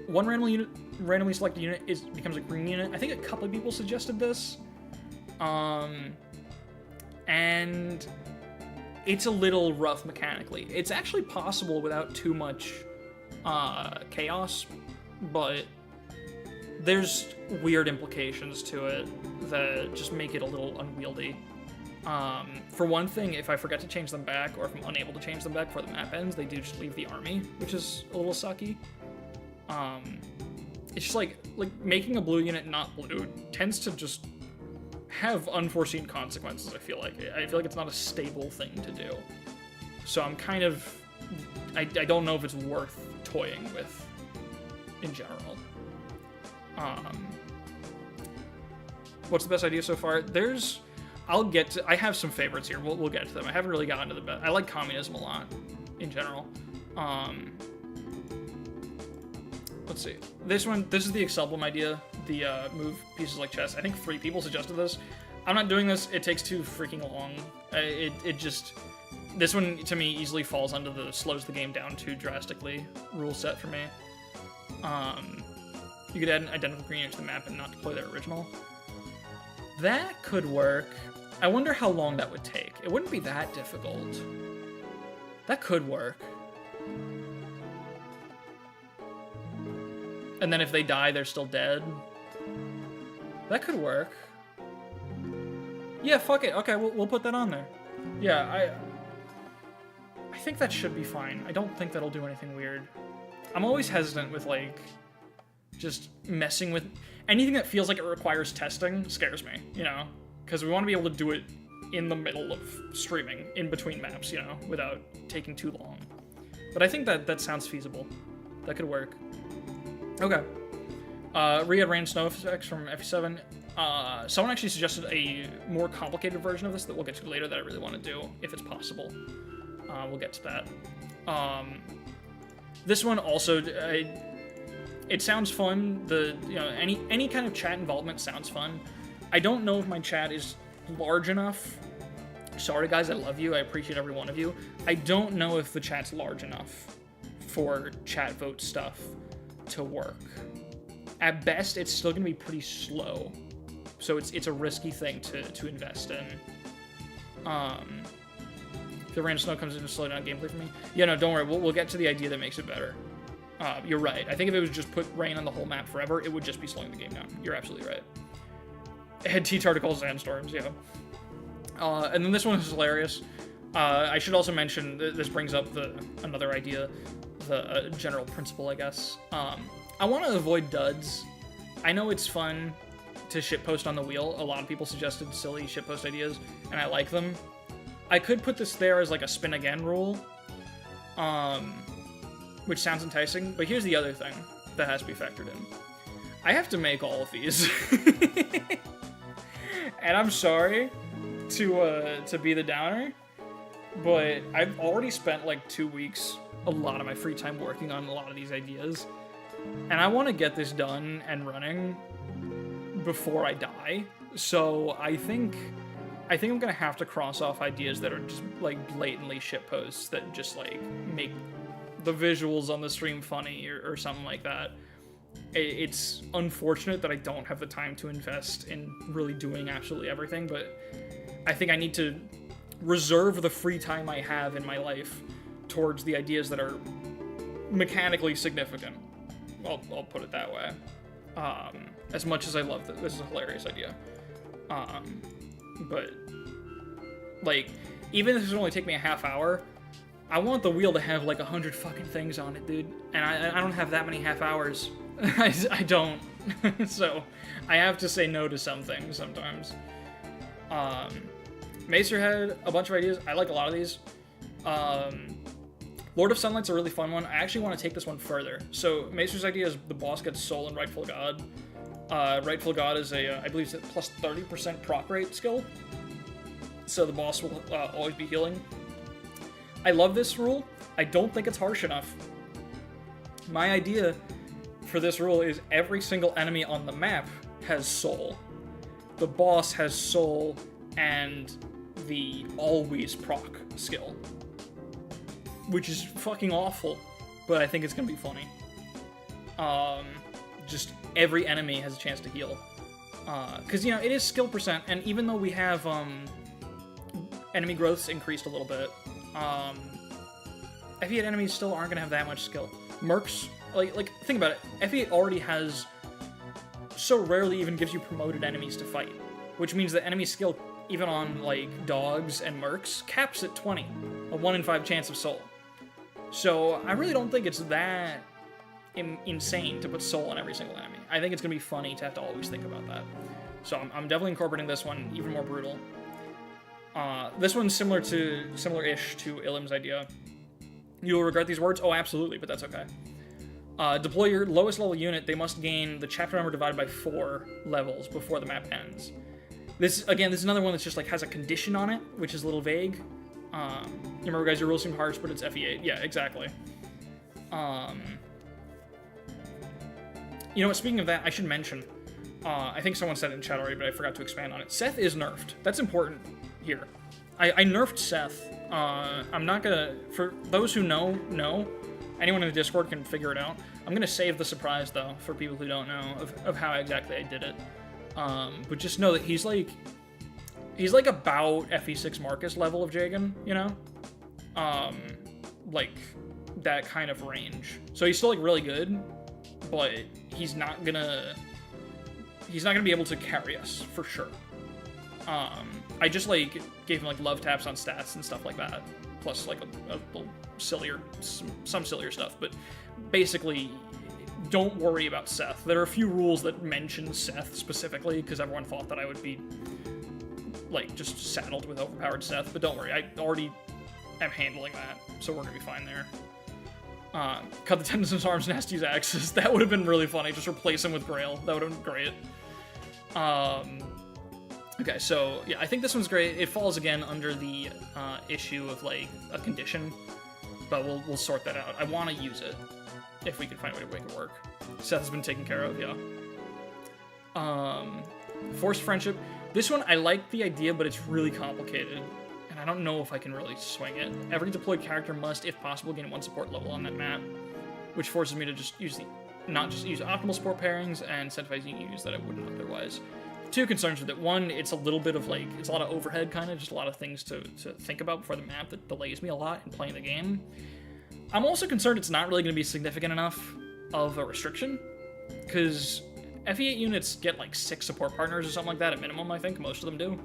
One randomly selected unit becomes a green unit. I think a couple of people suggested this. And it's a little rough mechanically. It's actually possible without too much chaos, but there's weird implications to it that just make it a little unwieldy. For one thing, if I forget to change them back, or if I'm unable to change them back before the map ends, they do just leave the army, which is a little sucky. It's just like making a blue unit not blue tends to just have unforeseen consequences, I feel like. I feel like it's not a stable thing to do. So I'm kind of... I don't know if it's worth toying with in general. What's the best idea so far? I have some favorites here. We'll get to them. I haven't really gotten to the best. I like communism a lot, in general. Let's see. This is the Emblem idea. The move pieces like chess. I think 3 people suggested this. I'm not doing this. It takes too freaking long. This one, to me, easily falls under the slows the game down too drastically rule set for me. You could add an identical green unit to the map and not deploy their original. That could work. I wonder how long that would take. It wouldn't be that difficult. That could work. And then if they die, they're still dead. That could work. Yeah, fuck it. Okay, we'll put that on there. Yeah, I think that should be fine. I don't think that'll do anything weird. I'm always hesitant with, like, just messing with... Anything that feels like it requires testing scares me, you know? Because we want to be able to do it in the middle of streaming, in between maps, you know, without taking too long. But I think that sounds feasible. That could work. Okay. Re-add rain snow effects from FE7. Someone actually suggested a more complicated version of this that we'll get to later that I really want to do, if it's possible. We'll get to that. This one also, it sounds fun. Any kind of chat involvement sounds fun. I don't know if my chat is large enough. Sorry guys, I love you. I appreciate every one of you. I don't know if the chat's large enough for chat vote stuff to work. At best, it's still gonna be pretty slow. So it's a risky thing to invest in. If the random snow comes in to slow down gameplay for me. Yeah, no, don't worry. We'll get to the idea that makes it better. You're right. I think if it was just put rain on the whole map forever, it would just be slowing the game down. You're absolutely right. Head T-Tarticles Sandstorms, yeah. And then this one is hilarious. I should also mention, this brings up another idea, the general principle, I guess. I want to avoid duds. I know it's fun to shitpost on the wheel. A lot of people suggested silly shitpost ideas, and I like them. I could put this there as like a spin again rule, which sounds enticing, but here's the other thing that has to be factored in. I have to make all of these. And I'm sorry to be the downer, but I've already spent like 2 weeks, a lot of my free time working on a lot of these ideas, and I want to get this done and running before I die. So I think I'm gonna have to cross off ideas that are just like blatantly shitposts that just like make the visuals on the stream funny or something like that. It's unfortunate that I don't have the time to invest in really doing absolutely everything, but I think I need to reserve the free time I have in my life towards the ideas that are mechanically significant. I'll put it that way. As much as I love this is a hilarious idea. But, like, even if this would only take me a half hour, I want the wheel to have like 100 fucking things on it, dude. And I don't have that many half hours. I don't. So I have to say no to some things sometimes. Macer had a bunch of ideas. I like a lot of these. Lord of Sunlight's a really fun one. I actually want to take this one further. So Macer's idea is the boss gets Soul and Rightful God. Rightful God is I believe it's a plus 30% proc rate skill. So the boss will always be healing. I love this rule. I don't think it's harsh enough. My idea for this rule is every single enemy on the map has soul. The boss has soul and the always proc skill. Which is fucking awful, but I think it's gonna be funny. Just every enemy has a chance to heal. Because, you know, it is skill percent, and even though we have enemy growths increased a little bit, FE8 enemies still aren't gonna have that much skill. Mercs, like think about it. FE8 already has so rarely even gives you promoted enemies to fight, which means that enemy skill, even on like dogs and mercs, caps at 20, a 1 in 5 chance of soul. So I really don't think it's that insane to put soul on every single enemy. I think it's gonna be funny to have to always think about that. So I'm definitely incorporating this one, even more brutal. This one's similar-ish to Illim's idea. You'll regret these words? Oh, absolutely, but that's okay. Deploy your lowest level unit. They must gain the chapter number divided by 4 levels before the map ends. This is another one that's just like has a condition on it, which is a little vague. You remember, guys, your rules seem harsh, but it's FE8. Yeah, exactly. You know what, speaking of that, I should mention, I think someone said it in chat already, but I forgot to expand on it. Seth is nerfed. That's important here. I nerfed Seth. I'm not gonna, for those who know, anyone in the Discord can figure it out. I'm gonna save the surprise, though, for people who don't know of how exactly I did it. But just know that he's like about FE6 Marcus level of Jagan, you know? Like, that kind of range. So he's still, like, really good, but he's not gonna be able to carry us for sure. I just like gave him like love taps on stats and stuff like that, plus like a little sillier, some sillier stuff. But basically, don't worry about Seth. There are a few rules that mention Seth specifically because everyone thought that I would be like just saddled with overpowered Seth. But don't worry, I already am handling that, so we're gonna be fine there. Cut the tendons in his arms and has to use axes. That would have been really funny. Just replace him with Grail. That would have been great. Okay, so yeah, I think this one's great. It falls again under the issue of like a condition, but we'll sort that out. I want to use it if we can find a way to make it work. Seth has been taken care of, yeah. Forced friendship. This one I like the idea, but it's really complicated, and I don't know if I can really swing it. Every deployed character must, if possible, gain 1 support level on that map, which forces me to just use not just use optimal support pairings and incentivize units that I wouldn't otherwise. 2 concerns with it. 1, it's a little bit of like, it's a lot of overhead kind of, just a lot of things to think about before the map that delays me a lot in playing the game. I'm also concerned it's not really going to be significant enough of a restriction, because FE8 units get like 6 support partners or something like that at minimum, I think. Most of them do.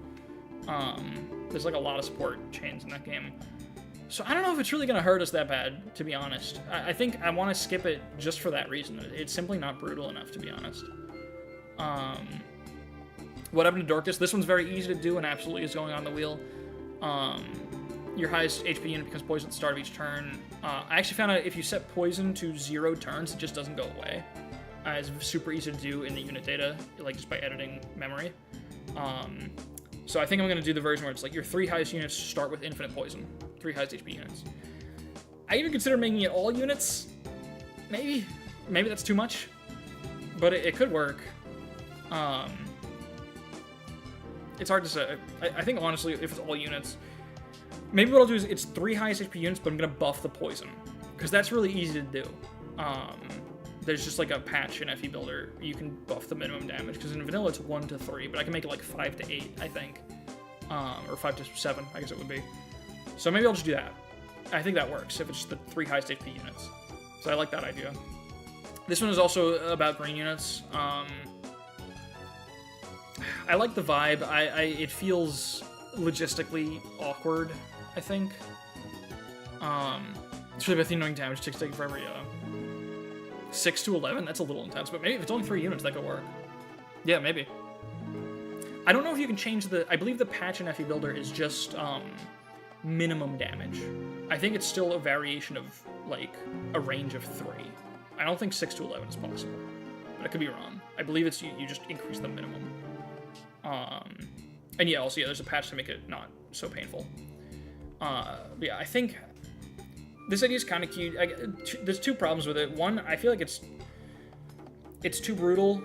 There's like a lot of support chains in that game. So I don't know if it's really going to hurt us that bad, to be honest. I think I want to skip it just for that reason. It's simply not brutal enough, to be honest. What happened to Dorcas? This one's very easy to do and absolutely is going on the wheel. Your highest HP unit becomes poisoned at the start of each turn. I actually found out if you set poison to 0 turns, it just doesn't go away. It's super easy to do in the unit data, like just by editing memory. So I think I'm going to do the version where it's like your 3 highest units start with infinite poison. 3 highest HP units. I even consider making it all units. Maybe that's too much, but it could work. It's hard to say. I think honestly, if it's all units, maybe what I'll do is it's 3 highest HP units, but I'm gonna buff the poison, because that's really easy to do. There's just like a patch in FE Builder. You can buff the minimum damage, because in vanilla it's 1 to 3, but I can make it like 5 to 8, I think, or 5 to 7, I guess it would be. So maybe I'll just do that. I think that works if it's just the 3 highest HP units. So I like that idea. This one is also about green units. I like the vibe. It feels logistically awkward, I think. It's really about the annoying damage takes taken for every 6 to 11. That's a little intense, but maybe if it's only 3 units, that could work. Yeah, maybe. I don't know if you can change the. I believe the patch in FE Builder is just minimum damage. I think it's still a variation of like a range of 3. I don't think 6 to 11 is possible, but I could be wrong. I believe it's you just increase the minimum. And yeah, also, yeah, there's a patch to make it not so painful. But yeah, I think this idea is kind of cute. There's 2 problems with it. 1, I feel like it's too brutal.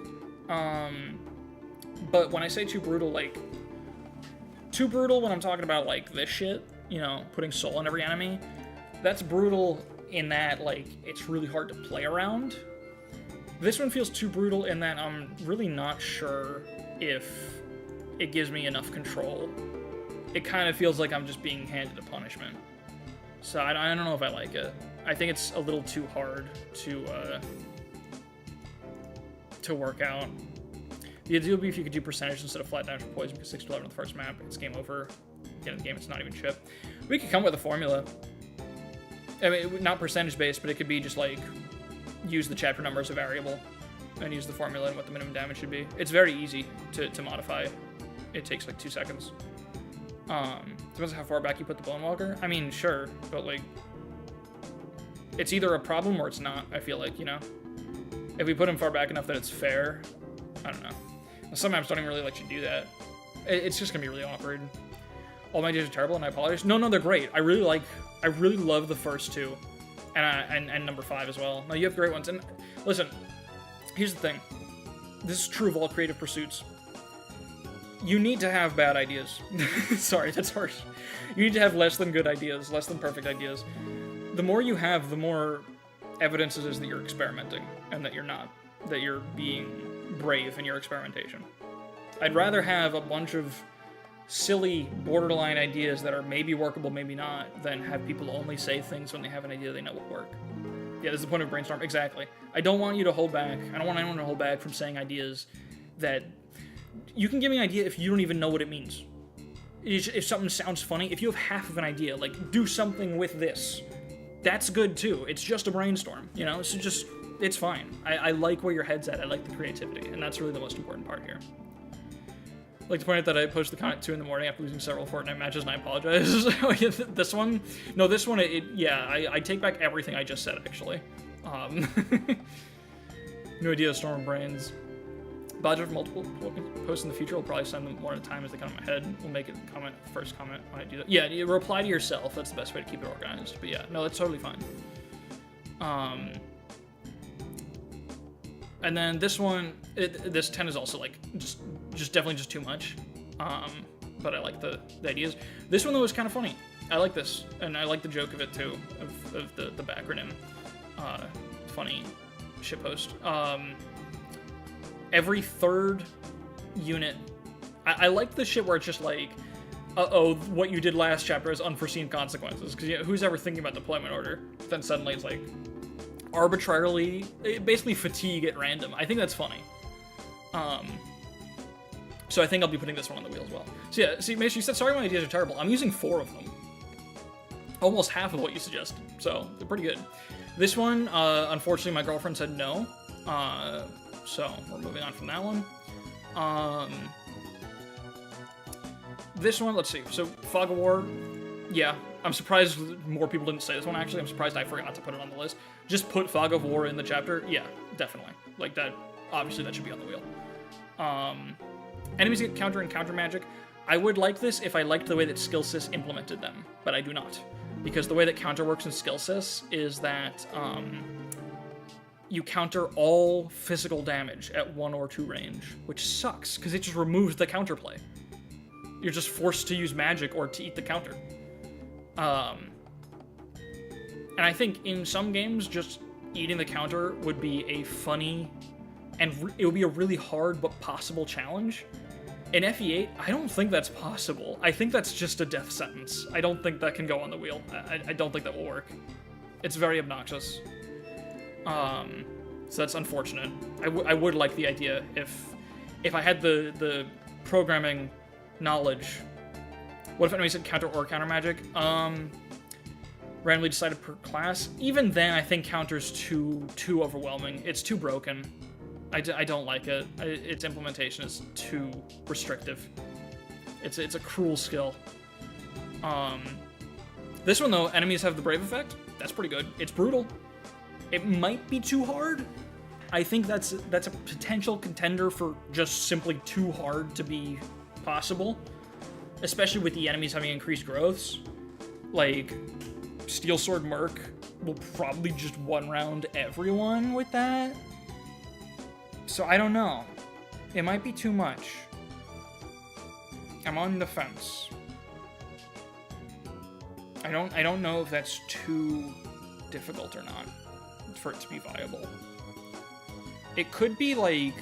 But when I say too brutal, like, too brutal when I'm talking about, like, this shit, you know, putting soul in every enemy, that's brutal in that, like, it's really hard to play around. This one feels too brutal in that I'm really not sure if it gives me enough control. It kind of feels like I'm just being handed a punishment. So I don't know if I like it. I think it's a little too hard to work out. The idea would be if you could do percentage instead of flat damage for poison, because 6 to 11 on the first map, it's game over. At the end of the game, it's not even chip. We could come with a formula. I mean, not percentage based, but it could be just like use the chapter number as a variable and use the formula and what the minimum damage should be. It's very easy to modify. It takes like 2 seconds. Depends on how far back you put the Bone Walker. I mean, sure, but like, it's either a problem or it's not, I feel like, you know? If we put him far back enough that it's fair, I don't know. Some maps don't even really let you do that. It's just gonna be really awkward. All my ideas are terrible and I apologize. No, they're great. I really love the first 2. And number 5 as well. No, you have great ones. And listen, here's the thing. This is true of all creative pursuits. You need to have bad ideas. Sorry, that's harsh. You need to have less than good ideas, less than perfect ideas. The more you have, the more evidence it is that you're experimenting and that you're not. That you're being brave in your experimentation. I'd rather have a bunch of silly, borderline ideas that are maybe workable, maybe not, than have people only say things when they have an idea they know will work. Yeah, this is the point of brainstorm. Exactly. I don't want you to hold back. I don't want anyone to hold back from saying ideas that... You can give me an idea if you don't even know what it means. If something sounds funny, if you have half of an idea, like, do something with this. That's good, too. It's just a brainstorm, you know? So just... It's fine. I like where your head's at. I like the creativity, and that's really the most important part here. I'd like to point out that I posted the comment 2 in the morning after losing several Fortnite matches, and I apologize. This one? No, this one, I take back everything I just said, actually. No idea, Storm Brains. Budget for multiple posts in the future. We'll probably send them more at a time as they come in my head. We'll make it first comment when I do that. Yeah, you reply to yourself. That's the best way to keep it organized. But yeah, no, that's totally fine. And then this one, this 10 is also like just definitely just too much. But I like the ideas. This one though is kind of funny. I like this, and I like the joke of it too, of the backronym. Funny shitpost. Every third unit, I like the shit where it's just like, uh-oh, what you did last chapter has unforeseen consequences. Because who's ever thinking about deployment order? Then suddenly it's like, arbitrarily, basically fatigue at random. I think that's funny. So I think I'll be putting this one on the wheel as well. So yeah, see, Mace, you said, sorry my ideas are terrible. I'm using 4 of them. Almost half of what you suggested. So they're pretty good. This one, unfortunately, my girlfriend said no. So we're moving on from that one. This one, let's see. So Fog of War, yeah. I'm surprised more people didn't say this one, actually. I'm surprised I forgot to put it on the list. Just put Fog of War in the chapter. Yeah, definitely. Like that, obviously that should be on the wheel. Enemies get counter and counter magic. I would like this if I liked the way that Skill Sys implemented them, but I do not. Because the way that counter works in Skill Sys is that you counter all physical damage at 1 or 2 range, which sucks, because it just removes the counterplay. You're just forced to use magic or to eat the counter. And I think in some games, just eating the counter would be a funny, and it would be a really hard but possible challenge. In FE8, I don't think that's possible. I think that's just a death sentence. I don't think that can go on the wheel. I don't think that will work. It's very obnoxious. So that's unfortunate. I would like the idea if I had the programming knowledge. What if anybody said counter or counter magic? Randomly decided per class. Even then, I think counter's too overwhelming. It's too broken. I don't like it. Its implementation is too restrictive. It's a cruel skill. This one though, enemies have the brave effect. That's pretty good. It's brutal. It might be too hard. I think that's a potential contender for just simply too hard to be possible. Especially with the enemies having increased growths. Like, Steel Sword Merc will probably just one-round everyone with that. So I don't know. It might be too much. I'm on the fence. I don't know if that's too difficult or not for it to be viable. It could be like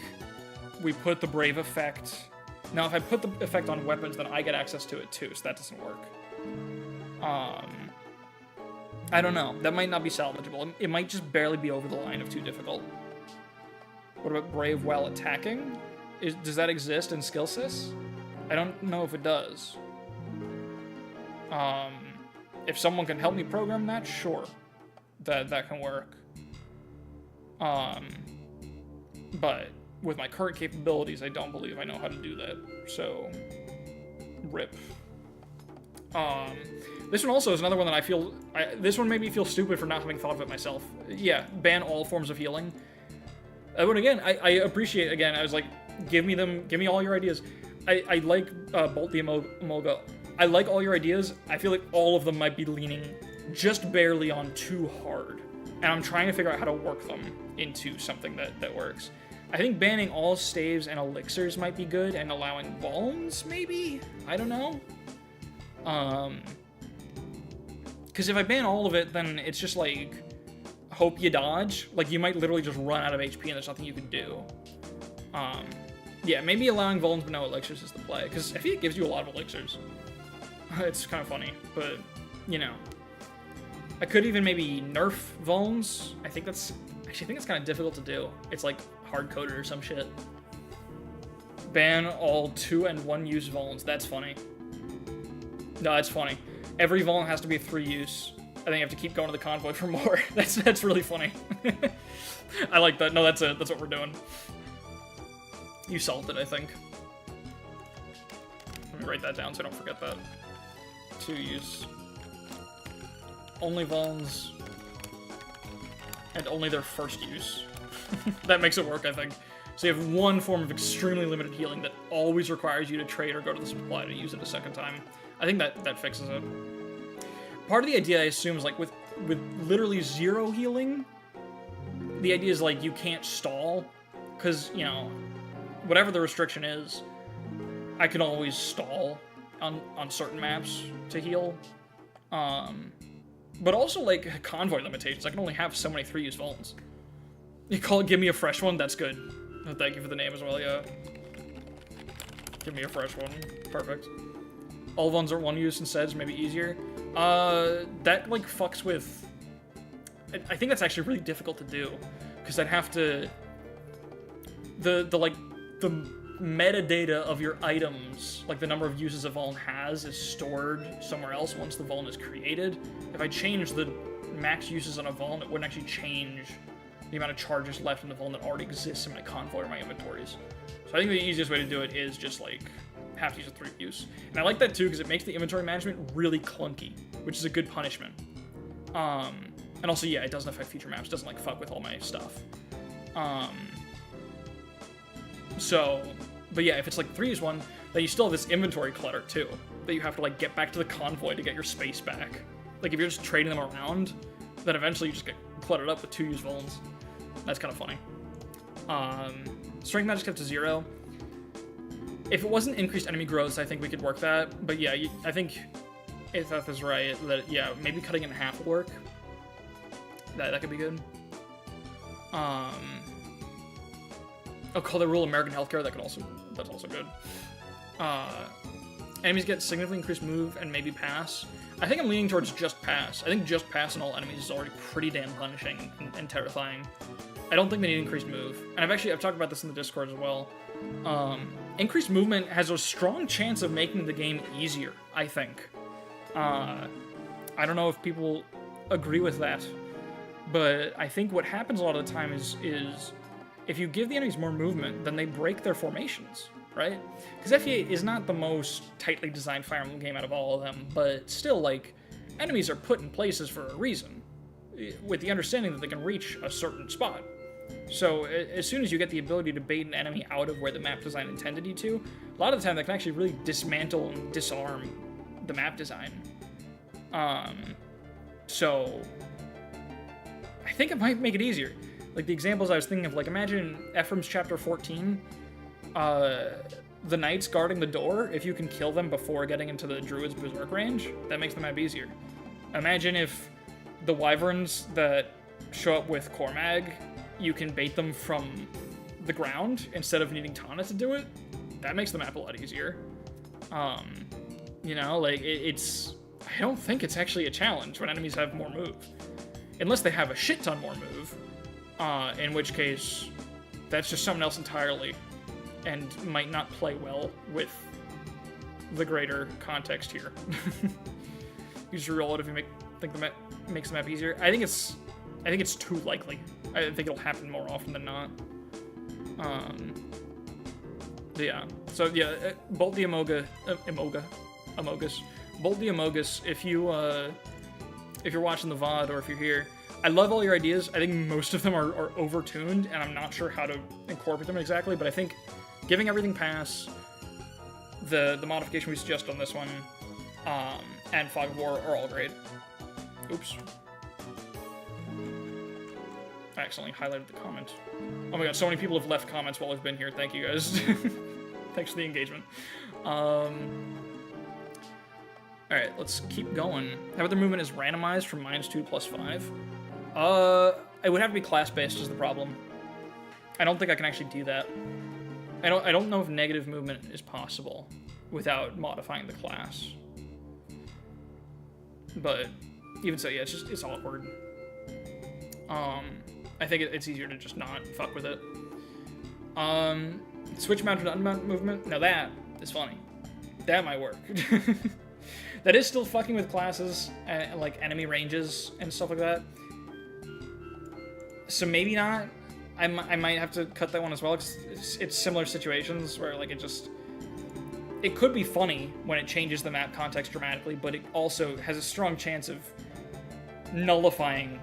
we put the brave effect. Now, if I put the effect on weapons, then I get access to it too, so that doesn't work. I don't know. That might not be salvageable. It might just barely be over the line of too difficult. What about brave while attacking? Does that exist in Skill Sys? I don't know if it does. If someone can help me program that, sure. That can work. But with my current capabilities, I don't believe I know how to do that. So, rip. This one also is another one that I feel... this one made me feel stupid for not having thought of it myself. Yeah, ban all forms of healing. But again, I appreciate, again, I was like, give me all your ideas. I like Bolt the Emolga. I like all your ideas. I feel like all of them might be leaning just barely on too hard. And I'm trying to figure out how to work them into something that works. I think banning all staves and elixirs might be good, and allowing bones, maybe? I don't know. Because if I ban all of it, then it's just like, hope you dodge. Like, you might literally just run out of HP and there's nothing you can do. Yeah, maybe allowing Vulns but no elixirs is the play, because I think it gives you a lot of elixirs. It's kind of funny, but, you know. I could even maybe nerf vulns. I think it's kind of difficult to do. It's like hard-coded or some shit. Ban all 2 and 1 use vulns. That's funny. No, that's funny. Every vuln has to be 3 use. I think you have to keep going to the convoy for more. That's really funny. I like that. No, that's it. That's what we're doing. You solved it, I think. Let me write that down so I don't forget that. 2 use. Only vulns. And only their first use. That makes it work, I think. So you have 1 form of extremely limited healing that always requires you to trade or go to the supply to use it a second time. I think that fixes it. Part of the idea, I assume, is like with literally 0 healing, the idea is like you can't stall, because, you know, whatever the restriction is, I can always stall on certain maps to heal. But also, like, convoy limitations. I can only have so many 3-use vulns. You call it Give Me a Fresh One? That's good. Thank you for the name as well, yeah. Give me a fresh one. Perfect. All vulns are 1 use instead, is maybe easier. That, like, fucks with... I think that's actually really difficult to do. Because I'd have to... The metadata of your items, like the number of uses a vuln has, is stored somewhere else once the vuln is created. If I change the max uses on a vuln, it wouldn't actually change the amount of charges left in the vuln that already exists in my convoy or my inventories. So I think the easiest way to do it is just, like, have to use a 3 use. And I like that, too, because it makes the inventory management really clunky, which is a good punishment. And also, yeah, it doesn't affect future maps. It doesn't, like, fuck with all my stuff. But yeah, if it's like 3 use one, then you still have this inventory clutter too, that you have to like get back to the convoy to get your space back. Like if you're just trading them around, then eventually you just get cluttered up with 2 use vulns. That's kind of funny. Strength magic kept to 0. If it wasn't increased enemy growth, I think we could work that. But yeah, I think if that is right, that yeah, maybe cutting it in half will work. That could be good. Oh, call the rule American healthcare. That's also good. Enemies get significantly increased move and maybe pass. I think I'm leaning towards just pass. I think just pass on all enemies is already pretty damn punishing and terrifying. I don't think they need increased move. And I've talked about this in the Discord as well. Increased movement has a strong chance of making the game easier, I think. I don't know if people agree with that, but I think what happens a lot of the time is if you give the enemies more movement, then they break their formations, right? Because FE8 is not the most tightly designed Fire Emblem game out of all of them, but still, like, enemies are put in places for a reason, with the understanding that they can reach a certain spot. So as soon as you get the ability to bait an enemy out of where the map design intended you to, a lot of the time that can actually really dismantle and disarm the map design. So I think it might make it easier. Like, the examples I was thinking of, like, imagine Ephraim's Chapter 14, the knights guarding the door, if you can kill them before getting into the druid's berserk range, that makes the map easier. Imagine if the wyverns that show up with Cormag, you can bait them from the ground instead of needing Tana to do it. That makes the map a lot easier. You know, like, I don't think it's actually a challenge when enemies have more move. Unless they have a shit ton more move. In which case, that's just something else entirely, and might not play well with the greater context here. You just reroll it if you think the map makes the map easier. I think it's too likely. I think it'll happen more often than not. Yeah. So yeah, bolt the Amogus. Bolt the Amogus. If you're watching the VOD or if you're here. I love all your ideas. I think most of them are overtuned, and I'm not sure how to incorporate them exactly, but I think giving everything pass, the modification we suggest on this one, and Fog of War are all great. Oops. I accidentally highlighted the comment. Oh my god, so many people have left comments while I've been here. Thank you guys. Thanks for the engagement. Alright, let's keep going. How about their movement is randomized from -2 to +5? It would have to be class-based is the problem. I don't think I can actually do that. I don't know if negative movement is possible without modifying the class. But even so, yeah, it's awkward. I think it's easier to just not fuck with it. Switch mount to unmount movement. Now that is funny. That might work. That is still fucking with classes and like enemy ranges and stuff like that. So maybe not. I might have to cut that one as well, because it's similar situations where like it could be funny when it changes the map context dramatically, but it also has a strong chance of nullifying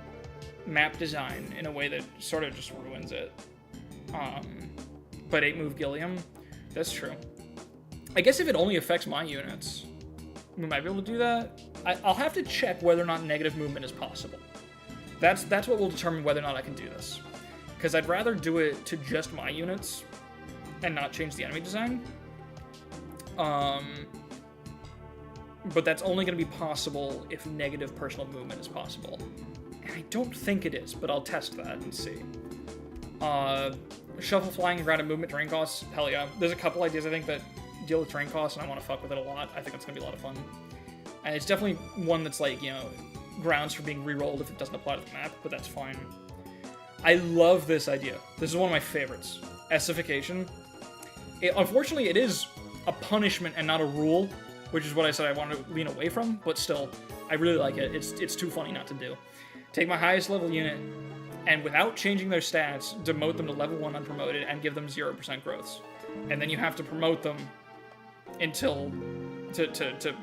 map design in a way that sort of just ruins it. But 8-move Gilliam, that's true. I guess if it only affects my units, we might be able to do that. I'll have to check whether or not negative movement is possible. That's what will determine whether or not I can do this. Because I'd rather do it to just my units and not change the enemy design. But that's only going to be possible if negative personal movement is possible. And I don't think it is, but I'll test that and see. Shuffle, flying, and grounded movement, terrain costs, hell yeah. There's a couple ideas, I think, that deal with terrain costs, and I want to fuck with it a lot. I think it's going to be a lot of fun. And it's definitely one that's like, you know, grounds for being re-rolled if it doesn't apply to the map, but that's fine. I love this idea. This is one of my favorites. Essification. Unfortunately, it is a punishment and not a rule, which is what I said I want to lean away from, but still, I really like it. It's too funny not to do. Take my highest level unit, and without changing their stats, demote them to level 1 unpromoted and give them 0% growths. And then you have to promote them until to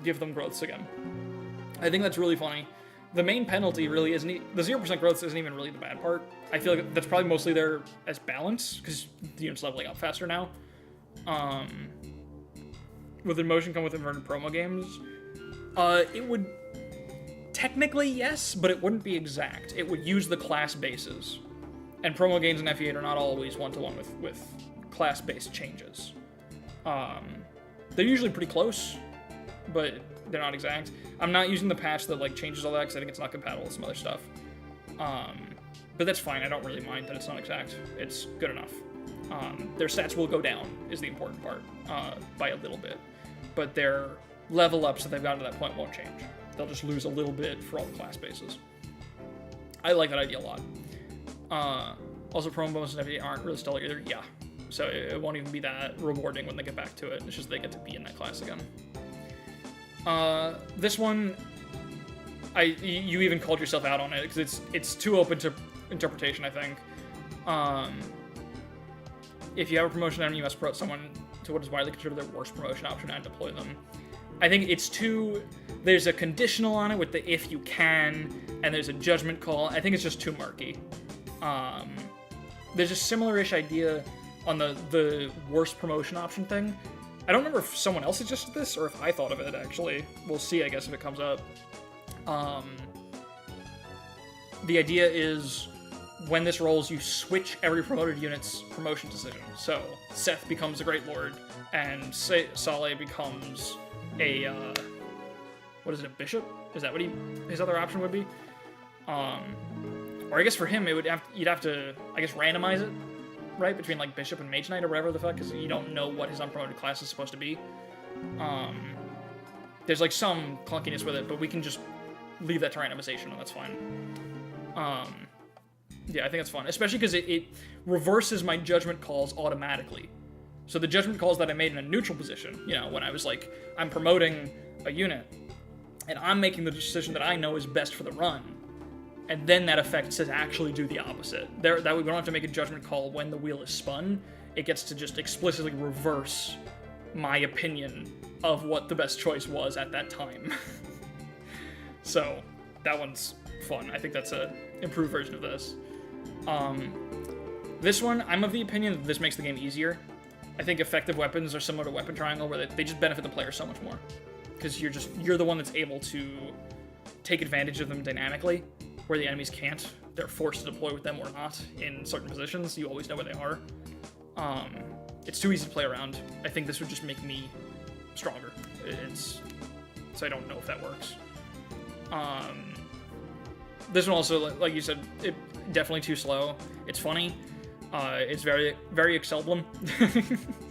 give them growths again. I think that's really funny. The main penalty really isn't... The 0% growths isn't even really the bad part. I feel like that's probably mostly there as balance, because the unit's leveling up faster now. Would the motion come with inverted promo games? It would... Technically, yes, but it wouldn't be exact. It would use the class bases. And promo games in FE8 are not always one-to-one with class-based changes. They're usually pretty close, but they're not exact. I'm not using the patch that like changes all that because I think it's not compatible with some other stuff. But that's fine. I don't really mind that it's not exact. It's good enough. Their stats will go down is the important part by a little bit, but their level ups that they've gotten to that point won't change. They'll just lose a little bit for all the class bases. I like that idea a lot. Also, promo bonuses and FE8 aren't really stellar either. Yeah, so it won't even be that rewarding when they get back to it. It's just they get to be in that class again. This one, you even called yourself out on it because it's too open to interpretation, I think. If you have a promotion item, you must promote someone to what is widely considered their worst promotion option and deploy them. I think it's too... There's a conditional on it with the if you can, and there's a judgment call. I think it's just too murky. There's a similar-ish idea on the worst promotion option thing. I don't remember if someone else suggested this, or if I thought of it, actually. We'll see, I guess, if it comes up. The idea is, when this rolls, you switch every promoted unit's promotion decision. So, Seth becomes a Great Lord, and Saleh becomes a, what is it, a bishop? Is that what his other option would be? Or I guess for him, you'd have to, I guess, randomize it, right? Between, like, bishop and mage knight or whatever the fuck, because you don't know what his unpromoted class is supposed to be. There's, like, some clunkiness with it, but we can just leave that to randomization, and that's fine. Yeah, I think it's fun, especially because it reverses my judgment calls automatically. So the judgment calls that I made in a neutral position, you know, when I was like, I'm promoting a unit, and I'm making the decision that I know is best for the run, and then that effect says actually do the opposite. That way we don't have to make a judgment call when the wheel is spun. It gets to just explicitly reverse my opinion of what the best choice was at that time. So that one's fun. I think that's a improved version of this. This one, I'm of the opinion that this makes the game easier. I think effective weapons are similar to Weapon Triangle, where they just benefit the player so much more. Because you're the one that's able to take advantage of them dynamically, where the enemies can't. They're forced to deploy with them or not in certain positions. You always know where they are. It's too easy to play around. I think this would just make me stronger. So I don't know if that works. This one also, like you said, it definitely too slow. It's funny. It's very, very Emblem.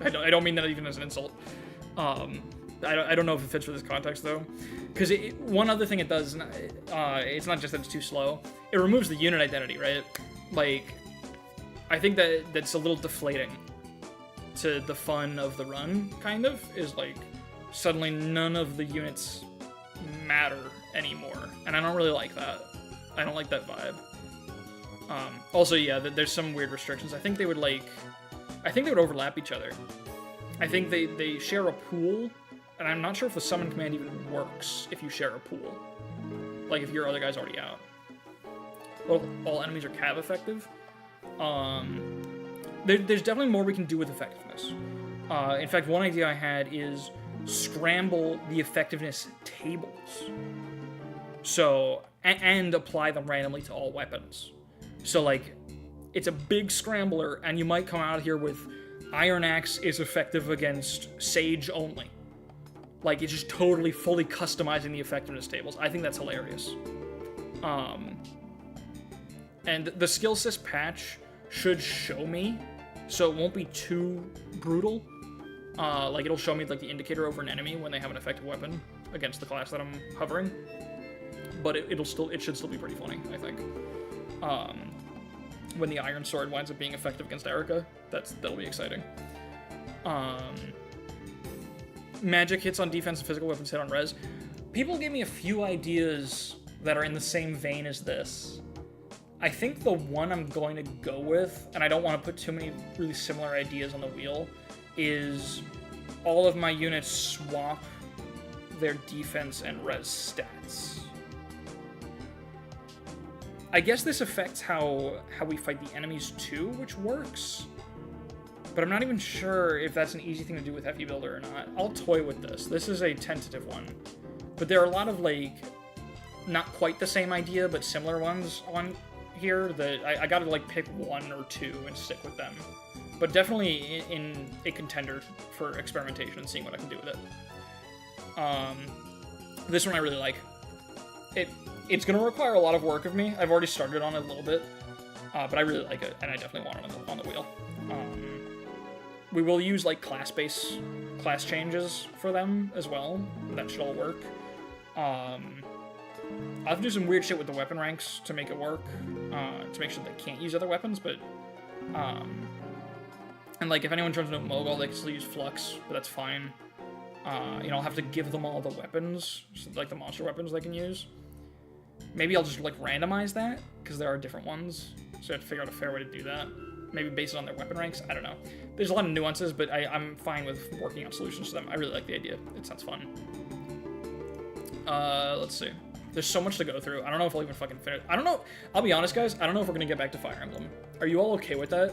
I don't mean that even as an insult. I don't know if it fits for this context though, because one other thing it does, it's not just that it's too slow. It removes the unit identity, right? Like, I think that's a little deflating to the fun of the run. Kind of is like suddenly none of the units matter anymore, and I don't really like that. I don't like that vibe. Also, yeah, there's some weird restrictions. I think they would overlap each other. I think they share a pool, and I'm not sure if the summon command even works if you share a pool. Like, if your other guy's already out. Well, all enemies are cav effective. There's definitely more we can do with effectiveness. In fact, one idea I had is scramble the effectiveness tables. So, and apply them randomly to all weapons. So, like, it's a big scrambler, and you might come out here with Iron Axe is effective against Sage only. Like, it's just totally, fully customizing the effectiveness tables. I think that's hilarious. And the skill sys patch should show me, so it won't be too brutal. Like, it'll show me, like, the indicator over an enemy when they have an effective weapon against the class that I'm hovering. But it should still be pretty funny, I think. When the Iron Sword winds up being effective against Erica, that'll be exciting. Magic hits on defense and physical weapons hit on res. People gave me a few ideas that are in the same vein as this. I think the one I'm going to go with, and I don't want to put too many really similar ideas on the wheel, is all of my units swap their defense and res stats. I guess this affects how we fight the enemies too, which works. But I'm not even sure if that's an easy thing to do with Heavy Builder or not. I'll toy with this. This is a tentative one. But there are a lot of, like, not quite the same idea, but similar ones on here that I gotta, like, pick one or two and stick with them. But definitely in a contender for experimentation and seeing what I can do with it. This one I really like. It's going to require a lot of work of me. I've already started on it a little bit, but I really like it, and I definitely want it on the wheel. We will use, like, class changes for them as well. That should all work. I'll have to do some weird shit with the weapon ranks to make it work, to make sure they can't use other weapons, but, and, like, if anyone turns into a Mogul, they can still use Flux, but that's fine. I'll have to give them all the weapons, so, like, the monster weapons they can use. Maybe I'll just, like, randomize that, because there are different ones, so I have to figure out a fair way to do that. Maybe based on their weapon ranks, I don't know. There's a lot of nuances, but I'm fine with working out solutions to them. I really like the idea. It sounds fun. Let's see. There's so much to go through. I don't know if I'll even fucking finish. I don't know. I'll be honest, guys. I don't know if we're going to get back to Fire Emblem. Are you all okay with that?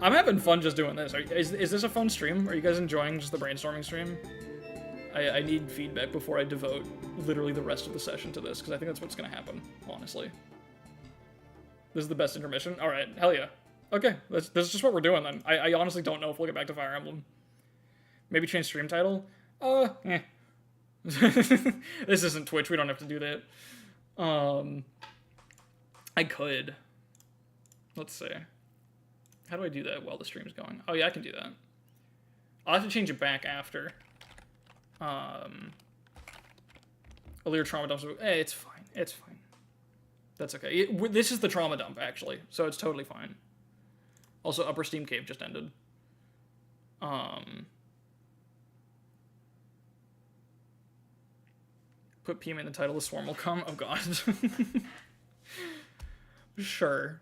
I'm having fun just doing this. Is this a fun stream? Are you guys enjoying just the brainstorming stream? I need feedback before I devote literally the rest of the session to this, because I think that's what's going to happen, honestly. This is the best intermission? Alright, hell yeah. Okay, this is just what we're doing then. I honestly don't know if we'll get back to Fire Emblem. Maybe change stream title? This isn't Twitch, we don't have to do that. I could. Let's see. How do I do that while the stream's going? Oh yeah, I can do that. I'll have to change it back after. Alear trauma dumps. Hey, it's fine. It's fine. That's okay. This is the trauma dump, actually, so it's totally fine. Also, Upper Steam Cave just ended. Put PM in the title, the swarm will come. Oh god. Sure.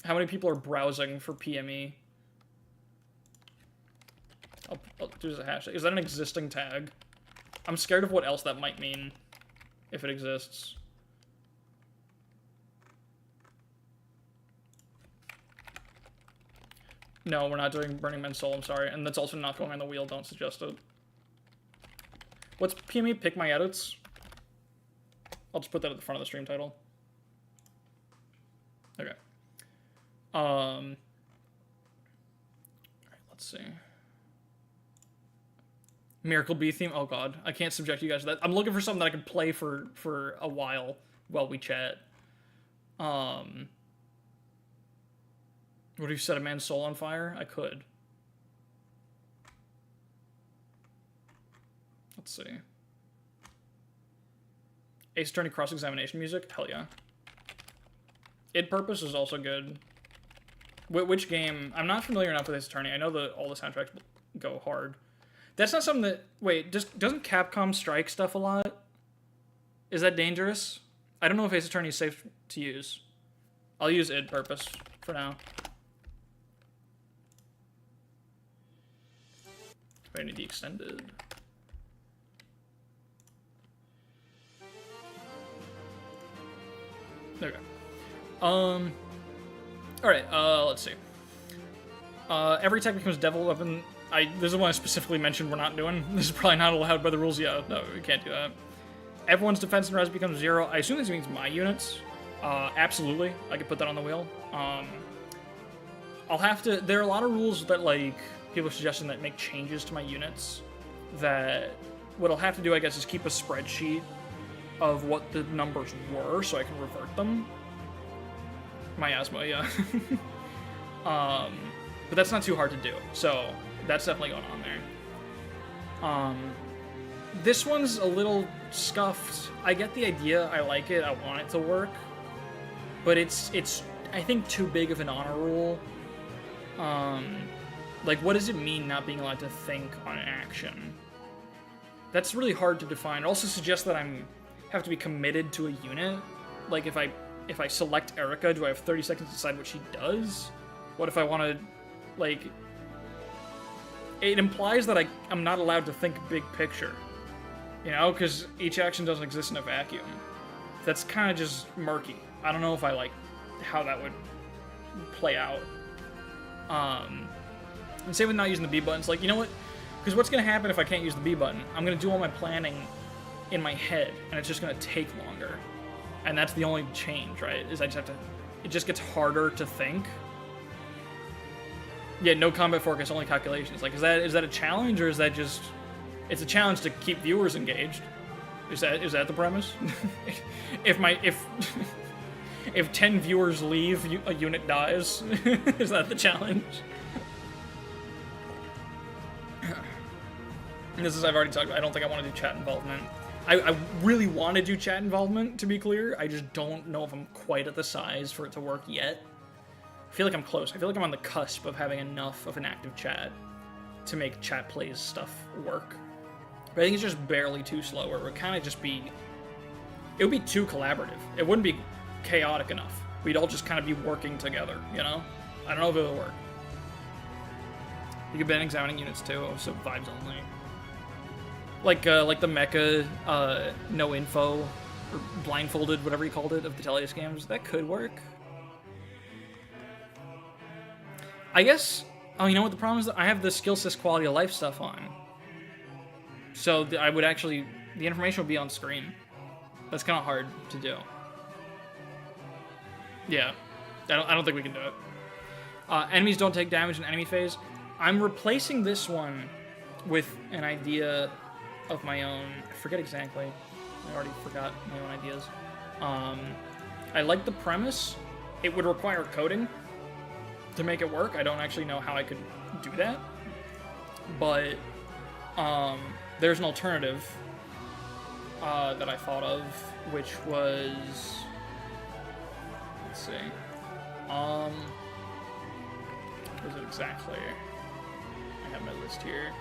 How many people are browsing for PME? There's a hashtag. Is that an existing tag? I'm scared of what else that might mean, if it exists. No, we're not doing Burning Man's Soul, I'm sorry. And that's also not going on the wheel, don't suggest it. What's PME? Pick my edits? I'll just put that at the front of the stream title. Okay. Alright, let's see. Miracle Bee theme? Oh god, I can't subject you guys to that. I'm looking for something that I can play for a while we chat. Would you set a man's soul on fire? I could. Let's see. Ace Attorney cross-examination music? Hell yeah. Id Purpose is also good. Which game? I'm not familiar enough with Ace Attorney. I know that all the soundtracks go hard. That's not something that... Wait, doesn't Capcom strike stuff a lot? Is that dangerous? I don't know if Ace Attorney is safe to use. I'll use Id Purpose for now. I need the extended. There we go. Alright, let's see. Every attack becomes devil weapon. This is one I specifically mentioned we're not doing. This is probably not allowed by the rules. Yeah, no, we can't do that. Everyone's defense and res becomes 0. I assume this means my units. Absolutely. I could put that on the wheel. I'll have to... There are a lot of rules that, like, people are suggesting that make changes to my units. That what I'll have to do, I guess, is keep a spreadsheet of what the numbers were so I can revert them. Miasma, yeah. But that's not too hard to do, so that's definitely going on there. This one's a little scuffed. I get the idea, I like it, I want it to work, but it's I think too big of an honor rule. Like, what does it mean not being allowed to think on action? That's really hard to define. It also suggests that have to be committed to a unit. Like, if I select Erica, do I have 30 seconds to decide what she does? What if I want to, like... It implies that I'm not allowed to think big picture. You know, because each action doesn't exist in a vacuum. That's kind of just murky. I don't know if I like how that would play out. And same with not using the B button. It's like, you know what? Because what's going to happen if I can't use the B button? I'm going to do all my planning in my head, and it's just going to take longer. And that's the only change, right? Is I just have to... It just gets harder to think. Yeah, no combat forecast, only calculations. Like, is that a challenge, or is that just... It's a challenge to keep viewers engaged. Is that the premise? If 10 viewers leave, a unit dies. Is that the challenge? This is, I've already talked about, I don't think I want to do chat involvement. I really want to do chat involvement, to be clear. I just don't know if I'm quite at the size for it to work yet. I feel like I'm close. I feel like I'm on the cusp of having enough of an active chat to make chat plays stuff work. But I think it's just barely too slow, or it would kind of just be... It would be too collaborative. It wouldn't be chaotic enough. We'd all just kind of be working together, you know? I don't know if it'll work. You could ban examining units too, so vibes only. Like the mecha, no info, or blindfolded, whatever you called it, of the Tellius games. That could work. I guess... Oh, you know what the problem is? I have the skill sys quality of life stuff on. So I would actually... The information would be on screen. That's kind of hard to do. Yeah. I don't think we can do it. Enemies don't take damage in enemy phase. I'm replacing this one with an idea of my own. I forget exactly. I already forgot my own ideas. I like the premise. It would require coding to make it work. I don't actually know how I could do that. But there's an alternative that I thought of, which was... Let's see. What is it exactly? I have my list here.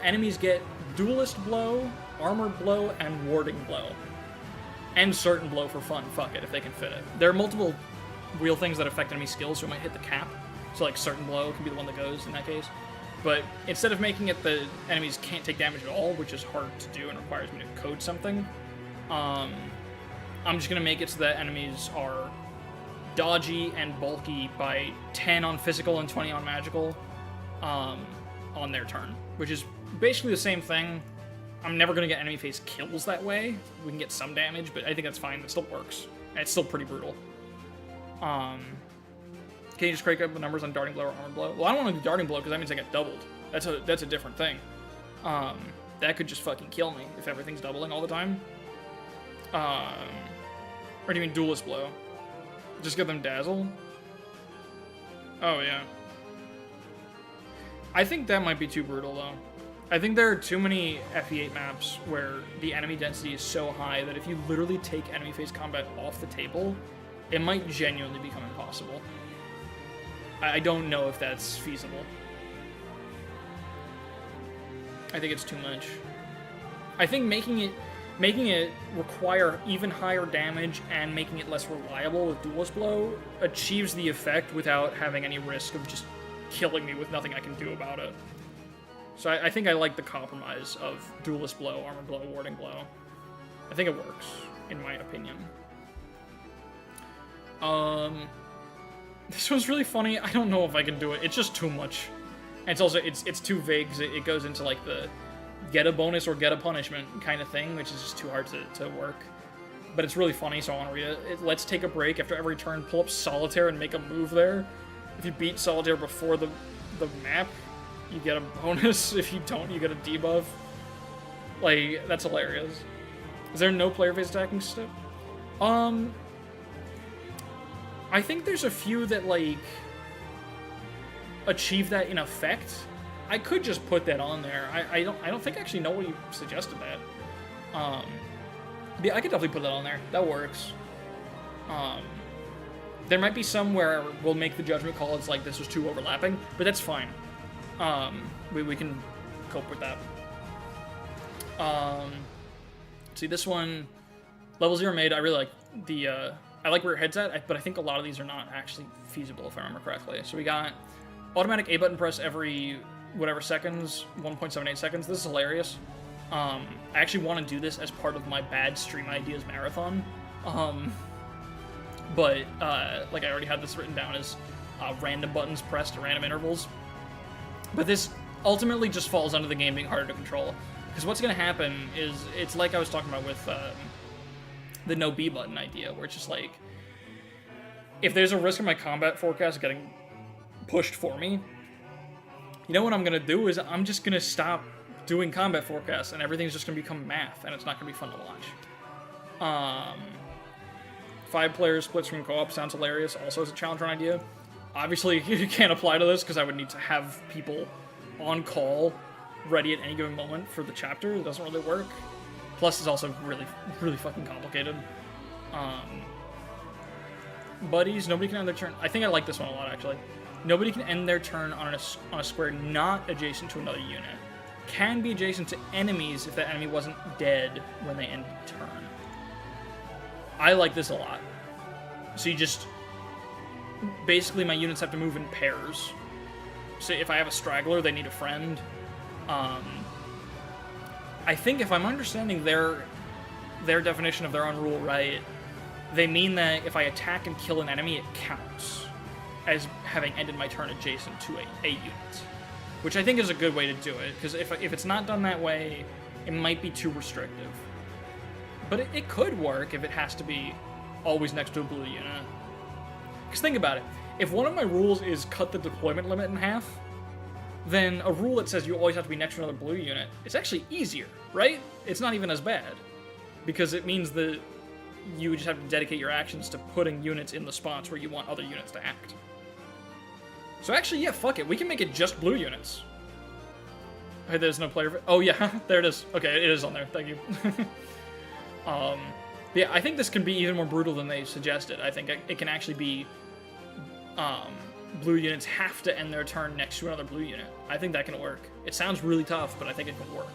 Enemies get Duelist Blow, Armor Blow, and Warding Blow. And Certain Blow for fun. Fuck it, if they can fit it. There are multiple real things that affect enemy skills, so it might hit the cap. So, like, Certain Blow can be the one that goes in that case. But instead of making it the enemies can't take damage at all, which is hard to do and requires me to code something, I'm just going to make it so that enemies are dodgy and bulky by 10 on physical and 20 on magical on their turn, which is basically the same thing. I'm never going to get enemy phase kills that way. We can get some damage, but I think that's fine. It still works. And it's still pretty brutal. Can you just crank up the numbers on Darting Blow or Armor Blow? Well, I don't want to do Darting Blow because that means I get doubled. That's a different thing. That could just fucking kill me if everything's doubling all the time. Or do you mean Duelist Blow? Just give them Dazzle? Oh, yeah. I think that might be too brutal, though. I think there are too many FE8 maps where the enemy density is so high that if you literally take enemy phase combat off the table, it might genuinely become impossible. I don't know if that's feasible. I think it's too much. I think making it require even higher damage and making it less reliable with Duelist Blow achieves the effect without having any risk of just killing me with nothing I can do about it. So I think I like the compromise of Duelist Blow, Armor Blow, Warding Blow. I think it works, in my opinion. This one's really funny. I don't know if I can do it. It's just too much. And it's also, it's too vague, 'cause it goes into like the get a bonus or get a punishment kind of thing, which is just too hard to work. But it's really funny, so I want to read it. Let's take a break. After every turn, pull up Solitaire and make a move there. If you beat Solitaire before the map, you get a bonus. If you don't, you get a debuff. Like, that's hilarious. Is there no player phase attacking step? I think there's a few that, like, achieve that in effect. I could just put that on there. I don't think I actually know what you suggested that. Yeah, I could definitely put that on there. That works. There might be some where we'll make the judgment call. It's like this was too overlapping, but that's fine. We can cope with that. See, this one, level 0 made. I really like the. I like where your head's at, but I think a lot of these are not actually feasible if I remember correctly. So we got automatic A button press every whatever seconds, 1.78 seconds. This is hilarious. I actually want to do this as part of my bad stream ideas marathon. But like I already had this written down as random buttons pressed at random intervals. But this ultimately just falls under the game being harder to control. Because what's going to happen is, it's like I was talking about with the no B button idea, where it's just like, if there's a risk of my combat forecast getting pushed for me, you know what I'm going to do is I'm just going to stop doing combat forecasts, and everything's just going to become math, and it's not going to be fun to watch. 5 players split screen co-op sounds hilarious, also as a challenge run idea. Obviously, you can't apply to this, because I would need to have people on call ready at any given moment for the chapter. It doesn't really work. Plus, it's also really, really fucking complicated. Buddies, nobody can end their turn. I think I like this one a lot, actually. Nobody can end their turn on a square not adjacent to another unit. Can be adjacent to enemies if that enemy wasn't dead when they ended the turn. I like this a lot. So you just... Basically, my units have to move in pairs. So if I have a straggler, they need a friend. I think if I'm understanding their definition of their own rule right, they mean that if I attack and kill an enemy, it counts as having ended my turn adjacent to a unit. Which I think is a good way to do it, because if it's not done that way, it might be too restrictive. But it could work if it has to be always next to a blue unit. Because think about it, if one of my rules is cut the deployment limit in half, then a rule that says you always have to be next to another blue unit, it's actually easier, right? It's not even as bad. Because it means that you just have to dedicate your actions to putting units in the spots where you want other units to act. So actually, yeah, fuck it. We can make it just blue units. Hey, there's no player... Oh, yeah, there it is. Okay, it is on there. Thank you. Yeah, I think this can be even more brutal than they suggested. I think it can actually be... blue units have to end their turn next to another blue unit. I think that can work. It sounds really tough, but I think it can work.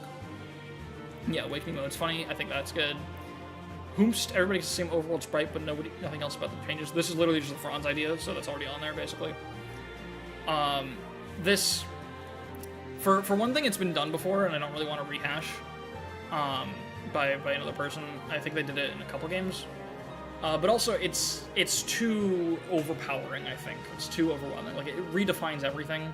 Yeah, Awakening Mode's funny. I think that's good. Whomst, everybody gets the same overworld sprite, but nothing else about the changes. This is literally just the Franz idea, so that's already on there, basically. This... For one thing, it's been done before, and I don't really want to rehash by another person. I think they did it in a couple games. But also, it's too overpowering, I think. It's too overwhelming. Like, it redefines everything.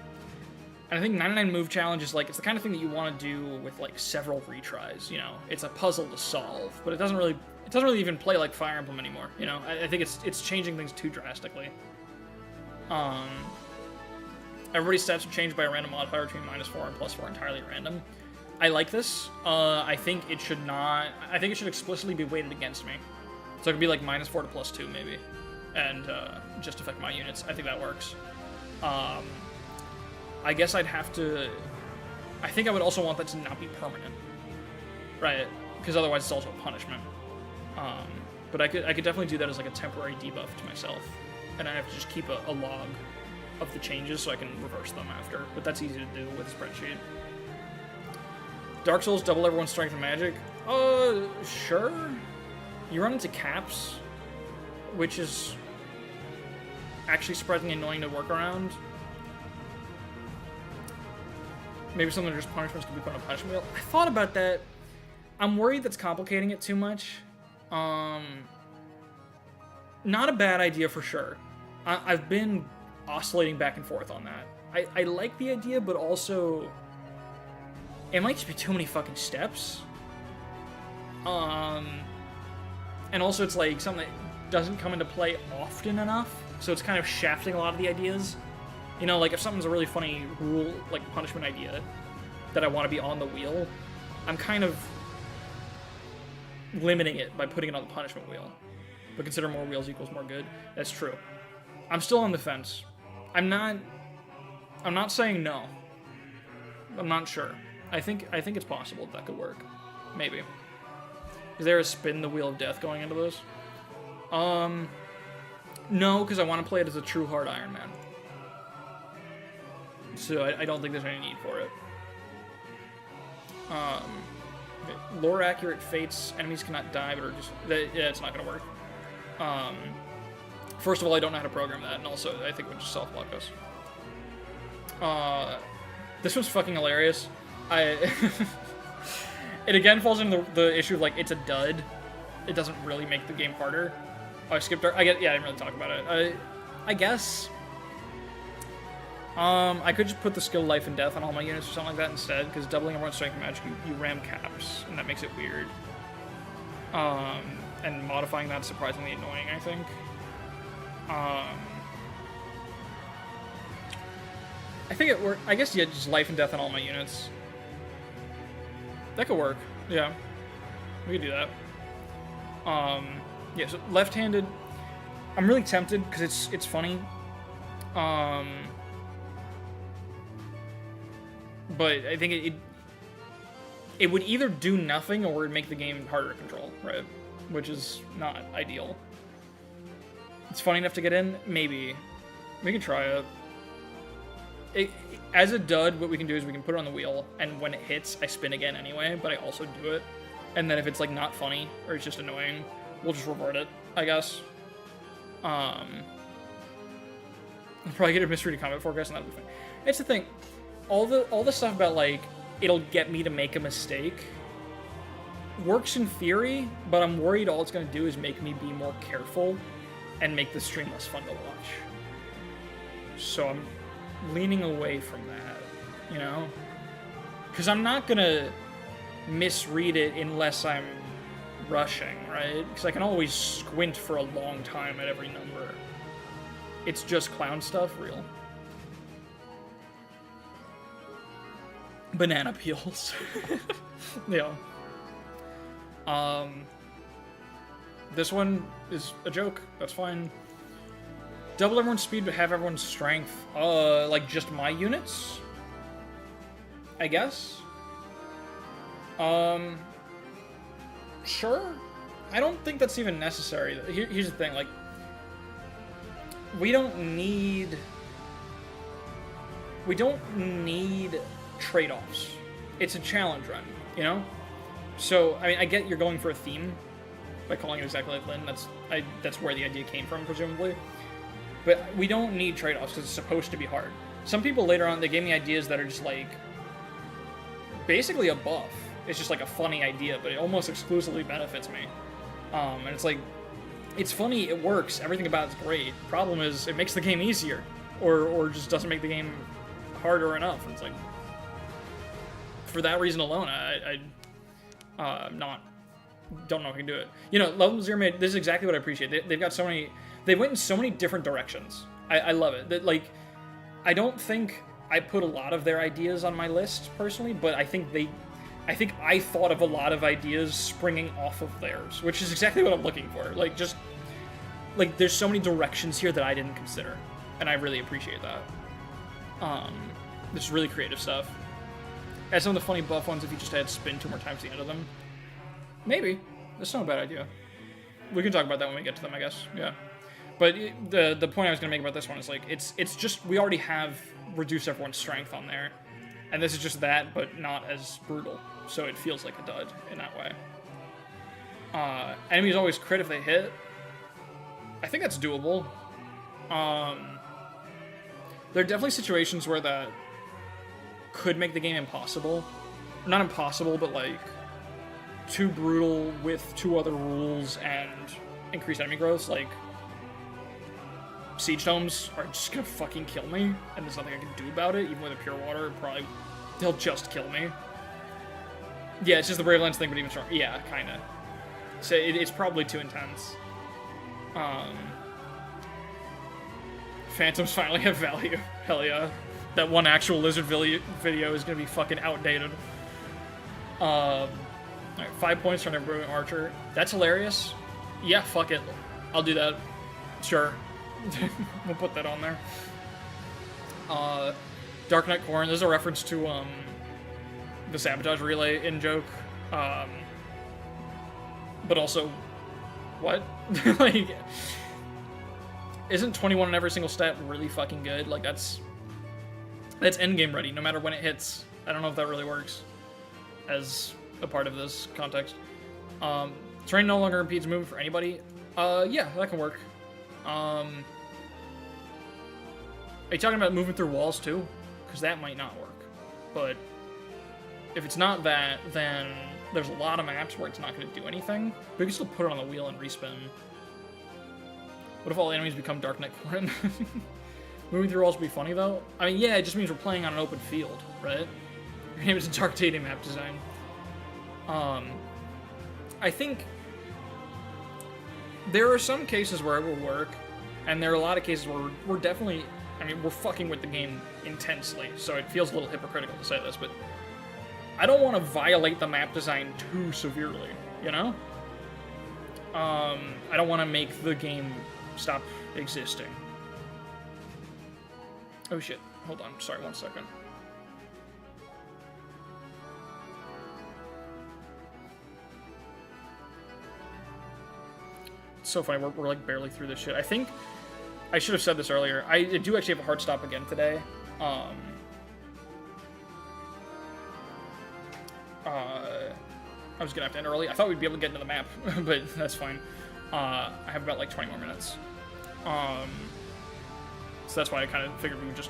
And I think 99 Move Challenge is, like, it's the kind of thing that you want to do with, like, several retries, you know? It's a puzzle to solve, but it doesn't really even play like Fire Emblem anymore, you know? I think it's changing things too drastically. Everybody's stats are changed by a random modifier between -4 and +4, entirely random. I like this. I think it should not... I think it should explicitly be weighted against me. So it could be like -4 to +2, maybe. And just affect my units. I think that works. I guess I'd have to I think I would also want that to not be permanent, right? Because otherwise it's also a punishment. But I could definitely do that as like a temporary debuff to myself, and I have to just keep a log of the changes so I can reverse them after. But that's easy to do with a spreadsheet. Dark Souls double everyone's strength and magic. Sure. You run into caps, which is actually surprisingly annoying to work around. Maybe some of just punishments could be put on a punishment wheel. I thought about that. I'm worried that's complicating it too much. Not a bad idea for sure. I've been oscillating back and forth on that. I like the idea, but also it might just be too many fucking steps. And also it's like something that doesn't come into play often enough, so it's kind of shafting a lot of the ideas. You know, like if something's a really funny rule, like punishment idea, that I want to be on the wheel, I'm kind of limiting it by putting it on the punishment wheel. But consider more wheels equals more good. That's true. I'm still on the fence. I'm not saying no. I'm not sure. I think it's possible that could work. Maybe. Is there a spin the wheel of death going into this? No, because I want to play it as a true hard Iron Man. So I don't think there's any need for it. Lore accurate fates, enemies cannot die, but are just yeah, it's not gonna work. First of all, I don't know how to program that, and also I think it would just self-block us. This was fucking hilarious. It again falls into the issue of like it's a dud. It doesn't really make the game harder. Oh, I skipped. I didn't really talk about it. I guess. I could just put the skill life and death on all my units or something like that instead, because doubling everyone's strength and magic, you ram caps, and that makes it weird. And modifying that's surprisingly annoying, I think. I think it worked. I guess, yeah, just life and death on all my units. That could work. Yeah. We could do that. Yeah, so left-handed. I'm really tempted because it's funny. But I think it would either do nothing or would make the game harder to control, right? Which is not ideal. It's funny enough to get in? Maybe. We can try it. As a dud, what we can do is we can put it on the wheel, and when it hits, I spin again anyway, but I also do it. And then if it's like not funny, or it's just annoying, we'll just revert it, I guess. We'll probably get a mystery to combat forecast, and that'll be fine. It's the thing. All the stuff about like it'll get me to make a mistake works in theory, but I'm worried all it's gonna do is make me be more careful and make the stream less fun to watch. So I'm leaning away from that, you know? Because I'm not gonna misread it unless I'm rushing, right? Because I can always squint for a long time at every number. It's just clown stuff, real. Banana peels. Yeah. This one is a joke. That's fine. Double everyone's speed but have everyone's strength. Like just my units? I guess? Sure. I don't think that's even necessary. Here's the thing, like, we don't need trade-offs. It's a challenge run, you know? So, I mean, I get you're going for a theme by calling it exactly like Lynn. That's where the idea came from, presumably. But we don't need trade-offs because it's supposed to be hard. Some people later on, they gave me ideas that are just like, basically a buff. It's just like a funny idea, but it almost exclusively benefits me. And it's like, it's funny, it works, everything about it's great. Problem is, it makes the game easier. Or just doesn't make the game harder enough. It's like, for that reason alone, don't know if I can do it. You know, Level Zero made, this is exactly what I appreciate. They've got so many, they went in so many different directions. I love it. Like, I don't think I put a lot of their ideas on my list, personally, but I think I thought of a lot of ideas springing off of theirs, which is exactly what I'm looking for. Like, just, like, there's so many directions here that I didn't consider, and I really appreciate that. This is really creative stuff. Add some of the funny buff ones if you just had spin 2 more times at the end of them. Maybe. That's not a bad idea. We can talk about that when we get to them, I guess. Yeah. But the point I was going to make about this one is, like, it's just, we already have reduced everyone's strength on there. And this is just that, but not as brutal. So it feels like a dud in that way. Enemies always crit if they hit. I think that's doable. There are definitely situations where that could make the game impossible. Not impossible, but, like, too brutal with 2 other rules and increased enemy growth. Like, siege domes are just gonna fucking kill me, and there's nothing I can do about it. Even with a pure water, probably they'll just kill me. Yeah, it's just the Brave Lands thing, but even stronger. Yeah, kinda. So it's probably too intense. Phantoms finally have value. Hell yeah. That one actual lizard video is gonna be fucking outdated. Alright, 5 points for an improving archer. That's hilarious. Yeah, fuck it. I'll do that. Sure. We'll put that on there. Dark Knight Corn. There's a reference to the sabotage relay in joke. But also, what? Like, isn't 21 in every single stat really fucking good? Like, that's endgame ready, no matter when it hits. I don't know if that really works as a part of this context. Terrain no longer impedes movement for anybody. Yeah, that can work. Are you talking about moving through walls too? Because that might not work. But if it's not that, then there's a lot of maps where it's not going to do anything. But you can still put it on the wheel and respin. What if all enemies become Dark Knight Corn? Moving through walls would be funny though. I mean, yeah, it just means we're playing on an open field, right? Your name is Dark Dating map design. I think there are some cases where it will work, and there are a lot of cases where we're definitely, I mean, we're fucking with the game intensely, so it feels a little hypocritical to say this, but I don't want to violate the map design too severely, you know? I don't want to make the game stop existing. Oh shit, hold on, sorry, 1 second. It's so funny, we're like barely through this shit. I think I should have said this earlier. I do actually have a hard stop again today. I was gonna have to end early. I thought we'd be able to get into the map, but that's fine. I have about like 20 more minutes. So that's why I kind of figured we would just...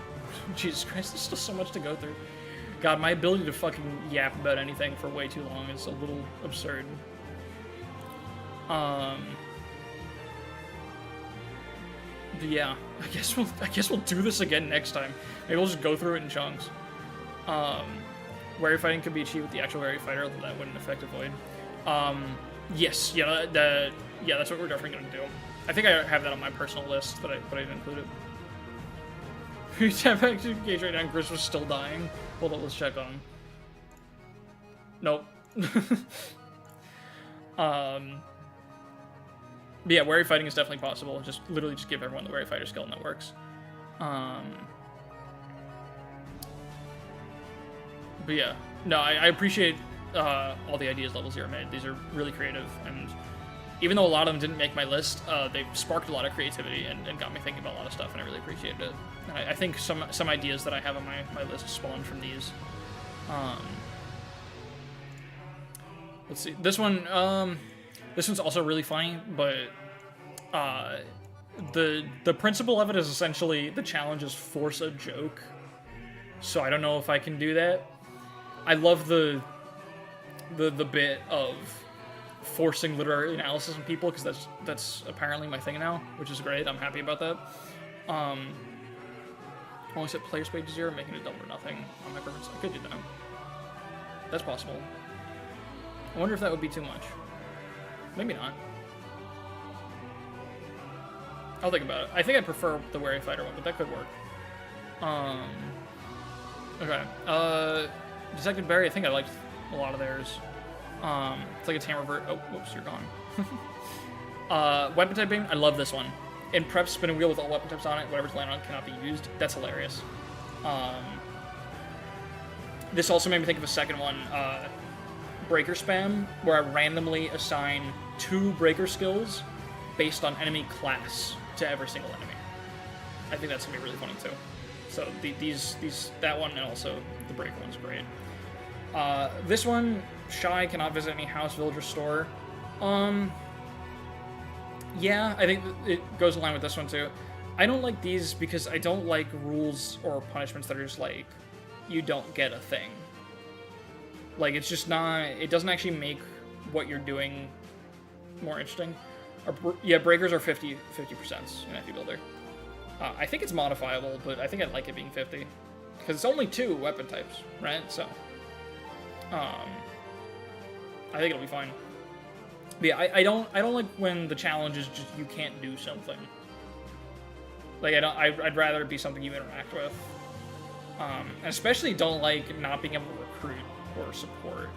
Jesus Christ, there's still so much to go through. God, my ability to fucking yap about anything for way too long is a little absurd. But yeah, I guess we'll do this again next time. Maybe we'll just go through it in chunks. Wary fighting could be achieved with the actual wary fighter, although that wouldn't affect a void. Yes, yeah, yeah, that's what we're definitely gonna do. I think I have that on my personal list, but I didn't include it. We tap back to engage right now, and Chris was still dying. Hold up, let's check on him. Nope. But yeah, wary fighting is definitely possible. Just literally just give everyone the wary fighter skill and that works. But yeah, no, I appreciate all the ideas Level Zero made. These are really creative, and even though a lot of them didn't make my list, they've sparked a lot of creativity and got me thinking about a lot of stuff, and I really appreciated it. And I think some ideas that I have on my list spawned from these. Let's see, this one's also really funny, but the principle of it is essentially the challenge is force a joke. So I don't know if I can do that. I love the bit of forcing literary analysis on people, because that's apparently my thing now, which is great. I'm happy about that. Only set player speed to 0, making it double or nothing on my preference. I could do that. That's possible. I wonder if that would be too much. Maybe not. I'll think about it. I think I prefer the wary fighter one, but that could work. Okay. Detective Barry, I think I liked a lot of theirs. It's like a tam revert. Oh, whoops, you're gone. Weapon type beam, I love this one. In prep, spin a wheel with all weapon types on it. Whatever's landed on cannot be used. That's hilarious. This also made me think of a second one, breaker spam, where I randomly assign 2 breaker skills based on enemy class to every single enemy. I think that's gonna be really funny too. So that one and also the breaker one's great. This one, Shy cannot visit any house, village, or store. Yeah, I think it goes in line with this one too. I don't like these because I don't like rules or punishments that are just like, you don't get a thing. Like, it's just not, it doesn't actually make what you're doing more interesting. Yeah, breakers are 50% in FP Builder. I think it's modifiable, but I think I like it being 50. Because it's only 2 weapon types, right? So, I think it'll be fine. But yeah, I don't like when the challenge is just you can't do something. Like, I'd rather it be something you interact with. And especially don't like not being able to recruit or support.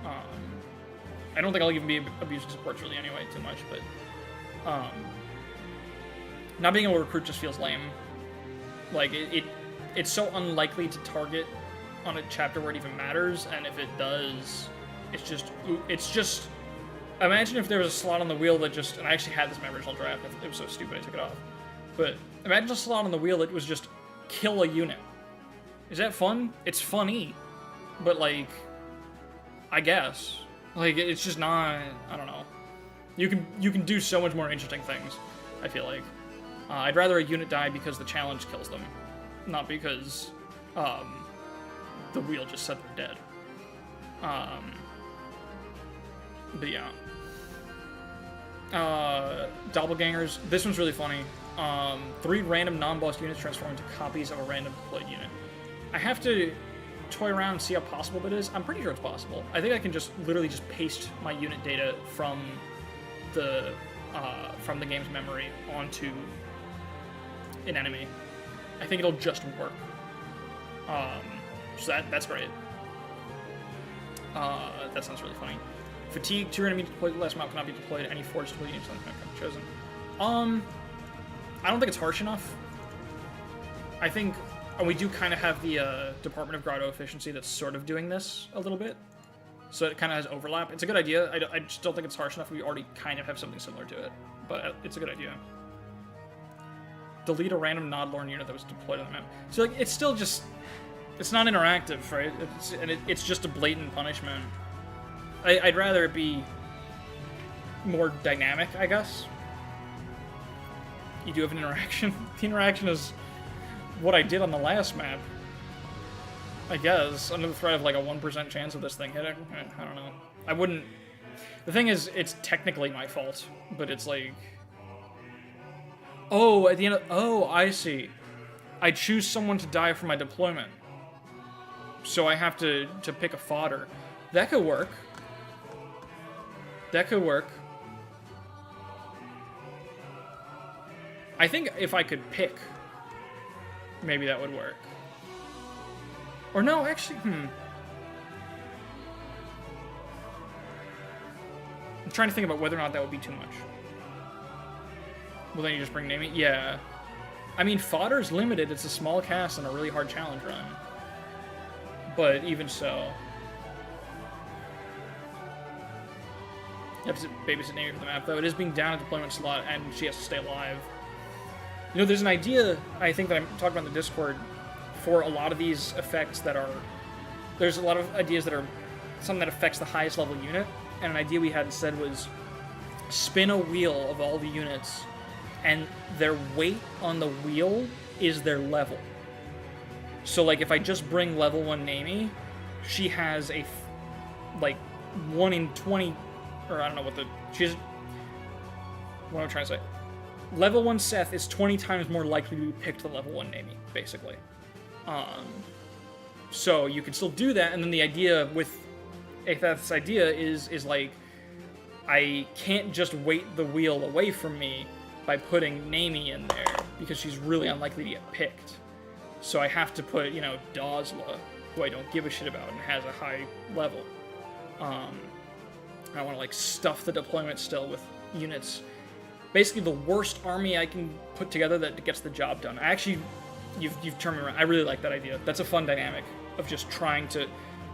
I don't think I'll even be abusing supports really anyway too much, but not being able to recruit just feels lame. Like, it's so unlikely to target on a chapter where it even matters, and if it does, it's just imagine if there was a slot on the wheel that just, and I actually had this in my original draft, it was so stupid I took it off, but imagine a slot on the wheel that was just kill a unit. Is that fun? It's funny, but like, I guess. Like, it's just not, I don't know. You can do so much more interesting things, I feel like. I'd rather a unit die because the challenge kills them, not because the wheel just said they're dead. But yeah. Doppelgangers. This one's really funny. 3 random non-boss units transform into copies of a random deployed unit. I have to toy around and see how possible that is. I'm pretty sure it's possible. I think I can just literally just paste my unit data from the game's memory onto an enemy. I think it'll just work. So that's great. That sounds really funny. Fatigue, 2 enemies deployed last map cannot be deployed. Any force deployed units on the map can be chosen. I don't think it's harsh enough. I think, and we do kind of have the Department of Grotto efficiency that's sort of doing this a little bit. So it kind of has overlap. It's a good idea. I just don't think it's harsh enough. We already kind of have something similar to it. But it's a good idea. Delete a random Nodlorn unit that was deployed on the map. So like, it's still just, it's not interactive, right? It's just a blatant punishment. I'd rather it be more dynamic, I guess. You do have an interaction. The interaction is what I did on the last map, I guess, under the threat of like a 1% chance of this thing hitting. I don't know. I wouldn't... The thing is, it's technically my fault, but it's like... Oh, at the end of... Oh, I see. I choose someone to die for my deployment. So I have to pick a fodder. That could work. That could work. I think if I could pick, maybe that would work. Or no, actually, I'm trying to think about whether or not that would be too much. Well, then you just bring naming? Yeah. I mean, fodder's limited. It's a small cast and a really hard challenge run. But even so... You have to babysit naming for the map, though. It is being down at deployment slot, and she has to stay alive. You know, there's an idea, I think, that I'm talking about in the Discord for a lot of these effects that are... There's a lot of ideas that are something that affects the highest level unit, and an idea we had instead was spin a wheel of all the units, and their weight on the wheel is their level. So, like, if I just bring level 1 Nami, she has a, like, 1 in 20... Or I don't know what the... She's... What am I trying to say? Level 1 Seth is 20 times more likely to be picked than level 1 Nami, basically. So you can still do that, and then the idea with Aetheth's idea is like, I can't just weight the wheel away from me by putting Nami in there, because she's really unlikely to get picked. So I have to put, you know, Dazla, who I don't give a shit about and has a high level. I want to, like, stuff the deployment still with units. Basically, the worst army I can put together that gets the job done. I actually you've turned me around. I really like that idea. That's a fun dynamic of just trying to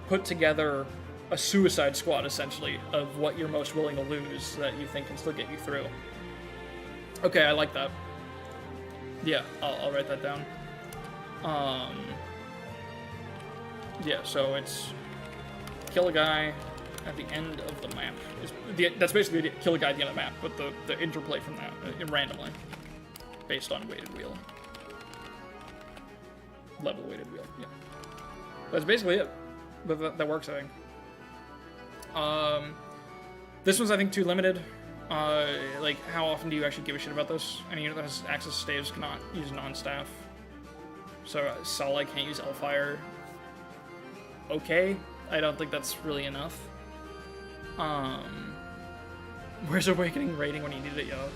put together a suicide squad, essentially, of what you're most willing to lose that you think can still get you through. Okay, I like that. Yeah, I'll write that down. Yeah, so it's kill a guy at the end of the map. That's basically the idea. Kill a guy at the end of the map, but the interplay from that randomly, based on weighted wheel, level weighted wheel. Yeah, that's basically it. But that works, I think. This one's I think too limited. Like, how often do you actually give a shit about this? Any unit that has access to staves cannot use non-staff. So Sala can't use Elfire. Okay, I don't think that's really enough. Where's Awakening rating when you need it, yo?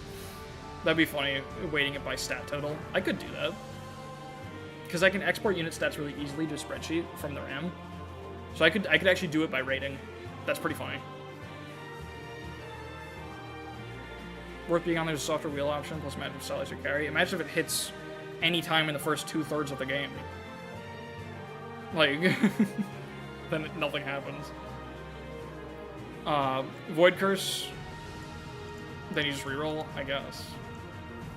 That'd be funny, weighting it by stat total. I could do that. Because I can export unit stats really easily to a spreadsheet from the RAM. So I could actually do it by rating. That's pretty funny. Worth being on there's a softer wheel option, plus imagine if Sally's your carry. Imagine if it hits any time in the first 2/3 of the game. Like, then nothing happens. Void Curse, then you just reroll, I guess.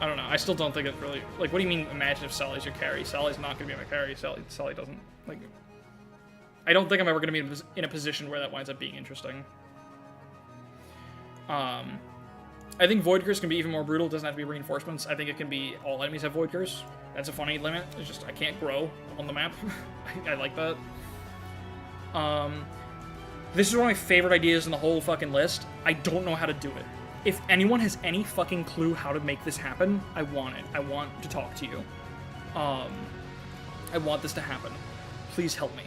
I don't know. I still don't think it really... Like, what do you mean, imagine if Sally's your carry? Sally's not going to be my carry. Sally doesn't... Like... I don't think I'm ever going to be in a position where that winds up being interesting. I think Void Curse can be even more brutal. It doesn't have to be reinforcements. I think it can be all enemies have Void Curse. That's a funny limit. It's just, I can't grow on the map. I like that. This is one of my favorite ideas in the whole fucking list. I don't know how to do it. If anyone has any fucking clue how to make this happen, I want it. I want to talk to you. I want this to happen. Please help me.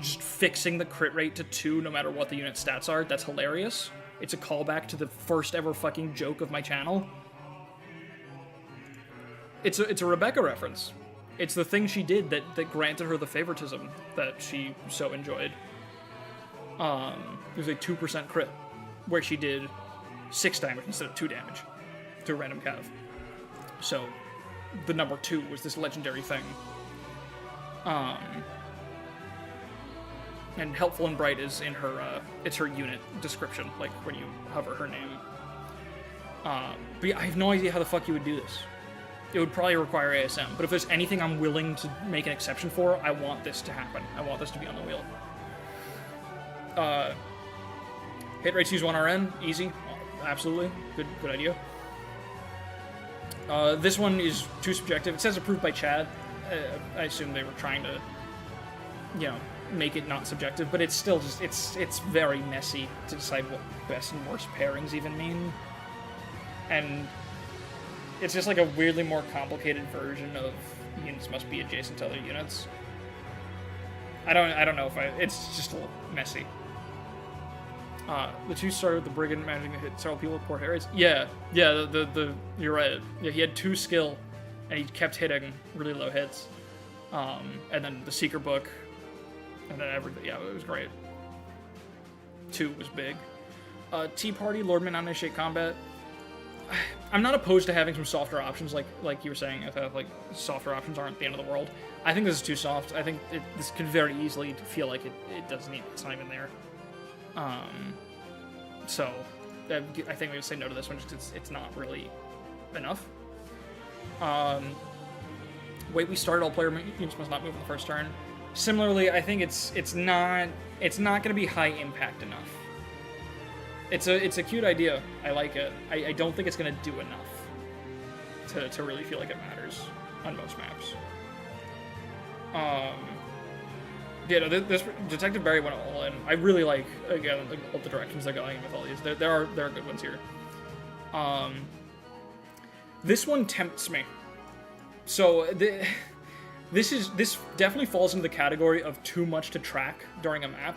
Just fixing the crit rate to 2 no matter what the unit stats are, that's hilarious. It's a callback to the first ever fucking joke of my channel. It's a Rebecca reference. It's the thing she did that granted her the favoritism that she so enjoyed. It was a 2% crit, where she did 6 damage instead of 2 damage to a random cav. So, the number 2 was this legendary thing. And Helpful and Bright is in her, it's her unit description, like when you hover her name. But yeah, I have no idea how the fuck you would do this. It would probably require ASM, but if there's anything I'm willing to make an exception for, I want this to happen. I want this to be on the wheel. Hit rates use 1RN, easy, absolutely, good idea. This one is too subjective. It says approved by Chad. I assume they were trying to, you know, make it not subjective, but it's still just, it's very messy to decide what best and worst pairings even mean. And it's just like a weirdly more complicated version of units must be adjacent to other units. I don't know if it's just a little messy. The 2 started with the Brigand managing to hit several people with poor hit rates. Yeah, you're right. Yeah, he had 2 skill, and he kept hitting really low hits. And then the Seeker book, and then everything. Yeah, it was great. 2 was big. Tea Party, Lordman non-initiate combat. I'm not opposed to having some softer options, like you were saying. I thought like softer options aren't the end of the world. I think this is too soft. I think this could very easily feel like it doesn't even, it's not even there. So I think we would say no to this one just because it's not really enough. Wait, we started all player units must not move in the first turn. Similarly, I think it's not going to be high impact enough. It's a cute idea. I like it. I don't think it's going to do enough to really feel like it matters on most maps. Yeah, no, this Detective Barry went all in. I really like, again, all the directions they're going with all these. There are good ones here. This one tempts me. So this definitely falls into the category of too much to track during a map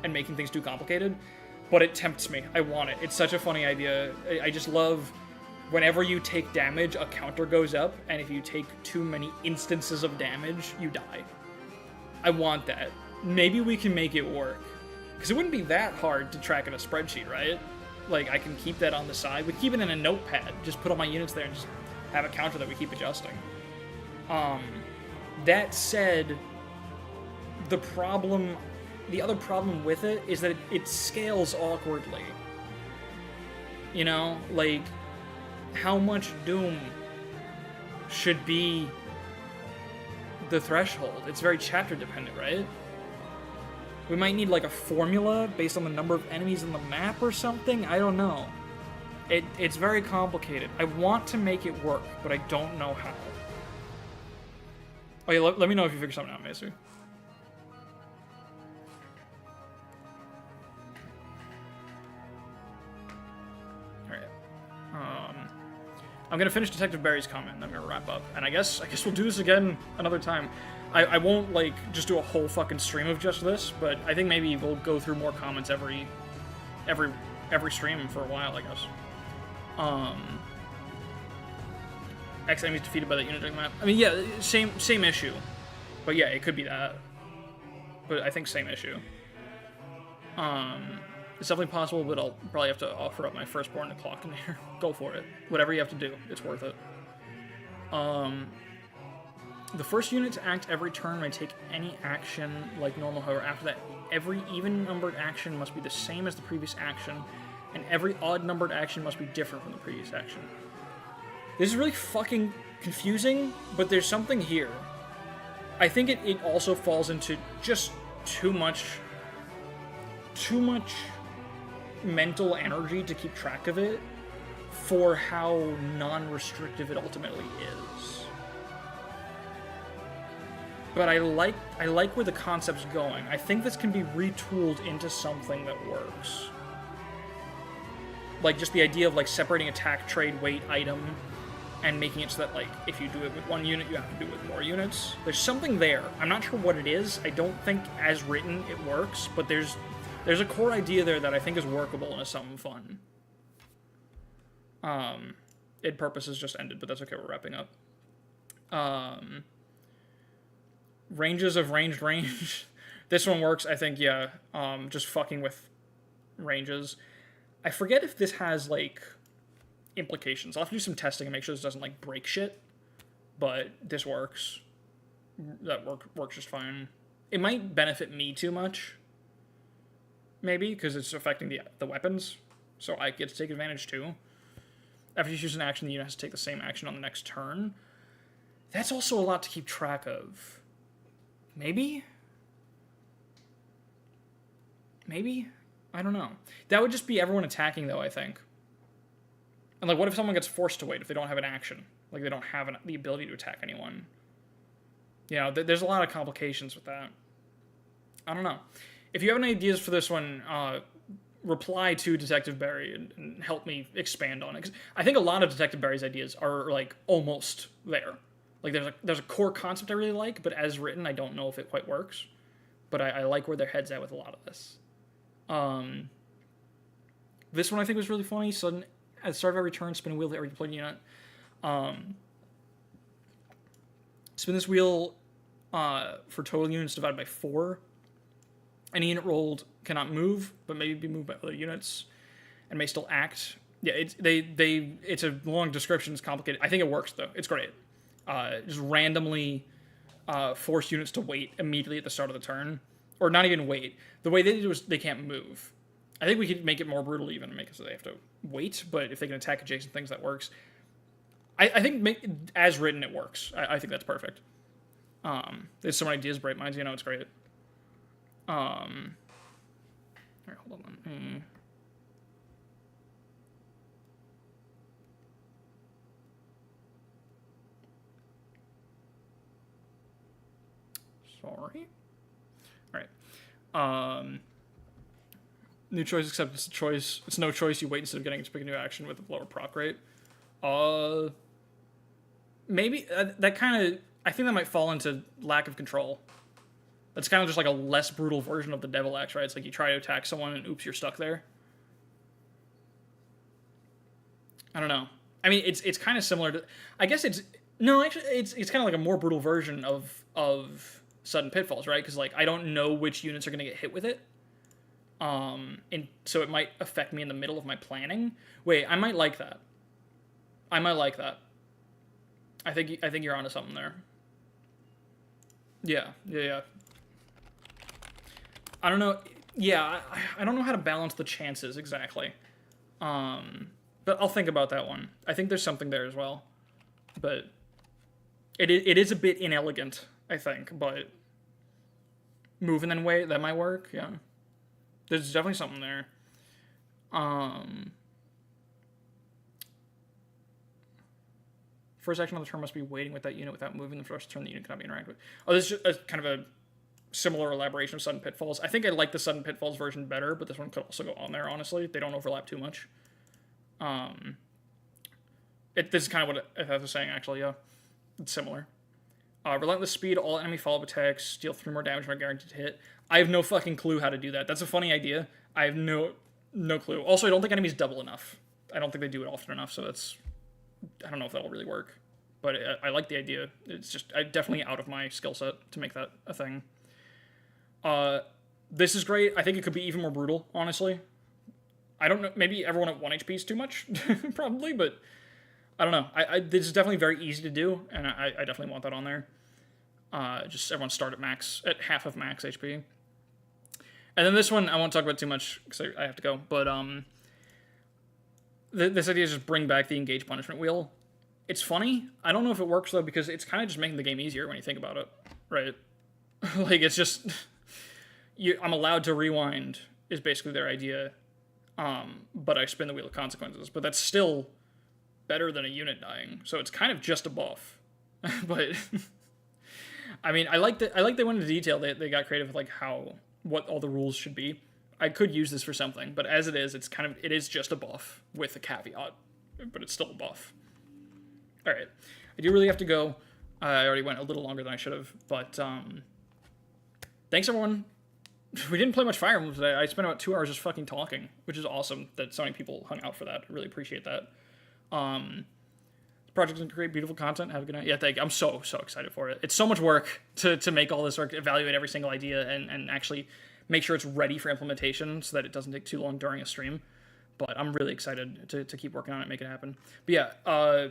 and making things too complicated. But it tempts me. I want it. It's such a funny idea. I just love whenever you take damage, a counter goes up, and if you take too many instances of damage, you die. I want that. Maybe we can make it work. Because it wouldn't be that hard to track in a spreadsheet, right? Like, I can keep that on the side. We keep it in a notepad. Just put all my units there and just have a counter that we keep adjusting. That said, the other problem with it is that it scales awkwardly. You know, like, how much Doom should be the threshold? It's very chapter dependent, right? We might need like a formula based on the number of enemies in the map or something. I don't know. It's very complicated. I want to make it work, but I don't know how. Okay, let me know if you figure something out, Macy. I'm gonna finish Detective Barry's comment, and I'm gonna wrap up. And I guess we'll do this again another time. I won't like just do a whole fucking stream of just this, but I think maybe we'll go through more comments every stream for a while, I guess. X enemies defeated by the unit map. I mean, yeah, same issue, but yeah, it could be that. But I think same issue. It's definitely possible, but I'll probably have to offer up my firstborn to clock in here. Go for it. Whatever you have to do, it's worth it. The first unit to act every turn may take any action like normal, however, after that, every even-numbered action must be the same as the previous action, and every odd-numbered action must be different from the previous action. This is really fucking confusing, but there's something here. I think it also falls into just too much mental energy to keep track of it for how non-restrictive it ultimately is. But I like where the concept's going. I think this can be retooled into something that works. Like just the idea of like separating attack, trade, weight, item, and making it so that like if you do it with one unit, you have to do it with more units. There's something there. I'm not sure what it is. I don't think as written it works, but there's a core idea there that I think is workable and is something fun. Id purposes just ended, but that's okay, we're wrapping up. Ranges of ranged range. This one works, I think, yeah. Just fucking with ranges. I forget if this has, like, implications. I'll have to do some testing and make sure this doesn't, like, break shit. But this works. That works just fine. It might benefit me too much. Maybe, because it's affecting the weapons, so I get to take advantage too. After you choose an action, the unit has to take the same action on the next turn. That's also a lot to keep track of. Maybe? Maybe? I don't know. That would just be everyone attacking, though, I think. And, like, what if someone gets forced to wait if they don't have an action? Like, they don't have the ability to attack anyone. You know, there's a lot of complications with that. I don't know. If you have any ideas for this one, reply to Detective Barry and help me expand on it. 'Cause I think a lot of Detective Barry's ideas are, like, almost there. Like, there's a core concept I really like, but as written, I don't know if it quite works. But I like where their head's at with a lot of this. This one I think was really funny. So at the start of every turn, spin a wheel to every deployed unit. Spin this wheel for total units divided by 4. Any unit rolled cannot move, but may be moved by other units, and may still act. Yeah, it's a long description. It's complicated. I think it works though. It's great. Just randomly force units to wait immediately at the start of the turn, or not even wait. The way they did it was they can't move. I think we could make it more brutal even, make it so they have to wait. But if they can attack adjacent things, that works. I think as written it works. I think that's perfect. There's so many ideas, bright minds. You know, it's great. All right, hold on. Sorry. All right. New choice, except it's a choice. It's no choice. You wait instead of getting to pick a new action with a lower proc rate. Maybe that kind of. I think that might fall into lack of control. That's kind of just like a less brutal version of the Devil Axe, right? It's like you try to attack someone and oops, you're stuck there. I don't know. I mean, it's kind of similar to. I guess it's no, actually, it's kind of like a more brutal version of Sudden Pitfalls, right? Because like I don't know which units are going to get hit with it, and so it might affect me in the middle of my planning. Wait, I might like that. I think you're onto something there. Yeah. I don't know. Yeah, I don't know how to balance the chances exactly. But I'll think about that one. I think there's something there as well. But it is a bit inelegant, I think. But moving that way, that might work. Yeah. There's definitely something there. First action on the turn must be waiting with that unit without moving. The first turn the unit cannot be interacted with. Oh, this is just kind of a similar elaboration of Sudden Pitfalls. I think I like the Sudden Pitfalls version better, but this one could also go on there, honestly. They don't overlap too much. This is kind of what I was saying, actually, yeah. It's similar. Relentless speed, all enemy follow-up attacks, deal 3 more damage when guaranteed to hit. I have no fucking clue how to do that. That's a funny idea. I have no clue. Also, I don't think enemies double enough. I don't think they do it often enough, so that's... I don't know if that'll really work. But I like the idea. It's just definitely out of my skill set to make that a thing. This is great. I think it could be even more brutal, honestly. I don't know. Maybe everyone at 1 HP is too much, probably, but I don't know. This is definitely very easy to do, and I definitely want that on there. Just everyone start at half of max HP. And then this one, I won't talk about too much, because I have to go, but this idea is just bring back the engage punishment wheel. It's funny. I don't know if it works, though, because it's kind of just making the game easier when you think about it, right? Like, it's just... I'm allowed to rewind, is basically their idea, but I spin the wheel of consequences. But that's still better than a unit dying, so it's kind of just a buff. But, I mean, I like they went into detail. They got creative with, like, what all the rules should be. I could use this for something, but as it is, it is just a buff with a caveat, but it's still a buff. All right, I do really have to go. I already went a little longer than I should have, but thanks everyone. We didn't play much Fire Emblem today. I spent about 2 hours just fucking talking, which is awesome that so many people hung out for that. I really appreciate that. The project can create beautiful content. Have a good night. Yeah, thank you. I'm so excited for it. It's so much work to make all this work, evaluate every single idea, and actually make sure it's ready for implementation so that it doesn't take too long during a stream. But I'm really excited to keep working on it and make it happen. But yeah,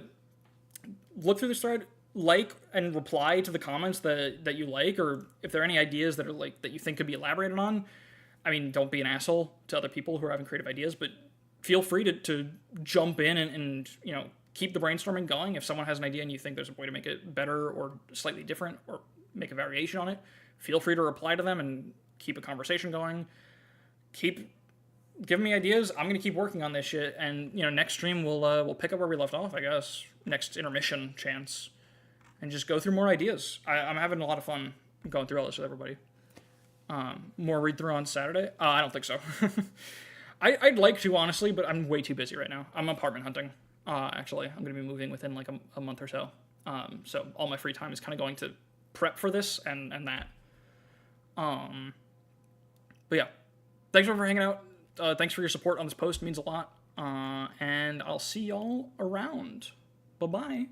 look through this thread, like and reply to the comments that you like, or if there are any ideas that are like that you think could be elaborated on. I mean, don't be an asshole to other people who are having creative ideas, but feel free to jump in and you know, keep the brainstorming going. If someone has an idea and you think there's a way to make it better or slightly different or make a variation on it, feel free to reply to them and keep a conversation going. Keep giving me ideas. I'm gonna keep working on this shit, and you know, next stream we'll pick up where we left off, I guess. Next intermission chance, and just go through more ideas. I'm having a lot of fun going through all this with everybody. More read through on Saturday? I don't think so. I'd like to, honestly, but I'm way too busy right now. I'm apartment hunting. Actually, I'm gonna be moving within like a month or so. So all my free time is kind of going to prep for this and that. But yeah, thanks for hanging out. Thanks for your support on this post. It means a lot. And I'll see y'all around. Bye-bye.